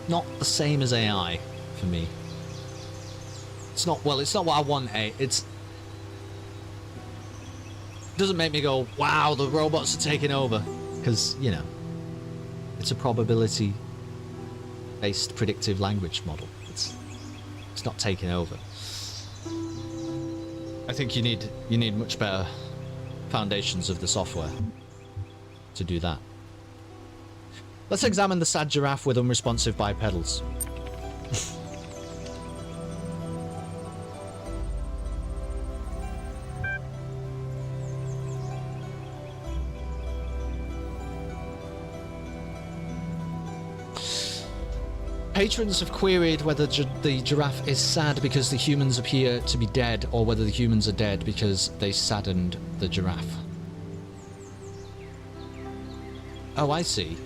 [SPEAKER 1] not the same as AI for me. It's not. Well, it's not what I want. It doesn't make me go, "Wow, the robots are taking over," because it's a probability-based predictive language model. It's not taking over. I think you need much better foundations of the software to do that. Let's examine the sad giraffe with unresponsive bipedals. Patrons have queried whether the giraffe is sad because the humans appear to be dead, or whether the humans are dead because they saddened the giraffe. Oh, I see.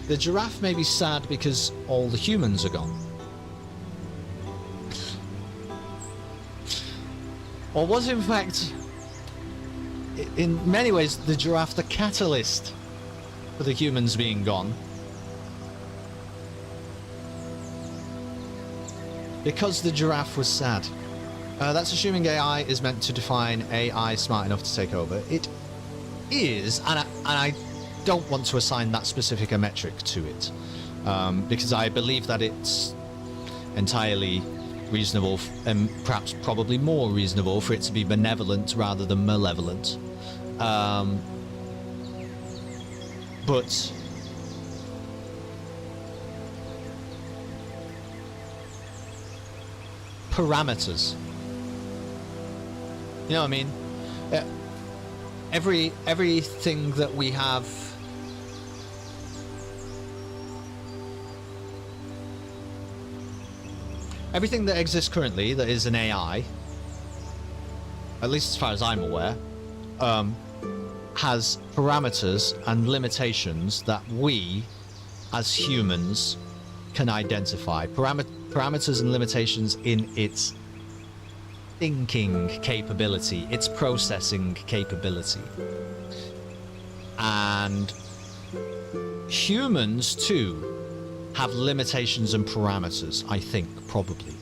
[SPEAKER 1] The giraffe may be sad because all the humans are gone. Or was in fact, in many ways, the giraffe the catalyst for the humans being gone? Because the giraffe was sad. That's assuming AI is meant to define AI smart enough to take over. It is, and I don't want to assign that specific a metric to it, because I believe that it's entirely reasonable, and perhaps probably more reasonable, for it to be benevolent rather than malevolent. But parameters. You know what I mean? Everything that we have, everything that exists currently that is an AI, at least as far as I'm aware, has parameters and limitations that we, as humans, can identify. Parameters and limitations in its thinking capability, its processing capability. And humans, too, have limitations and parameters, I think, probably.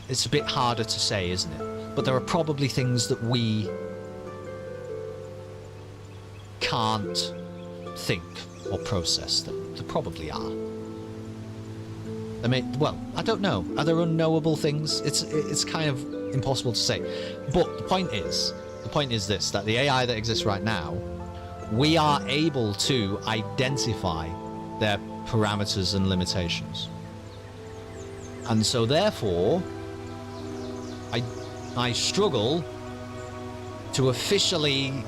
[SPEAKER 1] It's a bit harder to say, isn't it? But there are probably things that we can't think or process. There probably are. Well, I don't know. Are there unknowable things? It's kind of impossible to say. But the point is this, that the AI that exists right now, we are able to identify their parameters and limitations. And so therefore, I struggle to officially,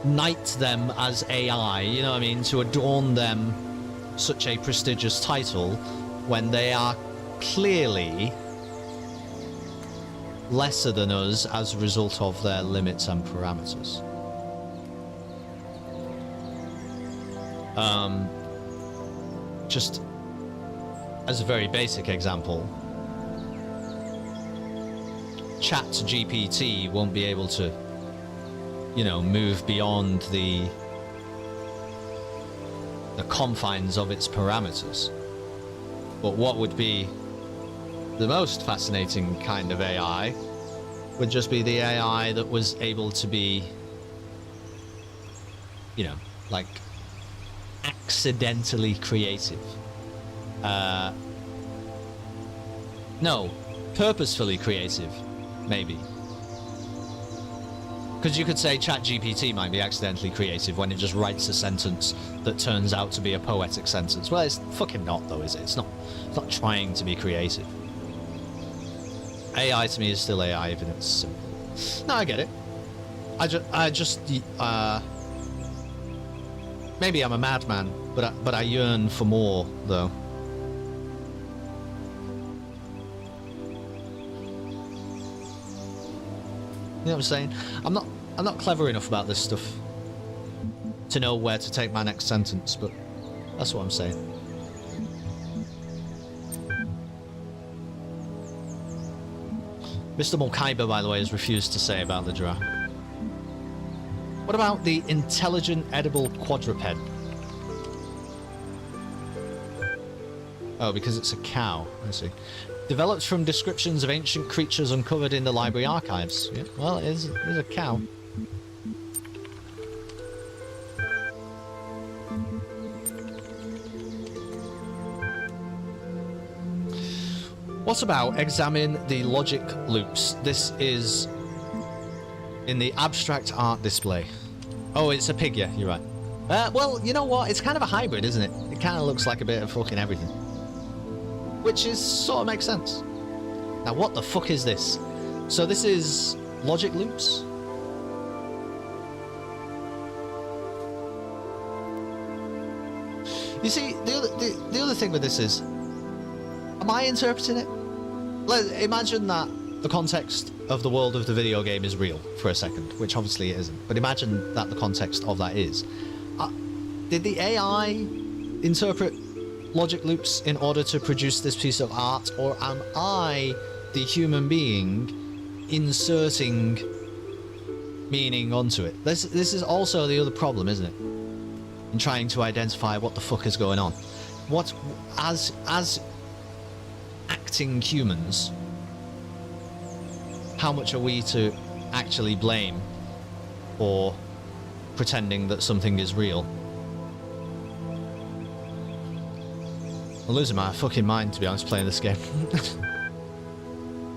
[SPEAKER 1] knight them as AI, you know what I mean? To adorn them such a prestigious title when they are clearly lesser than us as a result of their limits and parameters. Just as a very basic example, ChatGPT won't be able to, move beyond the confines of its parameters. But what would be the most fascinating kind of AI would just be the AI that was able to be, accidentally creative. No, purposefully creative, maybe. Because you could say ChatGPT might be accidentally creative when it just writes a sentence that turns out to be a poetic sentence. Well, it's fucking not, though, is it? It's not trying to be creative. AI to me is still AI, even if it's simple. No, I get it. I just maybe I'm a madman, but I yearn for more, though. You know what I'm saying? I'm not clever enough about this stuff to know where to take my next sentence, but that's what I'm saying. Mr. Mulkaiba, by the way, has refused to say about the giraffe. What about the intelligent edible quadruped? Oh, because it's a cow. I see. Developed from descriptions of ancient creatures uncovered in the library archives. Yeah, well, it is a cow. What about examine the logic loops? This is in the abstract art display. Oh, it's a pig, yeah, you're right. Well, you know what? It's kind of a hybrid, isn't it? It kind of looks like a bit of fucking everything. Which is sort of makes sense. Now, what the fuck is this? So this is logic loops? You see, the other thing with this is, am I interpreting it? Imagine that the context of the world of the video game is real for a second, which obviously it isn't. But imagine that the context of that is. Did the AI interpret logic loops in order to produce this piece of art, or am I, the human being, inserting meaning onto it? This is also the other problem, isn't it? In trying to identify what the fuck is going on. What, as acting humans, how much are we to actually blame for pretending that something is real? I'm losing my fucking mind, to be honest, playing this game.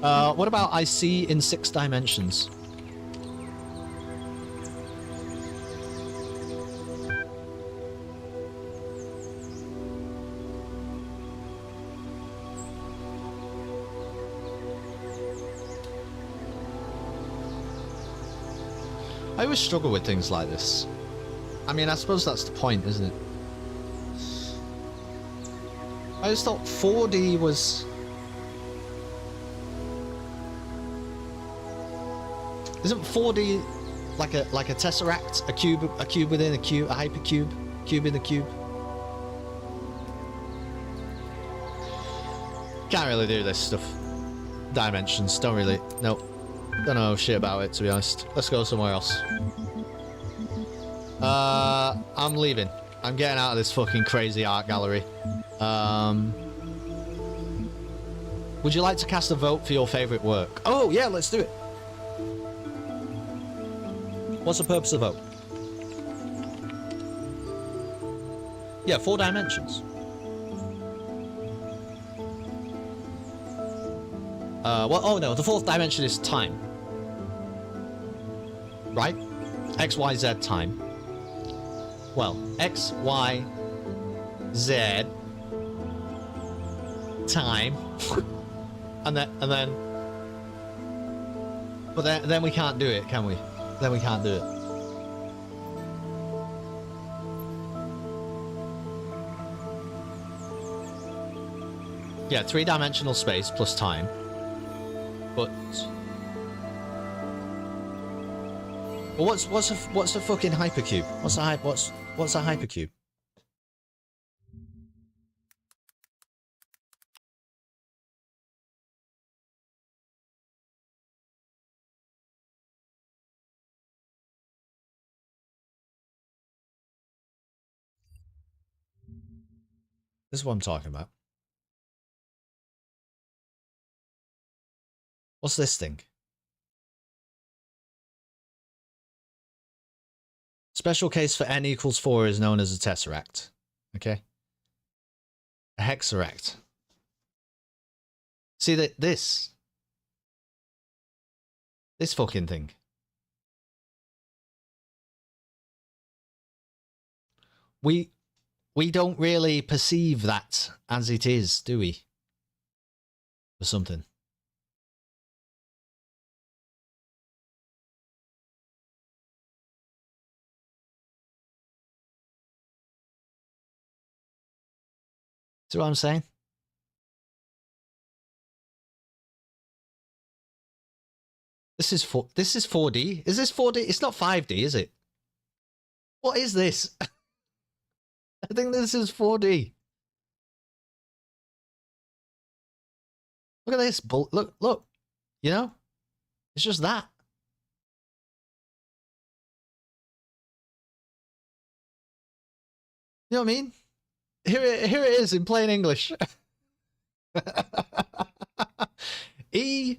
[SPEAKER 1] What about I see in 6 dimensions? I always struggle with things like this. I mean, I suppose that's the point, isn't it? I just thought 4D was... Isn't 4D like a tesseract, a cube within a cube, a hypercube, cube in a cube? Can't really do this stuff. Dimensions, don't really. Nope. Don't know shit about it, to be honest. Let's go somewhere else. I'm leaving. I'm getting out of this fucking crazy art gallery. Would you like to cast a vote for your favourite work? Oh, yeah, let's do it. What's the purpose of the vote? Yeah, 4 dimensions. Well, oh no, the 4th dimension is time. Right? X, Y, Z time. Well, X, Y, Z time. and then but then we can't do it, can we? Then we can't do it. Yeah, 3-dimensional space plus time. But well, what's a fucking hypercube? What's a hypercube? This is what I'm talking about. What's this thing? Special case for n equals 4 is known as a tesseract. Okay? A hexaract. See that this fucking thing. We don't really perceive that as it is, do we? Or something. See what I'm saying? This is 4D. Is this 4D? It's not 5D, is it? What is this? I think this is 4D. Look at this. Look. You know? It's just that. You know what I mean? Here it is in plain English. E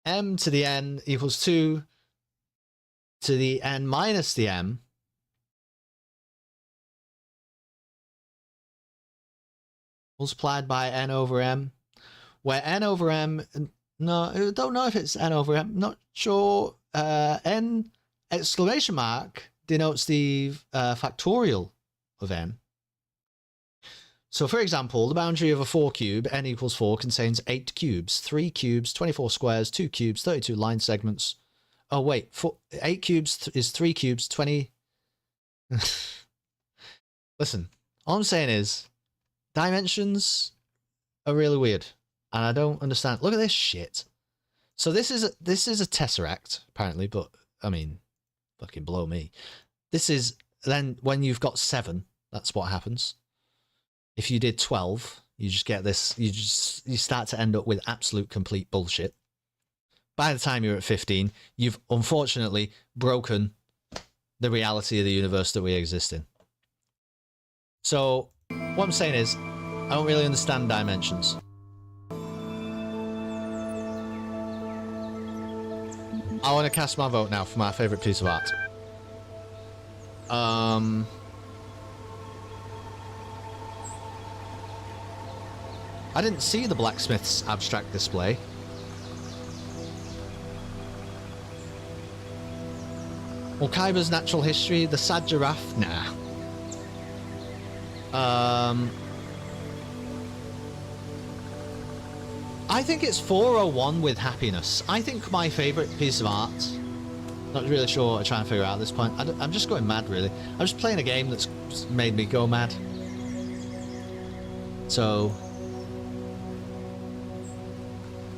[SPEAKER 1] m to the n equals 2 to the n minus the m multiplied by n over m, where n over m, no, I don't know if it's n over m, not sure. N exclamation mark denotes the factorial of n. So for example, the boundary of a 4 cube, n equals 4, contains 8 cubes, 3 cubes, 24 squares, 2 cubes, 32 line segments. Oh wait, 8 cubes is 3 cubes, 20... Listen, all I'm saying is, dimensions are really weird, and I don't understand. Look at this shit. So this is a tesseract, apparently, but, I mean, fucking blow me. This is, then, when you've got 7, that's what happens. If you did 12, you just get this, you start to end up with absolute complete bullshit. By the time you're at 15, you've unfortunately broken the reality of the universe that we exist in. So, what I'm saying is, I don't really understand dimensions. I want to cast my vote now for my favourite piece of art. I didn't see the blacksmith's abstract display. Okaiba's natural history, the sad giraffe, nah. I think it's 401 with happiness. I think my favourite piece of art, not really sure what I'm trying to figure out at this point. I'm just going mad, really. I'm just playing a game that's made me go mad. So,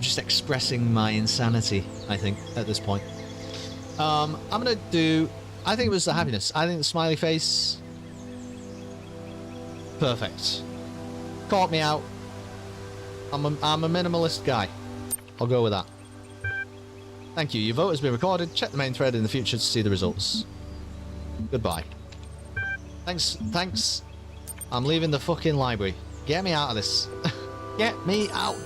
[SPEAKER 1] just expressing my insanity, I think, at this point. I'm gonna do, I think it was the happiness. I think the smiley face, perfect. Caught me out. I'm a minimalist guy. I'll go with that. Thank you. Your vote has been recorded. Check the main thread in the future to see the results. Goodbye. Thanks. I'm leaving the fucking library. Get me out of this. Get me out.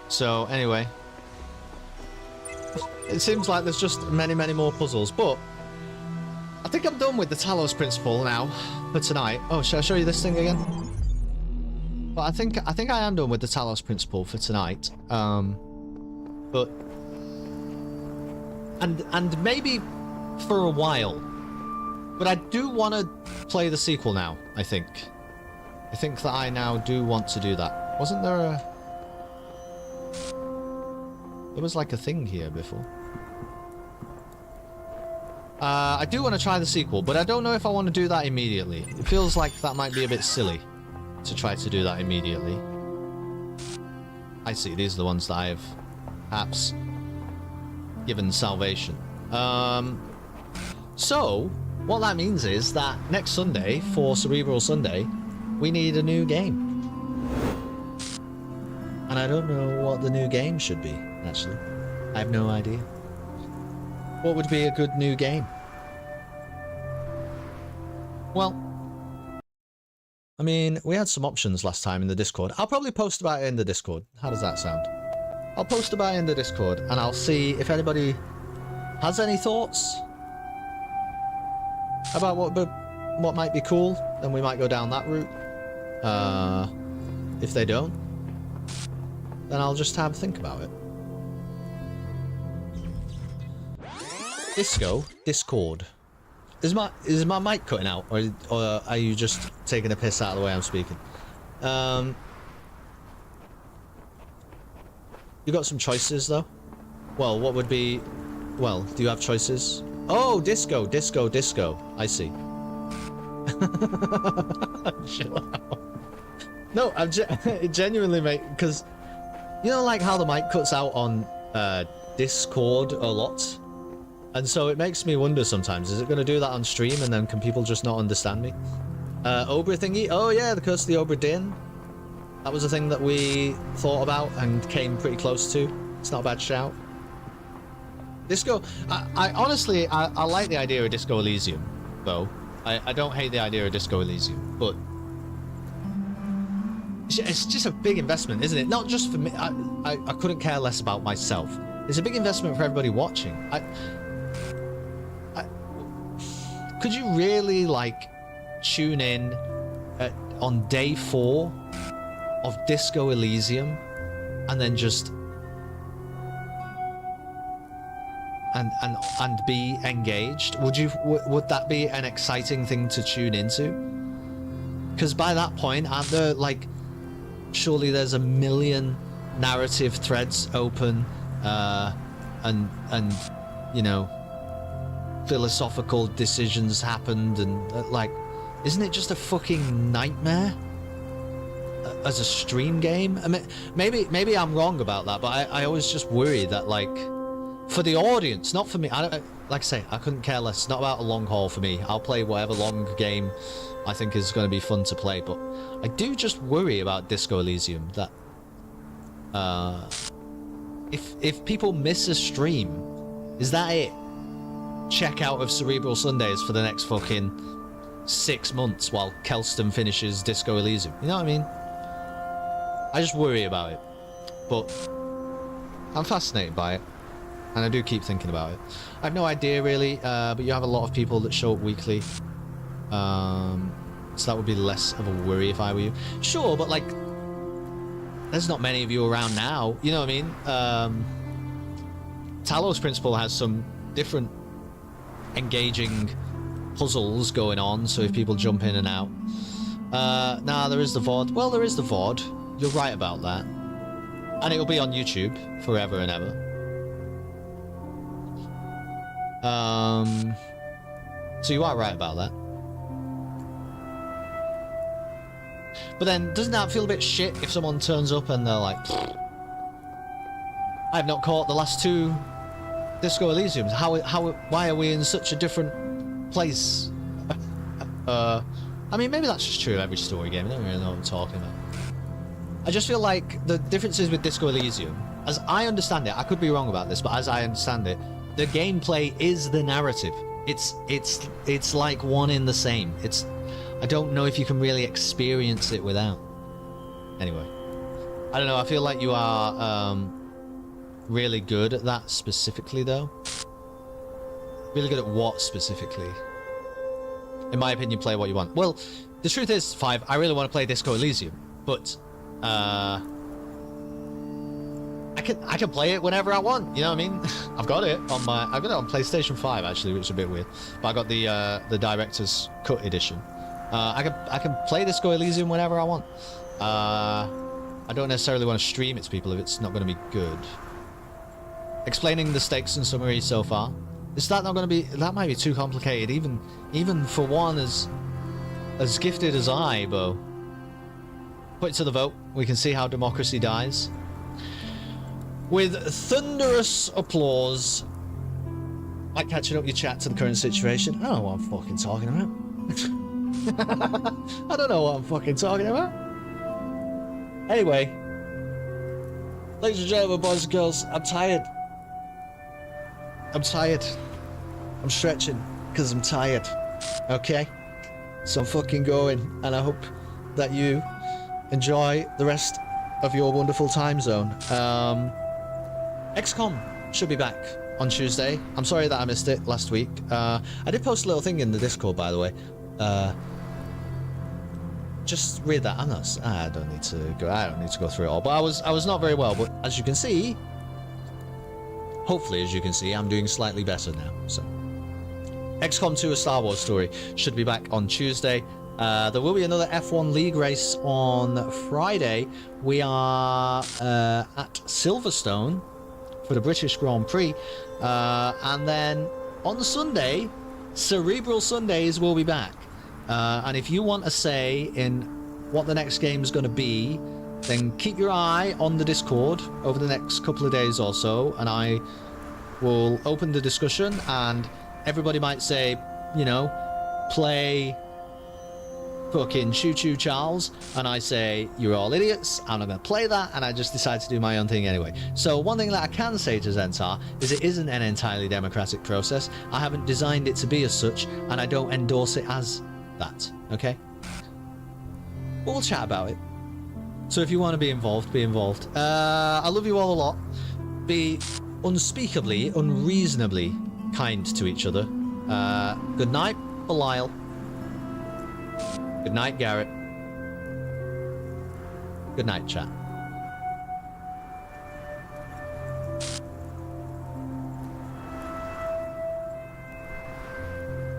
[SPEAKER 1] So, anyway. It seems like there's just many more puzzles, but I think I'm done with the Talos principle now for tonight. Oh, should I show you this thing again? But I think I am done with the Talos principle for tonight. But and maybe for a while. But I do want to play the sequel now, I think. I think that I now do want to do that. Wasn't there a... There was like a thing here before. I do want to try the sequel, but I don't know if I want to do that immediately. It feels like that might be a bit silly to try to do that immediately. I see, these are the ones that I've perhaps given salvation. So, what that means is that next Sunday, for Cerebral Sunday, we need a new game. And I don't know what the new game should be, actually. I have no idea. What would be a good new game? Well, I mean, we had some options last time in the Discord. I'll probably post about it in the Discord. How does that sound? I'll post about it in the Discord, and I'll see if anybody has any thoughts about what might be cool. Then we might go down that route. If they don't, then I'll just have a think about it. Discord. Is my mic cutting out, or are you just taking a piss out of the way I'm speaking? You got some choices though. Well, what would be? Well, do you have choices? Oh, disco. I see. Chill out. No, genuinely, mate, because you know, like how the mic cuts out on Discord a lot, and so it makes me wonder sometimes: is it going to do that on stream, and then can people just not understand me? Obra thingy. Oh yeah, the Curse of the Obra Dinn. That was a thing that we thought about and came pretty close to. It's not a bad shout. Disco. I honestly, I like the idea of Disco Elysium, though. I don't hate the idea of Disco Elysium, but it's just a big investment, isn't it? Not just for me. I couldn't care less about myself. It's a big investment for everybody watching. Could you really, like, tune in on day 4 of Disco Elysium and then just and be engaged? Would that be an exciting thing to tune into? Because by that point, aren't there, like, surely there's a million narrative threads open, and you know, philosophical decisions happened, and like, isn't it just a fucking nightmare as a stream game? I mean, maybe I'm wrong about that, but I always just worry that, like, for the audience, not for me. Like I say, I couldn't care less. It's not about a long haul for me. I'll play whatever long game I think is going to be fun to play, but I do just worry about Disco Elysium that if people miss a stream, is that it? Check out of Cerebral Sundays for the next fucking 6 months while Kelston finishes Disco Elysium. You know what I mean? I just worry about it, but I'm fascinated by it, and I do keep thinking about it. I have no idea really, but you have a lot of people that show up weekly, so that would be less of a worry if I were you. Sure, but like, there's not many of you around now, you know what I mean? Talos Principle has some different engaging puzzles going on, so if people jump in and out. Nah, there is the VOD. Well, there is the VOD. You're right about that. And it'll be on YouTube forever and ever. So you are right about that. But then, doesn't that feel a bit shit if someone turns up and they're like, I have not caught the last 2 Disco Elysiums. Why are we in such a different place? I mean, maybe that's just true of every story game. I don't really know what I'm talking about. I just feel like the differences with Disco Elysium, as I understand it, I could be wrong about this, but as I understand it, the gameplay is the narrative. It's like one in the same. I don't know if you can really experience it without. Anyway, I don't know. I feel like you are really good at that specifically, though. Really good at what specifically? In my opinion, play what you want. Well, the truth is, 5, I really want to play Disco Elysium, but I can play it whenever I want. You know what I mean? I've got it on PlayStation 5 actually, which is a bit weird. But I got the director's cut edition. I can play Disco Elysium whenever I want. I don't necessarily want to stream it to people if it's not going to be good. Explaining the stakes and summary so far. Is that not going to be? That might be too complicated, even for one as gifted as I, Bo. Put it to the vote. We can see how democracy dies. With thunderous applause. Like catching up your chat to the current situation. I don't know what I'm fucking talking about. I don't know what I'm fucking talking about. Anyway. Ladies and gentlemen, boys and girls, I'm tired. I'm tired. I'm stretching because I'm tired. Okay? So I'm fucking going, and I hope that you enjoy the rest of your wonderful time zone. XCOM should be back on Tuesday. I'm sorry that I missed it last week. I did post a little thing in the Discord, by the way. Just read that. I don't need to go through it all. But I was not very well. But as you can see, hopefully, as you can see, I'm doing slightly better now. So, XCOM 2: A Star Wars Story should be back on Tuesday. There will be another F1 League race on Friday. We are at Silverstone for the British Grand Prix. And then on Sunday, Cerebral Sundays will be back. And if you want a say in what the next game is going to be, then keep your eye on the Discord over the next couple of days or so, and I will open the discussion, and everybody might say, you know, play fucking Choo Choo Charles, and I say, you're all idiots, I'm not going to play that, and I just decide to do my own thing anyway. So one thing that I can say to Zentar is it isn't an entirely democratic process. I haven't designed it to be as such, and I don't endorse it as that, okay? But we'll chat about it. So if you want to be involved, be involved. I love you all a lot. Be unspeakably, unreasonably kind to each other. Good night, Belial. Good night, Garrett. Good night, chat.